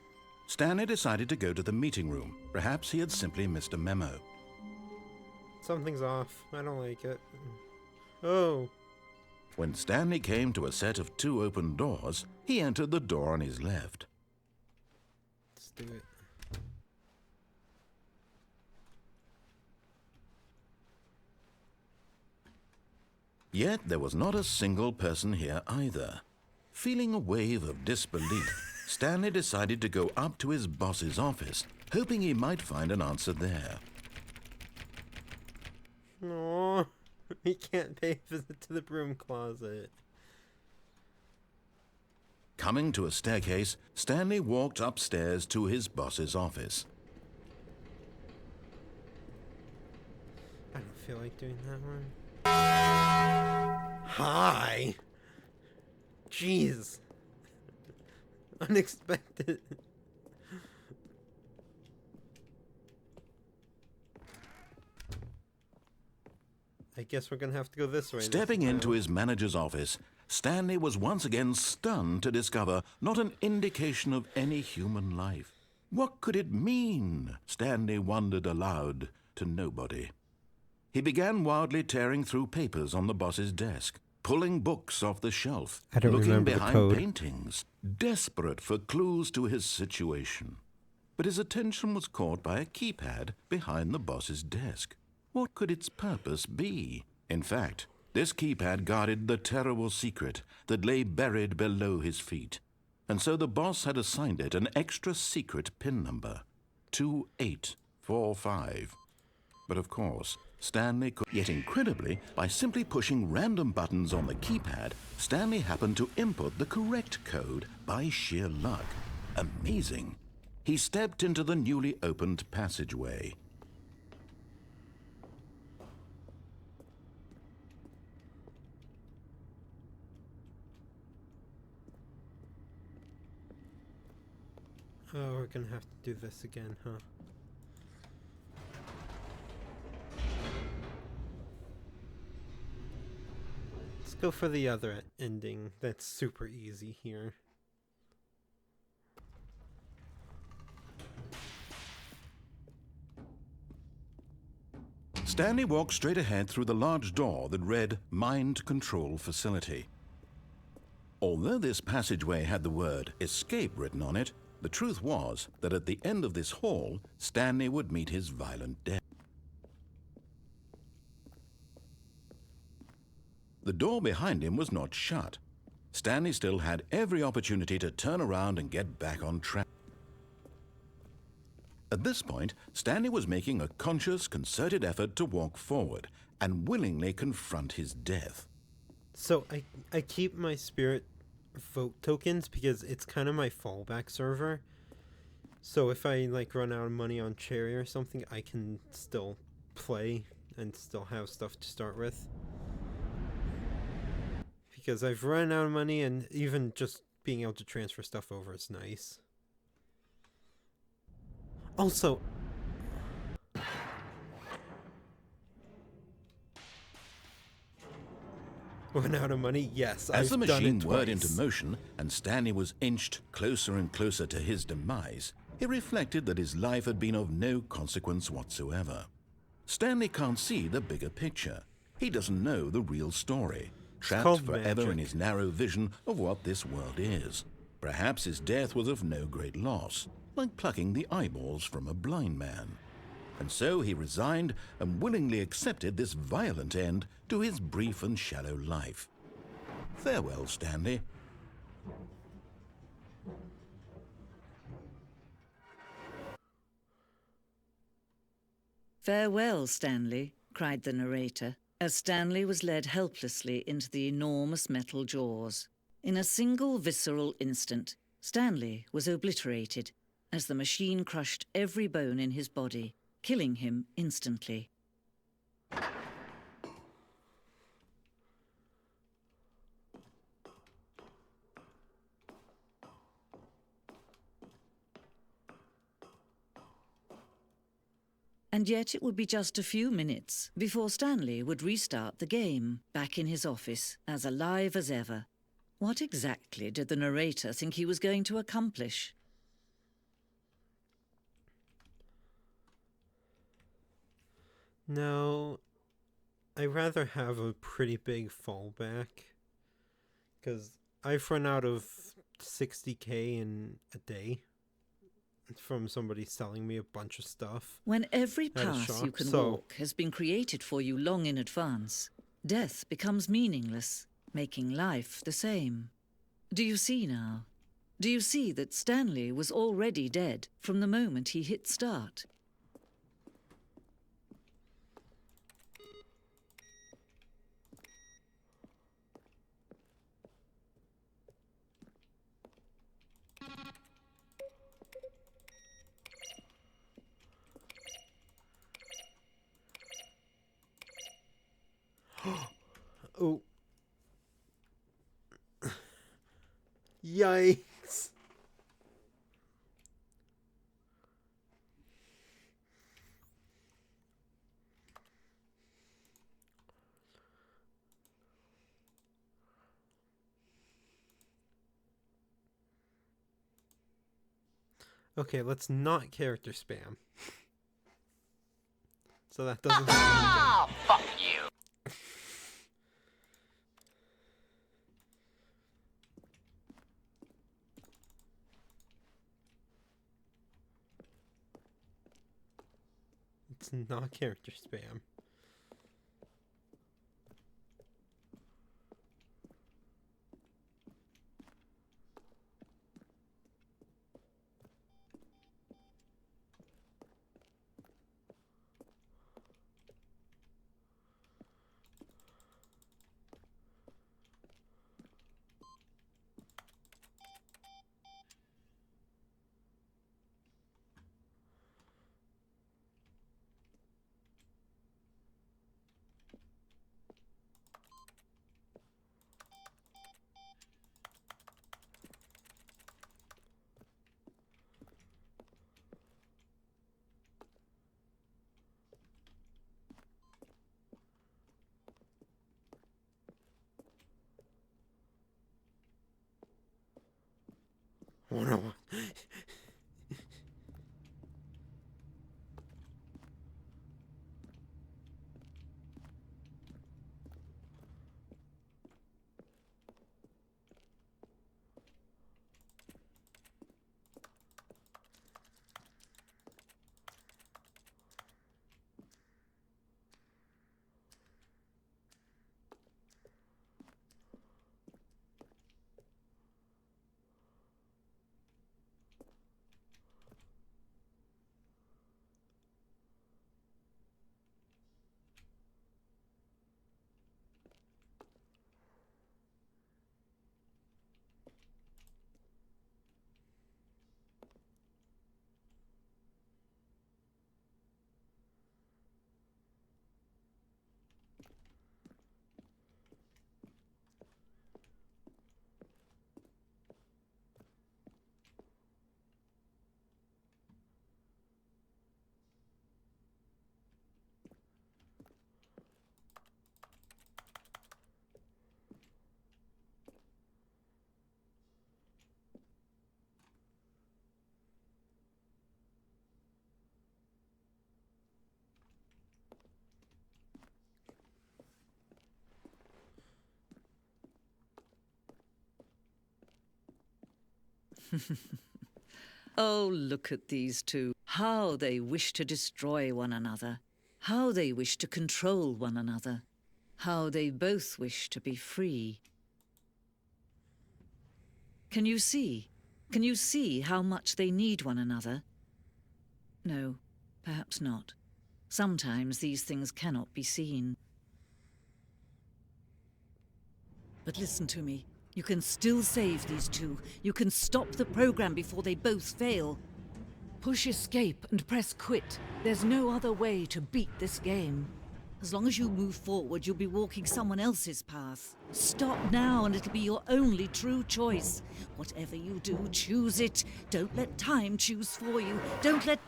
[SPEAKER 8] Stanley decided to go to the meeting room. Perhaps he had simply missed a memo.
[SPEAKER 3] Something's off. I don't like it. Oh.
[SPEAKER 8] When Stanley came to a set of 2 open doors, he entered the door on his left.
[SPEAKER 3] Let's do it.
[SPEAKER 8] Yet there was not a single person here either. Feeling a wave of disbelief, Stanley decided to go up to his boss's office, hoping he might find an answer there.
[SPEAKER 3] No, he can't pay a visit to the broom closet.
[SPEAKER 8] Coming to a staircase, Stanley walked upstairs to his boss's office.
[SPEAKER 3] I don't feel like doing that one. Hi! Jeez. Unexpected. I guess we're gonna have to go this way.
[SPEAKER 8] Stepping into his manager's office, Stanley was once again stunned to discover not an indication of any human life. What could it mean? Stanley wondered aloud to nobody. He began wildly tearing through papers on the boss's desk, pulling books off the shelf,
[SPEAKER 3] I don't
[SPEAKER 8] looking
[SPEAKER 3] remember the
[SPEAKER 8] behind
[SPEAKER 3] code.
[SPEAKER 8] paintings, desperate for clues to his situation. But his attention was caught by a keypad behind the boss's desk. What could its purpose be? In fact, this keypad guarded the terrible secret that lay buried below his feet. And so the boss had assigned it an extra secret PIN number, 2845. But of course, Stanley could... Yet incredibly, by simply pushing random buttons on the keypad, Stanley happened to input the correct code by sheer luck. Amazing. He stepped into the newly opened passageway.
[SPEAKER 3] Oh, we're gonna have to do this again, huh? Let's go for the other ending. That's super easy here.
[SPEAKER 8] Stanley walked straight ahead through the large door that read Mind Control Facility. Although this passageway had the word escape written on it, the truth was that at the end of this hall, Stanley would meet his violent death. The door behind him was not shut. Stanley still had every opportunity to turn around and get back on track. At this point, Stanley was making a conscious, concerted effort to walk forward and willingly confront his death.
[SPEAKER 3] So I keep my spirit vote tokens because it's kind of my fallback server. So if I like run out of money on Cherry or something, I can still play and still have stuff to start with. Because I've run out of money, and even just being able to transfer stuff over is nice. Also, run out of money? Yes,
[SPEAKER 8] As the
[SPEAKER 3] I've done
[SPEAKER 8] machine
[SPEAKER 3] it
[SPEAKER 8] whirred
[SPEAKER 3] twice.
[SPEAKER 8] into motion and Stanley was inched closer and closer to his demise, he reflected that his life had been of no consequence whatsoever. Stanley can't see the bigger picture. He doesn't know the real story, trapped
[SPEAKER 3] called
[SPEAKER 8] forever in
[SPEAKER 3] magic.
[SPEAKER 8] his narrow vision of what this world is. Perhaps his death was of no great loss, like plucking the eyeballs from a blind man. And so he resigned and willingly accepted this violent end to his brief and shallow life. Farewell, Stanley.
[SPEAKER 11] Farewell, Stanley, cried the narrator, as Stanley was led helplessly into the enormous metal jaws. In a single visceral instant, Stanley was obliterated as the machine crushed every bone in his body, killing him instantly. And yet it would be just a few minutes before Stanley would restart the game, back in his office, as alive as ever. What exactly did the narrator think he was going to accomplish?
[SPEAKER 3] No, I'd rather have a pretty big fallback, because I've run out of 60k in a day from somebody selling me a bunch of stuff.
[SPEAKER 11] When every path you can walk has been created for you long in advance, death becomes meaningless, making life the same. Do you see now? Do you see that Stanley was already dead from the moment he hit start?
[SPEAKER 3] Oh. Yikes. Okay, let's not character spam. So that doesn't happen again.
[SPEAKER 5] Fuck you!
[SPEAKER 3] It's not character spam. Oh no.
[SPEAKER 11] Oh, look at these two. How they wish to destroy one another. How they wish to control one another. How they both wish to be free. Can you see? Can you see how much they need one another? No, perhaps not. Sometimes these things cannot be seen. But listen to me. You can still save these two. You can stop the program before they both fail. Push escape and press quit. There's no other way to beat this game. As long as you move forward, you'll be walking someone else's path. Stop now and it'll be your only true choice. Whatever you do, choose it. Don't let time choose for you. Don't let...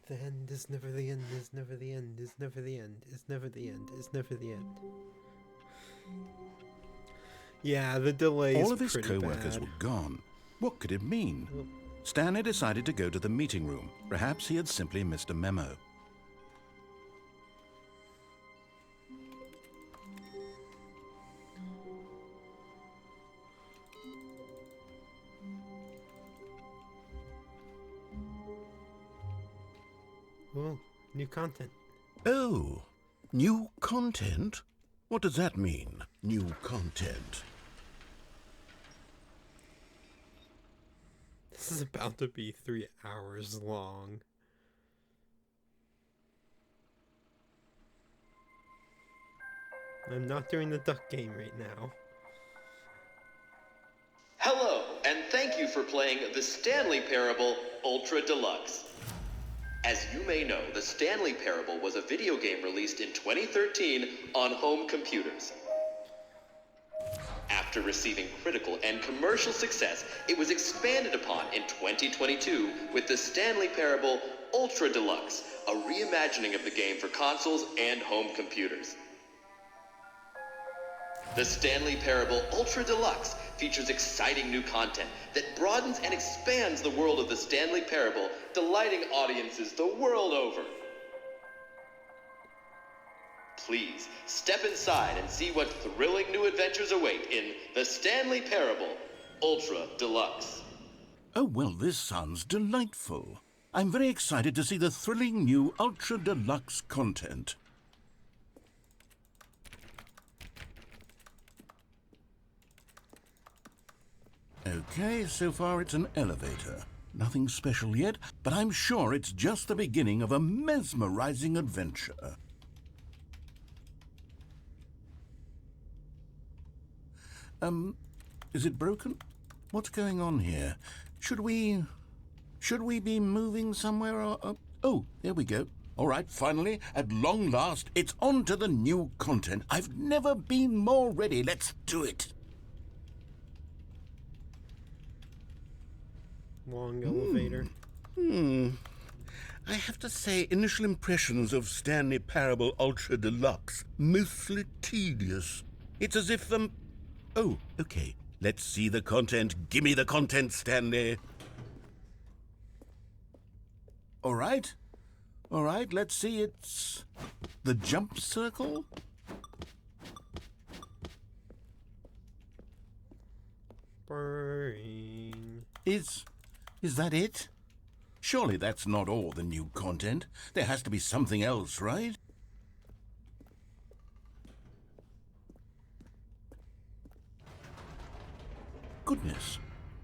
[SPEAKER 3] The end is never the end, is never the end, is never the end, is never the end, is never the end. Yeah, the delay is
[SPEAKER 8] All of his
[SPEAKER 3] pretty
[SPEAKER 8] co-workers
[SPEAKER 3] bad.
[SPEAKER 8] were gone. What could it mean? Stanley decided to go to the meeting room. Perhaps he had simply missed a memo.
[SPEAKER 3] Oh, new content.
[SPEAKER 8] Oh, new content? What does that mean, new content?
[SPEAKER 3] This is about to be 3 hours long. I'm not doing the duck game right now.
[SPEAKER 12] Hello, and thank you for playing the Stanley Parable Ultra Deluxe. As you may know, the Stanley Parable was a video game released in 2013 on home computers. After receiving critical and commercial success, it was expanded upon in 2022 with the Stanley Parable Ultra Deluxe, a reimagining of the game for consoles and home computers. The Stanley Parable Ultra Deluxe features exciting new content that broadens and expands the world of the Stanley Parable, delighting audiences the world over. Please, step inside and see what thrilling new adventures await in the Stanley Parable Ultra Deluxe.
[SPEAKER 8] Oh, well, this sounds delightful. I'm very excited to see the thrilling new Ultra Deluxe content. Okay, so far it's an elevator. Nothing special yet, but I'm sure it's just the beginning of a mesmerizing adventure. Is it broken? What's going on here? Should we be moving somewhere or... Oh, there we go. All right, finally, at long last, it's on to the new content. I've never been more ready. Let's do it.
[SPEAKER 3] Long elevator.
[SPEAKER 8] I have to say, initial impressions of Stanley Parable Ultra Deluxe, mostly tedious. It's as if Oh, okay. Let's see the content. Gimme the content, Stanley. All right, let's see. It's the jump circle.
[SPEAKER 3] Boring.
[SPEAKER 8] Is that it? Surely that's not all the new content. There has to be something else, right? Goodness,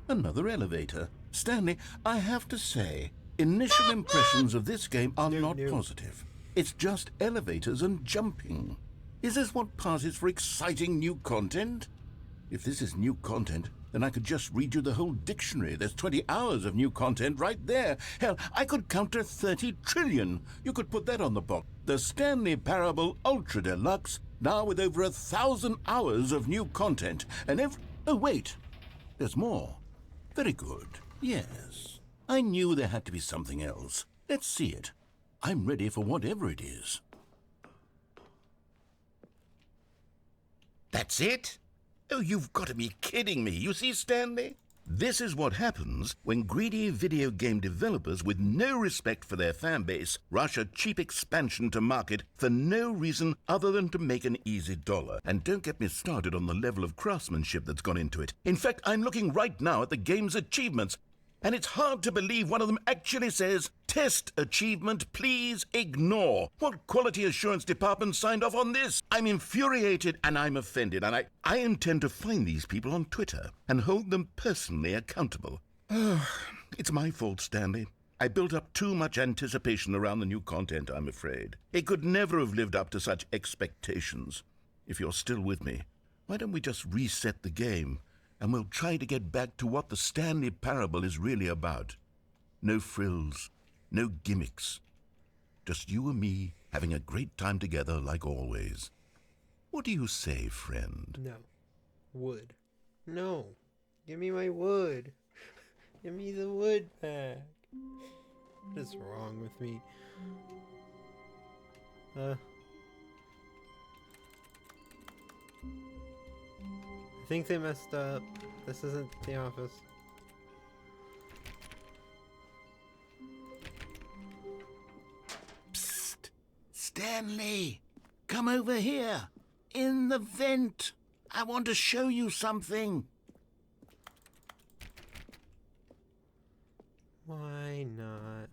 [SPEAKER 8] another elevator. Stanley, I have to say, initial impressions of this game are not positive. It's just elevators and jumping. Is this what passes for exciting new content? If this is new content, then I could just read you the whole dictionary. There's 20 hours of new content right there. Hell, I could count to 30 trillion. You could put that on the box. The Stanley Parable Ultra Deluxe, now with over 1,000 hours of new content. And oh, wait. There's more. Very good. Yes. I knew there had to be something else. Let's see it. I'm ready for whatever it is. That's it? Oh, you've got to be kidding me. You see, Stanley? This is what happens when greedy video game developers with no respect for their fan base rush a cheap expansion to market for no reason other than to make an easy dollar. And don't get me started on the level of craftsmanship that's gone into it. In fact, I'm looking right now at the game's achievements. And it's hard to believe one of them actually says, "Test achievement, please ignore." What quality assurance department signed off on this? I'm infuriated and I'm offended, and I intend to find these people on Twitter and hold them personally accountable. It's my fault, Stanley. I built up too much anticipation around the new content, I'm afraid. It could never have lived up to such expectations. If you're still with me, why don't we just reset the game, and we'll try to get back to what the Stanley Parable is really about. No frills, no gimmicks. Just you and me having a great time together like always. What do you say, friend?
[SPEAKER 3] No. Wood. No. Give me my wood. Give me the wood back. What is wrong with me? I think they messed up. This isn't the office.
[SPEAKER 8] Psst! Stanley! Come over here! In the vent! I want to show you something!
[SPEAKER 3] Why not?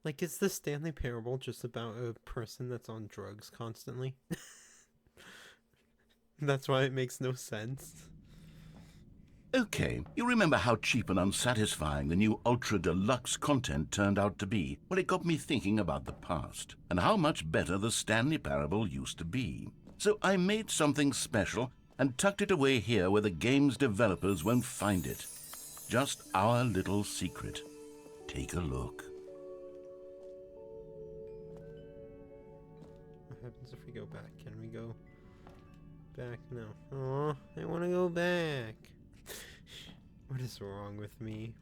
[SPEAKER 3] Like, is the Stanley Parable just about a person that's on drugs constantly? That's why it makes no sense.
[SPEAKER 8] Okay, you remember how cheap and unsatisfying the new Ultra Deluxe content turned out to be? Well, it got me thinking about the past, and how much better the Stanley Parable used to be. So I made something special and tucked it away here where the game's developers won't find it. Just our little secret. Take a look.
[SPEAKER 3] What happens if we go back? Can we go back? No. Aw, I want to go back. What is wrong with me?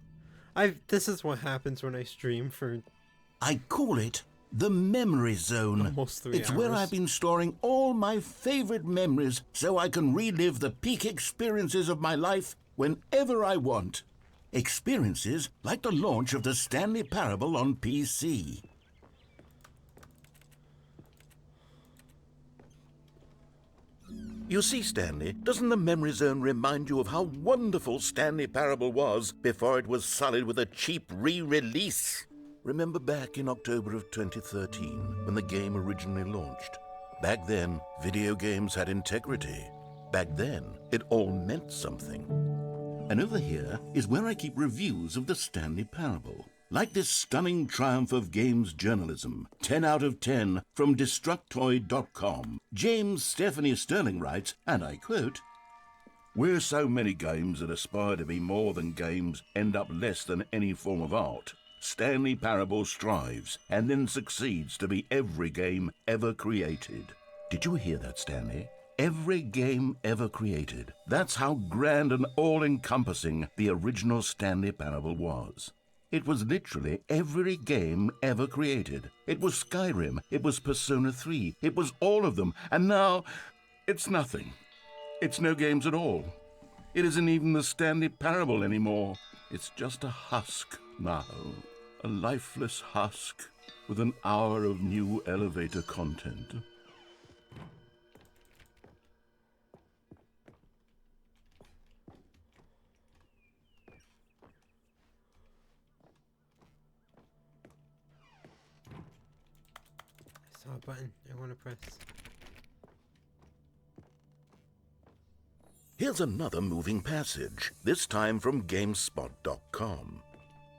[SPEAKER 3] This is what happens when I stream for...
[SPEAKER 8] I call it the memory zone.
[SPEAKER 3] Almost 3 hours.
[SPEAKER 8] It's where I've been storing all my favorite memories so I can relive the peak experiences of my life whenever I want. Experiences like the launch of the Stanley Parable on PC. You see, Stanley, doesn't the memory zone remind you of how wonderful Stanley Parable was before it was sullied with a cheap re-release? Remember back in October of 2013, when the game originally launched? Back then, video games had integrity. Back then, it all meant something. And over here is where I keep reviews of the Stanley Parable. Like this stunning triumph of games journalism, 10 out of 10 from Destructoid.com. James Stephanie Sterling writes, and I quote, "Where so many games that aspire to be more than games end up less than any form of art, Stanley Parable strives and then succeeds to be every game ever created." Did you hear that, Stanley? Every game ever created. That's how grand and all-encompassing the original Stanley Parable was. It was literally every game ever created. It was Skyrim, it was Persona 3, it was all of them, and now it's nothing. It's no games at all. It isn't even the Stanley Parable anymore. It's just a husk now, a lifeless husk with an hour of new elevator content.
[SPEAKER 3] A button I want to press.
[SPEAKER 8] Here's another moving passage, this time from GameSpot.com.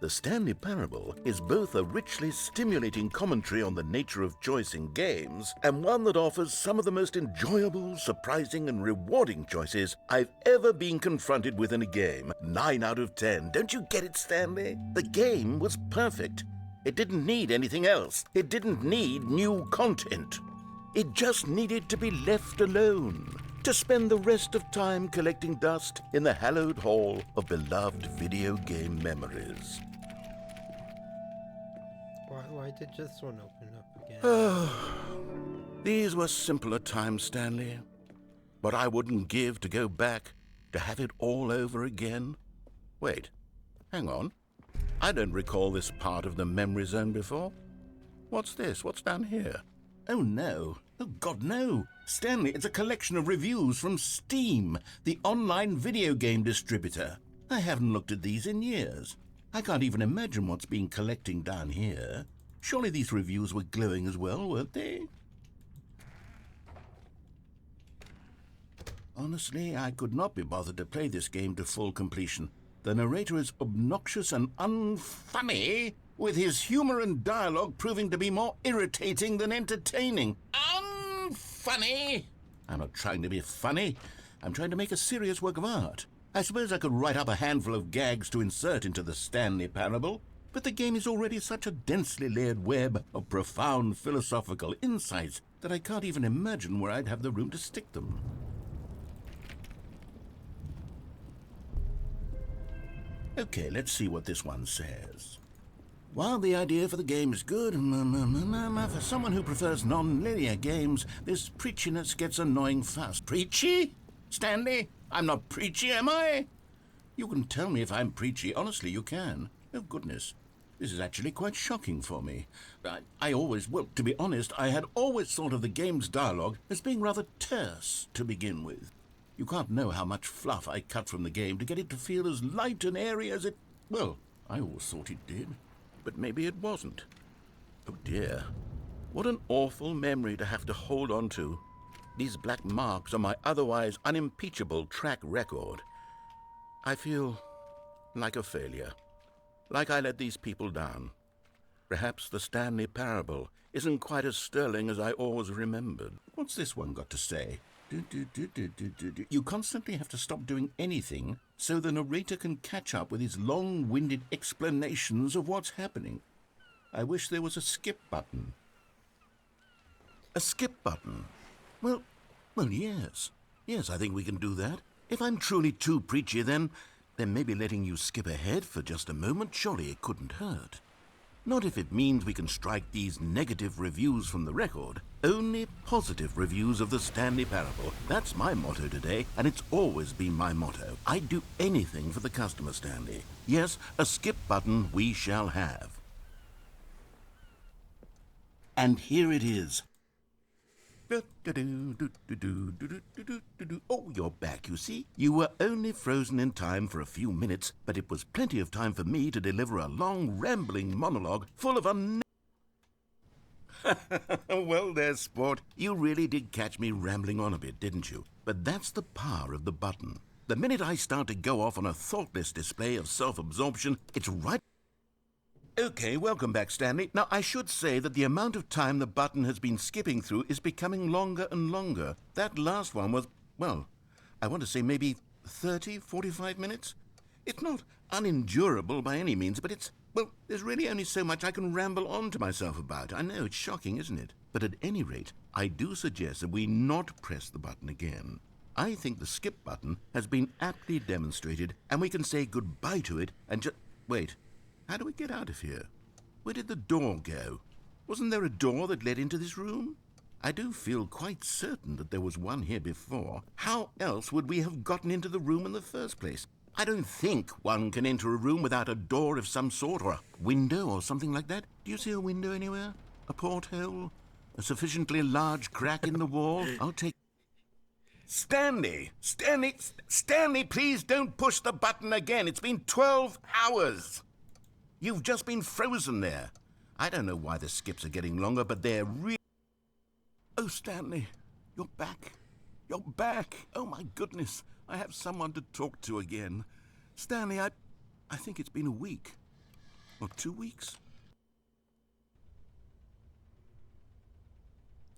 [SPEAKER 8] The Stanley Parable is both a richly stimulating commentary on the nature of choice in games and one that offers some of the most enjoyable, surprising, and rewarding choices I've ever been confronted with in a game. 9 out of 10. Don't you get it, Stanley? The game was perfect. It didn't need anything else. It didn't need new content. It just needed to be left alone, to spend the rest of time collecting dust in the hallowed hall of beloved video game memories.
[SPEAKER 3] Why did this one open up again?
[SPEAKER 8] These were simpler times, Stanley. But I wouldn't give to go back, to have it all over again. Wait, hang on. I don't recall this part of the memory zone before. What's this? What's down here? Oh no. Oh God, no. Stanley, it's a collection of reviews from Steam, the online video game distributor. I haven't looked at these in years. I can't even imagine what's been collecting down here. Surely these reviews were glowing as well, weren't they? Honestly, I could not be bothered to play this game to full completion. The narrator is obnoxious and unfunny, with his humor and dialogue proving to be more irritating than entertaining. Unfunny! I'm not trying to be funny. I'm trying to make a serious work of art. I suppose I could write up a handful of gags to insert into the Stanley Parable, but the game is already such a densely layered web of profound philosophical insights that I can't even imagine where I'd have the room to stick them. Okay, let's see what this one says. While the idea for the game is good, for someone who prefers non-linear games, this preachiness gets annoying fast. Preachy? Stanley? I'm not preachy, am I? You can tell me if I'm preachy. Honestly, you can. Oh, goodness. This is actually quite shocking for me. Well, to be honest, I had always thought of the game's dialogue as being rather terse to begin with. You can't know how much fluff I cut from the game to get it to feel as light and airy as it... Well, I always thought it did, but maybe it wasn't. Oh dear. What an awful memory to have to hold on to. These black marks on my otherwise unimpeachable track record. I feel like a failure. Like I let these people down. Perhaps the Stanley Parable isn't quite as sterling as I always remembered. What's this one got to say? You constantly have to stop doing anything so the narrator can catch up with his long-winded explanations of what's happening. I wish there was a skip button. A skip button? Well, yes. Yes, I think we can do that. If I'm truly too preachy, then maybe letting you skip ahead for just a moment, surely it couldn't hurt. Not if it means we can strike these negative reviews from the record. Only positive reviews of the Stanley Parable. That's my motto today, and it's always been my motto. I'd do anything for the customer, Stanley. Yes, a skip button we shall have. And here it is. Oh, you're back, you see. You were only frozen in time for a few minutes, but it was plenty of time for me to deliver a long, rambling monologue full of Well, there, sport. You really did catch me rambling on a bit, didn't you? But that's the power of the button. The minute I start to go off on a thoughtless display of self-absorption, it's right... Okay, welcome back, Stanley. Now, I should say that the amount of time the button has been skipping through is becoming longer and longer. That last one was, well, I want to say maybe 30, 45 minutes? It's not unendurable by any means, but it's, well, there's really only so much I can ramble on to myself about. I know, it's shocking, isn't it? But at any rate, I do suggest that we not press the button again. I think the skip button has been aptly demonstrated, and we can say goodbye to it and just... Wait. How do we get out of here? Where did the door go? Wasn't there a door that led into this room? I do feel quite certain that there was one here before. How else would we have gotten into the room in the first place? I don't think one can enter a room without a door of some sort, or a window or something like that. Do you see a window anywhere? A porthole? A sufficiently large crack in the wall? I'll take... Stanley! Stanley, please don't push the button again. It's been 12 hours. You've just been frozen there. I don't know why the skips are getting longer, but they're really... Oh, Stanley, you're back. You're back. Oh, my goodness. I have someone to talk to again. Stanley, I think it's been a week. Or 2 weeks.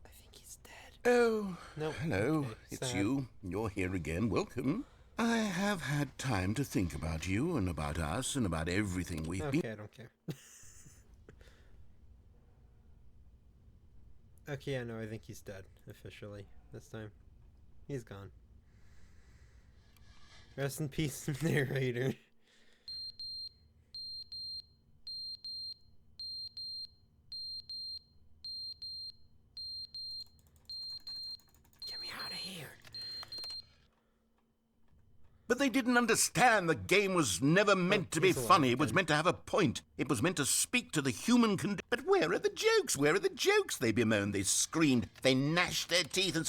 [SPEAKER 3] I think he's dead.
[SPEAKER 8] Oh,
[SPEAKER 3] no.
[SPEAKER 8] Hello.
[SPEAKER 3] Okay,
[SPEAKER 8] It's
[SPEAKER 3] sad.
[SPEAKER 8] you. You're here again. Welcome. I have had time to think about you and about us and about everything we've been...
[SPEAKER 3] Okay, I don't care. Okay, yeah, no, I think he's dead, officially, this time. He's gone. Rest in peace, narrator. Get me out of here.
[SPEAKER 8] But they didn't understand the game was never meant to be funny. It was meant to have a point. It was meant to speak to the human condition. But where are the jokes? Where are the jokes? They bemoaned, they screamed, they gnashed their teeth and...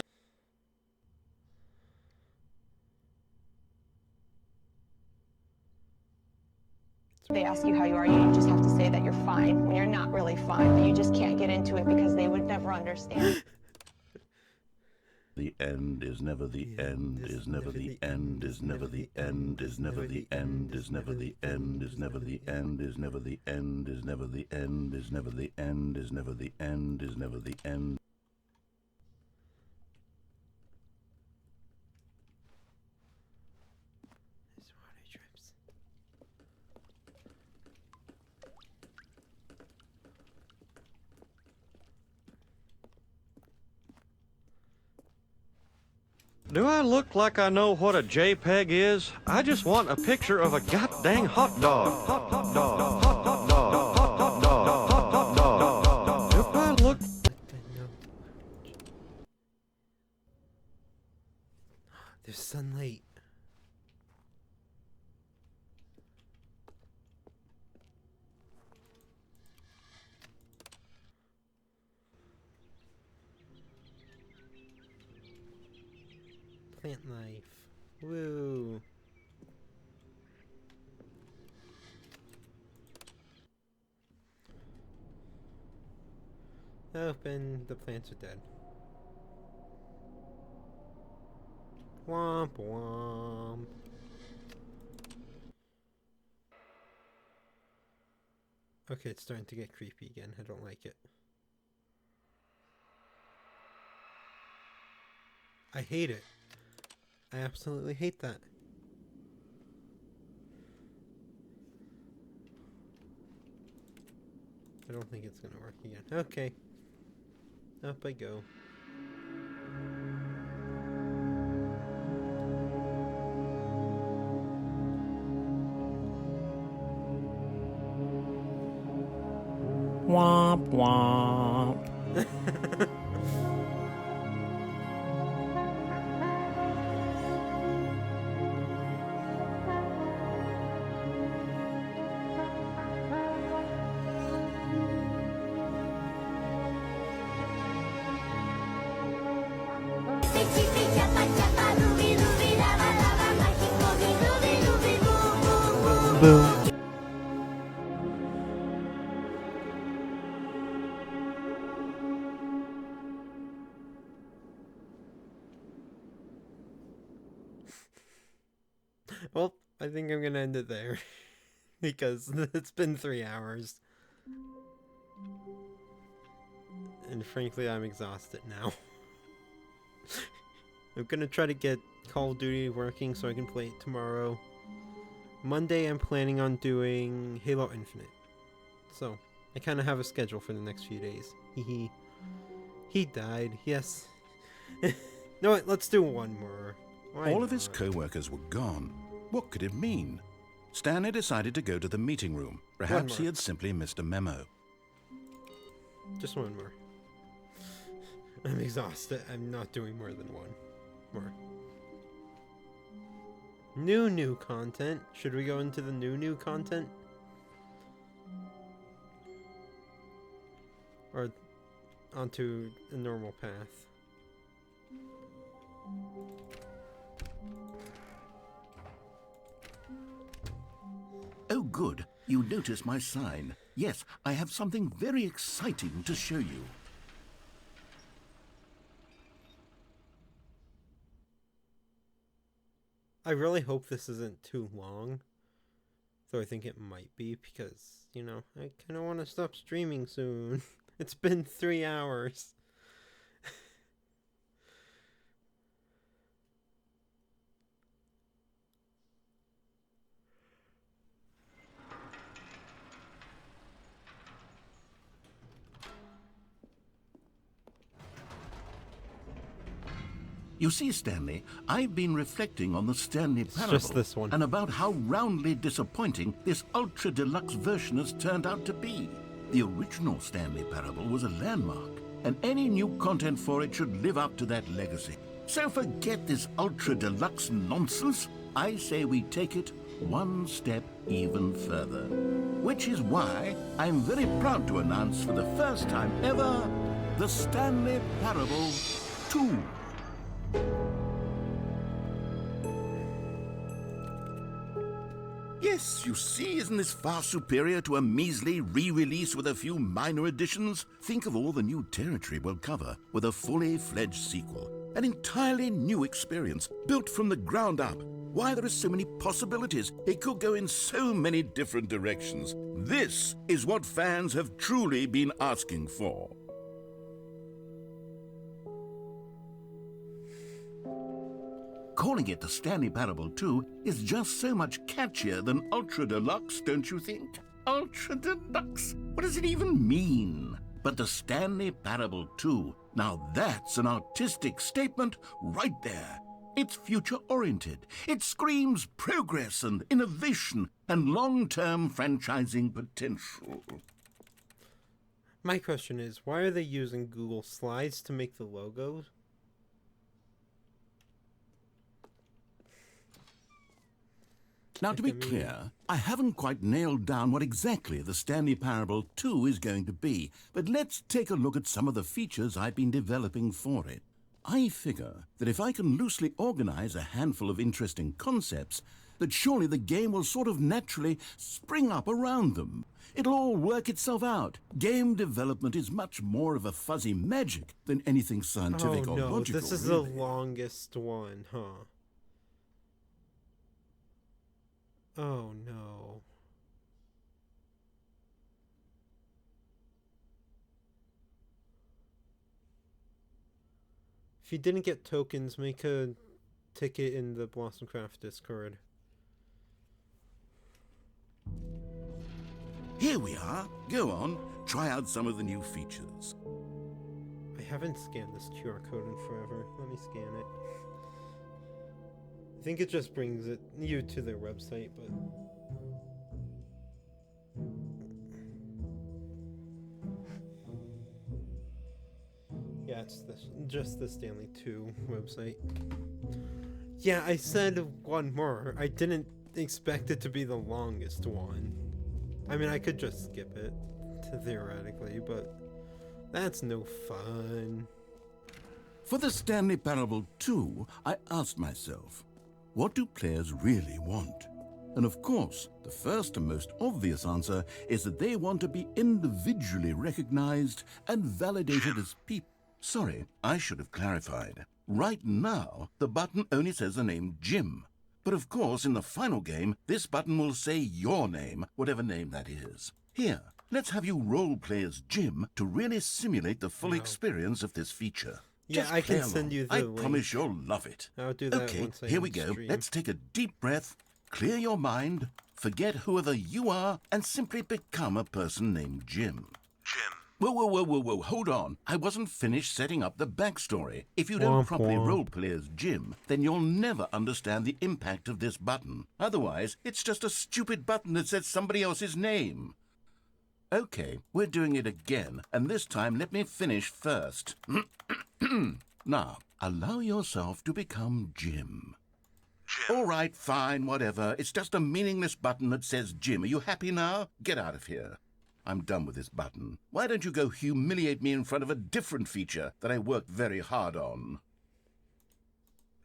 [SPEAKER 6] They ask you how you are, you just have to say that you're fine when you're not really fine, but you just can't get into it because they would never understand.
[SPEAKER 8] The end is never the end, is never the end, is never the end, is never the end, is never the end, is never the end, is never the end, is never the end, is never the end, is never the end, is never the end.
[SPEAKER 13] Do I look like I know what a JPEG is? I just want a picture of a goddamn hot dog. Hot dog. Hot dog. Hot dog. Hot dog. Do I look...
[SPEAKER 3] There's sunlight. Plant life. Woo. Open. The plants are dead. Womp womp. Okay, it's starting to get creepy again. I don't like it. I hate it. I absolutely hate that. I don't think it's gonna work again. Okay. Up I go.
[SPEAKER 7] Womp womp.
[SPEAKER 3] Boom. Well, I think I'm gonna end it there because it's been 3 hours. And frankly, I'm exhausted now. I'm gonna try to get Call of Duty working so I can play it tomorrow. Monday, I'm planning on doing Halo Infinite. So, I kind of have a schedule for the next few days. He died, yes. No, wait, let's do one more. Why
[SPEAKER 8] All of his
[SPEAKER 3] not?
[SPEAKER 8] co-workers were gone. What could it mean? Stanley decided to go to the meeting room. Perhaps he had simply missed a memo.
[SPEAKER 3] Just one more. I'm exhausted. I'm not doing more than one more. New content. Should we go into the new content? Or onto a normal path?
[SPEAKER 8] Oh, good. You notice my sign. Yes, I have something very exciting to show you.
[SPEAKER 3] I really hope this isn't too long. Though I think it might be because, you know, I kind of want to stop streaming soon. It's been 3 hours.
[SPEAKER 8] You see, Stanley, I've been reflecting on the Stanley Parable
[SPEAKER 3] just this one.
[SPEAKER 8] and about how roundly disappointing this ultra-deluxe version has turned out to be. The original Stanley Parable was a landmark, and any new content for it should live up to that legacy. So forget this ultra-deluxe nonsense. I say we take it one step even further. Which is why I'm very proud to announce for the first time ever, the Stanley Parable 2. Yes, you see, isn't this far superior to a measly re-release with a few minor additions? Think of all the new territory we'll cover with a fully fledged sequel. An entirely new experience, built from the ground up. Why, there are so many possibilities. It could go in so many different directions. This is what fans have truly been asking for. Calling it the Stanley Parable 2 is just so much catchier than Ultra Deluxe, don't you think? Ultra Deluxe? What does it even mean? But the Stanley Parable 2, now that's an artistic statement right there. It's future-oriented. It screams progress and innovation and long-term franchising potential.
[SPEAKER 3] My question is, why are they using Google Slides to make the logos?
[SPEAKER 8] Now, to be clear, I haven't quite nailed down what exactly the Stanley Parable 2 is going to be, but let's take a look at some of the features I've been developing for it. I figure that if I can loosely organize a handful of interesting concepts, that surely the game will sort of naturally spring up around them. It'll all work itself out. Game development is much more of a fuzzy magic than anything scientific or logical.
[SPEAKER 3] This is
[SPEAKER 8] really.
[SPEAKER 3] the longest one, huh? Oh no. If you didn't get tokens, make a ticket in the Blossomcraft Discord.
[SPEAKER 8] Here we are. Go on, try out some of the new features.
[SPEAKER 3] I haven't scanned this QR code in forever. Let me scan it. I think it just brings you to their website, but... Yeah, it's just the Stanley 2 website. Yeah, I said one more. I didn't expect it to be the longest one. I mean, I could just skip it, theoretically, but that's no fun.
[SPEAKER 8] For the Stanley Parable 2, I asked myself, what do players really want? And of course, the first and most obvious answer is that they want to be individually recognized and validated as people. Sorry, I should have clarified. Right now, the button only says the name Jim. But of course, in the final game, this button will say your name, whatever name that is. Here, let's have you role-play as Jim to really simulate the full experience of this feature.
[SPEAKER 3] Yeah,
[SPEAKER 8] Just
[SPEAKER 3] I
[SPEAKER 8] play
[SPEAKER 3] can send you the
[SPEAKER 8] I
[SPEAKER 3] link.
[SPEAKER 8] promise you'll love it.
[SPEAKER 3] I'll do that
[SPEAKER 8] okay,
[SPEAKER 3] once I
[SPEAKER 8] here we
[SPEAKER 3] end
[SPEAKER 8] go.
[SPEAKER 3] stream.
[SPEAKER 8] Let's take a deep breath, clear your mind, forget whoever you are, and simply become a person named Jim.
[SPEAKER 1] Jim.
[SPEAKER 8] Whoa, hold on. I wasn't finished setting up the backstory. If you don't properly roleplay as Jim, then you'll never understand the impact of this button. Otherwise, it's just a stupid button that says somebody else's name. Okay, we're doing it again, and this time let me finish first. Now, allow yourself to become Jim. All right, fine, whatever. It's just a meaningless button that says Jim. Are you happy now? Get out of here. I'm done with this button. Why don't you go humiliate me in front of a different feature that I worked very hard on?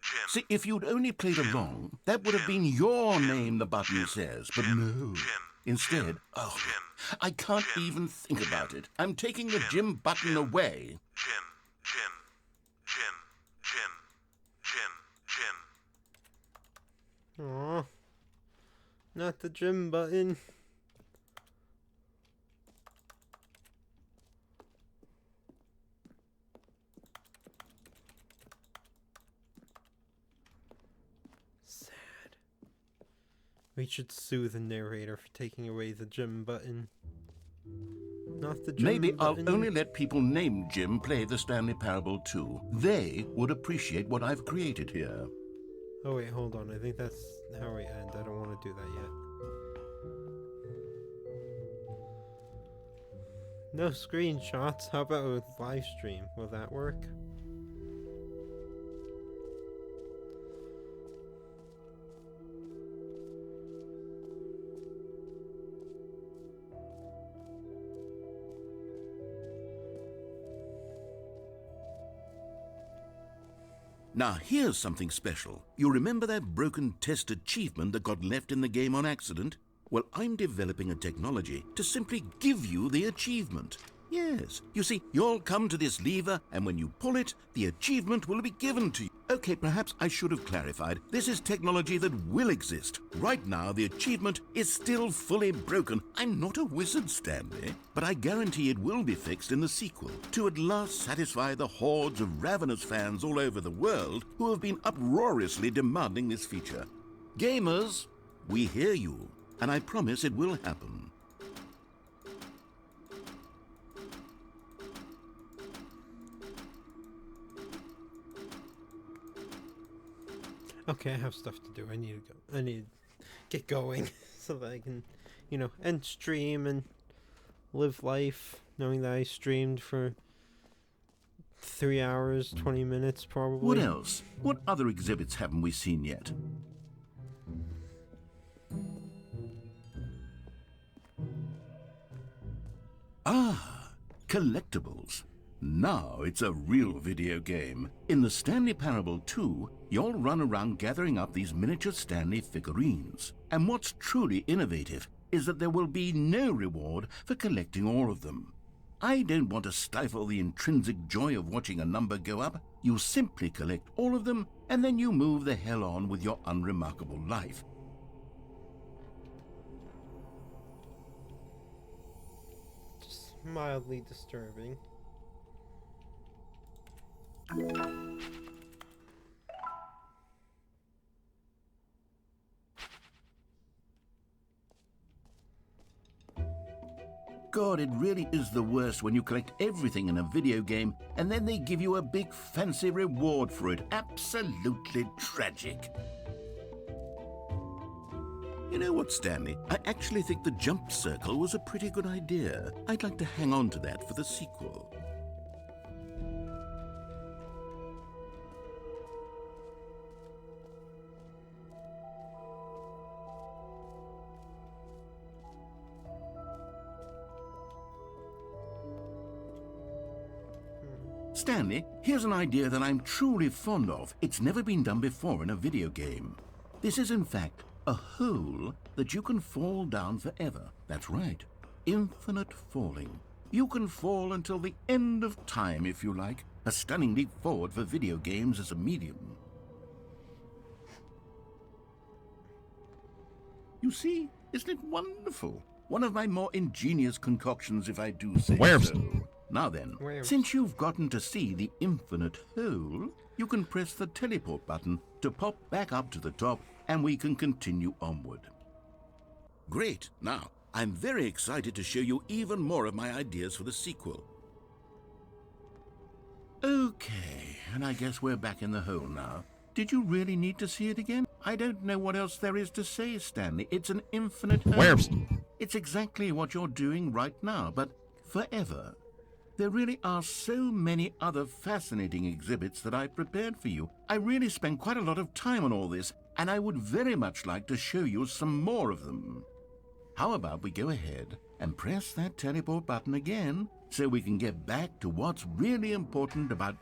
[SPEAKER 1] Jim.
[SPEAKER 8] See, if you'd only played along, that would have been your name the button says, but no. Instead, I can't even think about it. I'm taking the Jim button away.
[SPEAKER 1] Jim.
[SPEAKER 3] Aw. Not the Jim button. Sad. We should sue the narrator for taking away the Jim button. Not the Jim
[SPEAKER 8] Maybe
[SPEAKER 3] button.
[SPEAKER 8] I'll only let people named Jim play the Stanley Parable 2. They would appreciate what I've created here.
[SPEAKER 3] Oh wait, hold on. I think that's how we end. I don't want to do that yet. No screenshots. How about a live stream? Will that work?
[SPEAKER 8] Now here's something special. You remember that broken test achievement that got left in the game on accident? Well, I'm developing a technology to simply give you the achievement. Yes, you see, you'll come to this lever, and when you pull it, the achievement will be given to you. Okay, perhaps I should have clarified. This is technology that will exist. Right now, the achievement is still fully broken. I'm not a wizard, Stanley, but I guarantee it will be fixed in the sequel to at last satisfy the hordes of ravenous fans all over the world who have been uproariously demanding this feature. Gamers, we hear you, and I promise it will happen.
[SPEAKER 3] Okay, I have stuff to do. I need to go. I need to get going so that I can, you know, end stream and live life knowing that I streamed for 3 hours, 20 minutes probably.
[SPEAKER 8] What else? What other exhibits haven't we seen yet? Ah, collectibles. Now it's a real video game. In the Stanley Parable 2, you'll run around gathering up these miniature Stanley figurines. And what's truly innovative is that there will be no reward for collecting all of them. I don't want to stifle the intrinsic joy of watching a number go up. You simply collect all of them, and then you move the hell on with your unremarkable life.
[SPEAKER 3] Just mildly disturbing.
[SPEAKER 8] God, it really is the worst when you collect everything in a video game and then they give you a big fancy reward for it. Absolutely tragic. You know what, Stanley? I actually think the jump circle was a pretty good idea. I'd like to hang on to that for the sequel. Stanley, here's an idea that I'm truly fond of. It's never been done before in a video game. This is, in fact, a hole that you can fall down forever. That's right. Infinite falling. You can fall until the end of time, if you like. A stunning leap forward for video games as a medium. You see, isn't it wonderful? One of my more ingenious concoctions, if I do say so. Now then, since you've gotten to see the infinite hole, you can press the teleport button to pop back up to the top, and we can continue onward. Great. Now, I'm very excited to show you even more of my ideas for the sequel. Okay, and I guess we're back in the hole now. Did you really need to see it again? I don't know what else there is to say, Stanley. It's an infinite hole. It's exactly what you're doing right now, but forever. There really are so many other fascinating exhibits that I've prepared for you. I really spent quite a lot of time on all this, and I would very much like to show you some more of them. How about we go ahead and press that teleport button again so we can get back to what's really important about...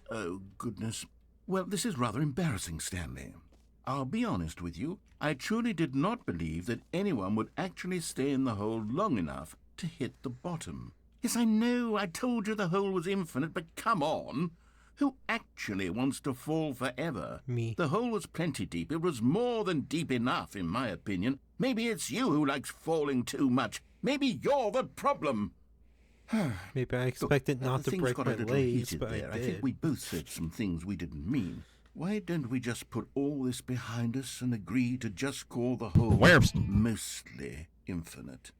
[SPEAKER 8] Oh, goodness. Well, this is rather embarrassing, Stanley. I'll be honest with you. I truly did not believe that anyone would actually stay in the hole long enough to hit the bottom. Yes, I know, I told you the hole was infinite, but come on. Who actually wants to fall forever?
[SPEAKER 3] Me.
[SPEAKER 8] The hole was plenty deep. It was more than deep enough, in my opinion. Maybe it's you who likes falling too much. Maybe you're the problem.
[SPEAKER 3] Maybe I expected not to break my legs, but
[SPEAKER 8] there.
[SPEAKER 3] I
[SPEAKER 8] I think
[SPEAKER 3] did.
[SPEAKER 8] we both said some things we didn't mean. Why don't we just put all this behind us and agree to just call the hole mostly infinite?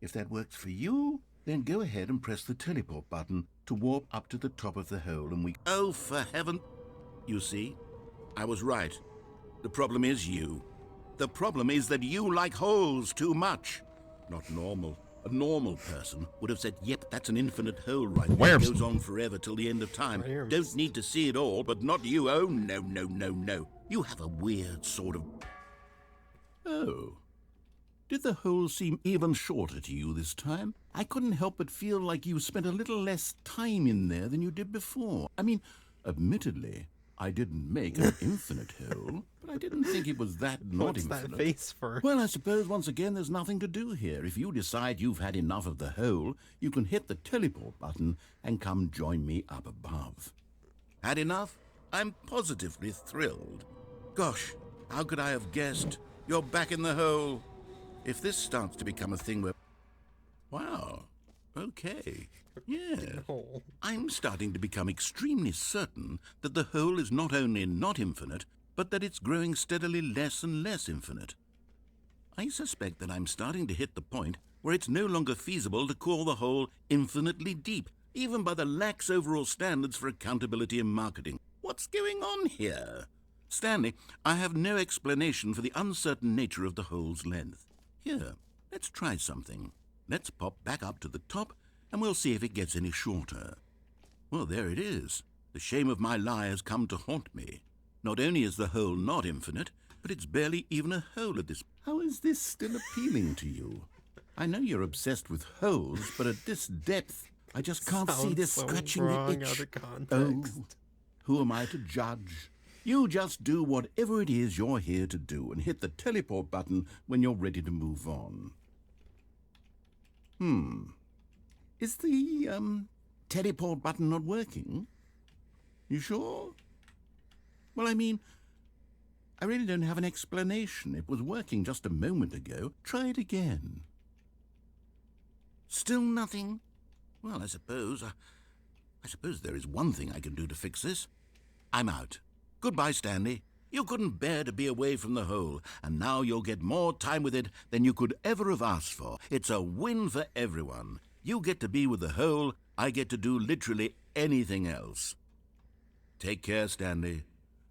[SPEAKER 8] If that works for you, then go ahead and press the teleport button to warp up to the top of the hole and we... Oh, for heaven! You see, I was right. The problem is you. The problem is that you like holes too much. Not normal. A normal person would have said, yep, that's an infinite hole right there. It goes on forever till the end of time. Don't need to see it all, but not you. Oh, no, no, no, no. You have a weird sort of... Oh. Did the hole seem even shorter to you this time? I couldn't help but feel like you spent a little less time in there than you did before. I mean, admittedly, I didn't make an infinite hole, but I didn't think it was that not
[SPEAKER 3] What's
[SPEAKER 8] infinite.
[SPEAKER 3] that face for?
[SPEAKER 8] Well, I suppose once again there's nothing to do here. If you decide you've had enough of the hole, you can hit the teleport button and come join me up above. Had enough? I'm positively thrilled. Gosh, how could I have guessed? You're back in the hole. If this starts to become a thing where... Wow. Okay. Yeah. I'm starting to become extremely certain that the hole is not only not infinite, but that it's growing steadily less and less infinite. I suspect that I'm starting to hit the point where it's no longer feasible to call the hole infinitely deep, even by the lax overall standards for accountability in marketing. What's going on here? Stanley, I have no explanation for the uncertain nature of the hole's length. Here, let's try something. Let's pop back up to the top, and we'll see if it gets any shorter. Well, there it is. The shame of my lie has come to haunt me. Not only is the hole not infinite, but it's barely even a hole at this... How is this still appealing to you? I know you're obsessed with holes, but at this depth, I just can't see this
[SPEAKER 3] so
[SPEAKER 8] scratching
[SPEAKER 3] wrong
[SPEAKER 8] the itch.
[SPEAKER 3] out of context.
[SPEAKER 8] Oh, who am I to judge? You just do whatever it is you're here to do and hit the teleport button when you're ready to move on. Is the, teleport button not working? You sure? Well, I mean, I really don't have an explanation. It was working just a moment ago. Try it again. Still nothing? Well, I suppose there is one thing I can do to fix this. I'm out. Goodbye, Stanley. You couldn't bear to be away from the hole, and now you'll get more time with it than you could ever have asked for. It's a win for everyone. You get to be with the hole, I get to do literally anything else. Take care, Stanley.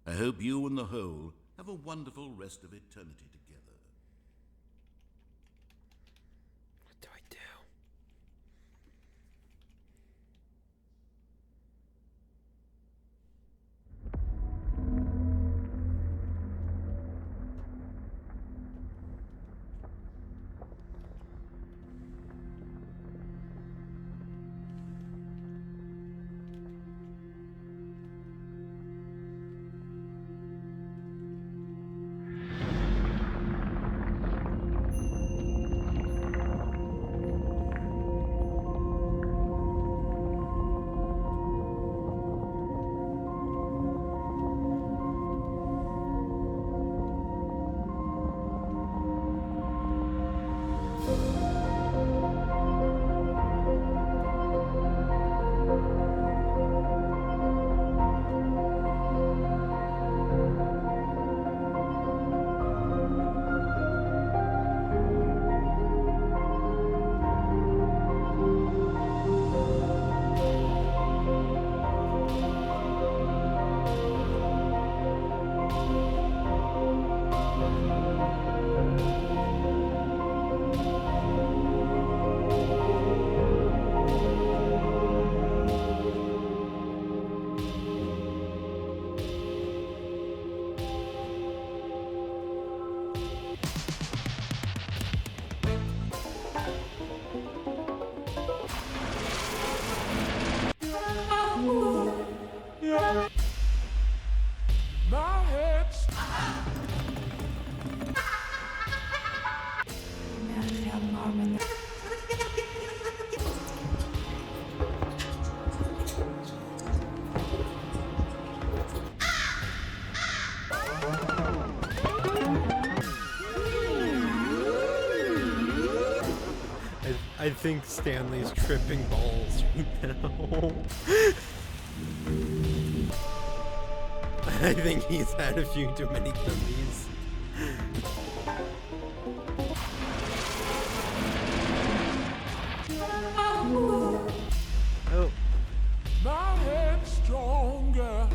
[SPEAKER 8] I hope you and the hole have a wonderful rest of eternity together.
[SPEAKER 3] What do I do?
[SPEAKER 4] My head's...
[SPEAKER 3] I think Stanley's tripping balls right now. I think he's had a few too many cookies. Oh.
[SPEAKER 4] My head's stronger.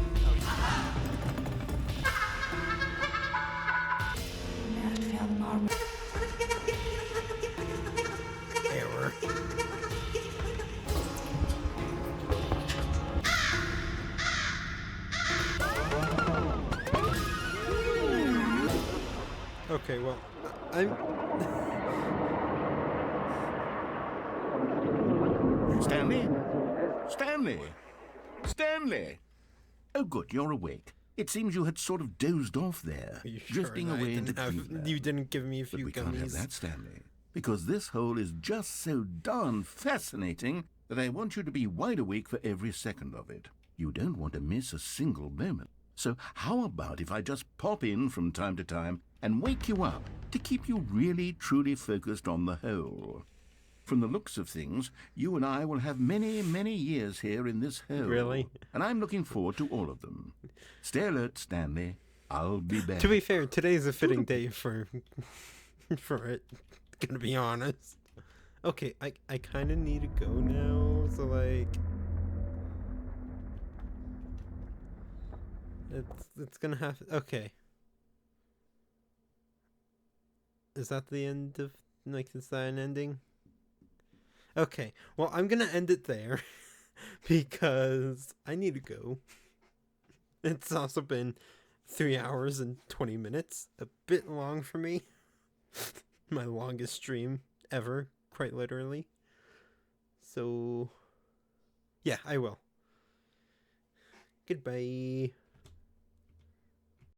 [SPEAKER 3] Error. Okay, well, I'm...
[SPEAKER 8] Stanley? Stanley? Stanley? Oh, good, you're awake. It seems you had sort of dozed off there,
[SPEAKER 3] Are you
[SPEAKER 8] drifting
[SPEAKER 3] sure
[SPEAKER 8] away into
[SPEAKER 3] have,
[SPEAKER 8] dreamland.
[SPEAKER 3] you didn't give me a few
[SPEAKER 8] But we
[SPEAKER 3] gummies?
[SPEAKER 8] can't have that, Stanley, because this hole is just so darn fascinating that I want you to be wide awake for every second of it. You don't want to miss a single moment. So how about if I just pop in from time to time and wake you up to keep you really, truly focused on the hole? From the looks of things, you and I will have many, many years here in this hole.
[SPEAKER 3] Really?
[SPEAKER 8] And I'm looking forward to all of them. Stay alert, Stanley. I'll be back.
[SPEAKER 3] To be fair, today's a fitting day for it. Gonna be honest. Okay, I kind of need to go now, so like it's gonna have. Okay, is that the end of, like, is that an ending? Okay, well, I'm gonna end it there because I need to go. It's also been 3 hours and 20 minutes, a bit long for me. My longest stream ever, quite literally. So, yeah, I will. Goodbye.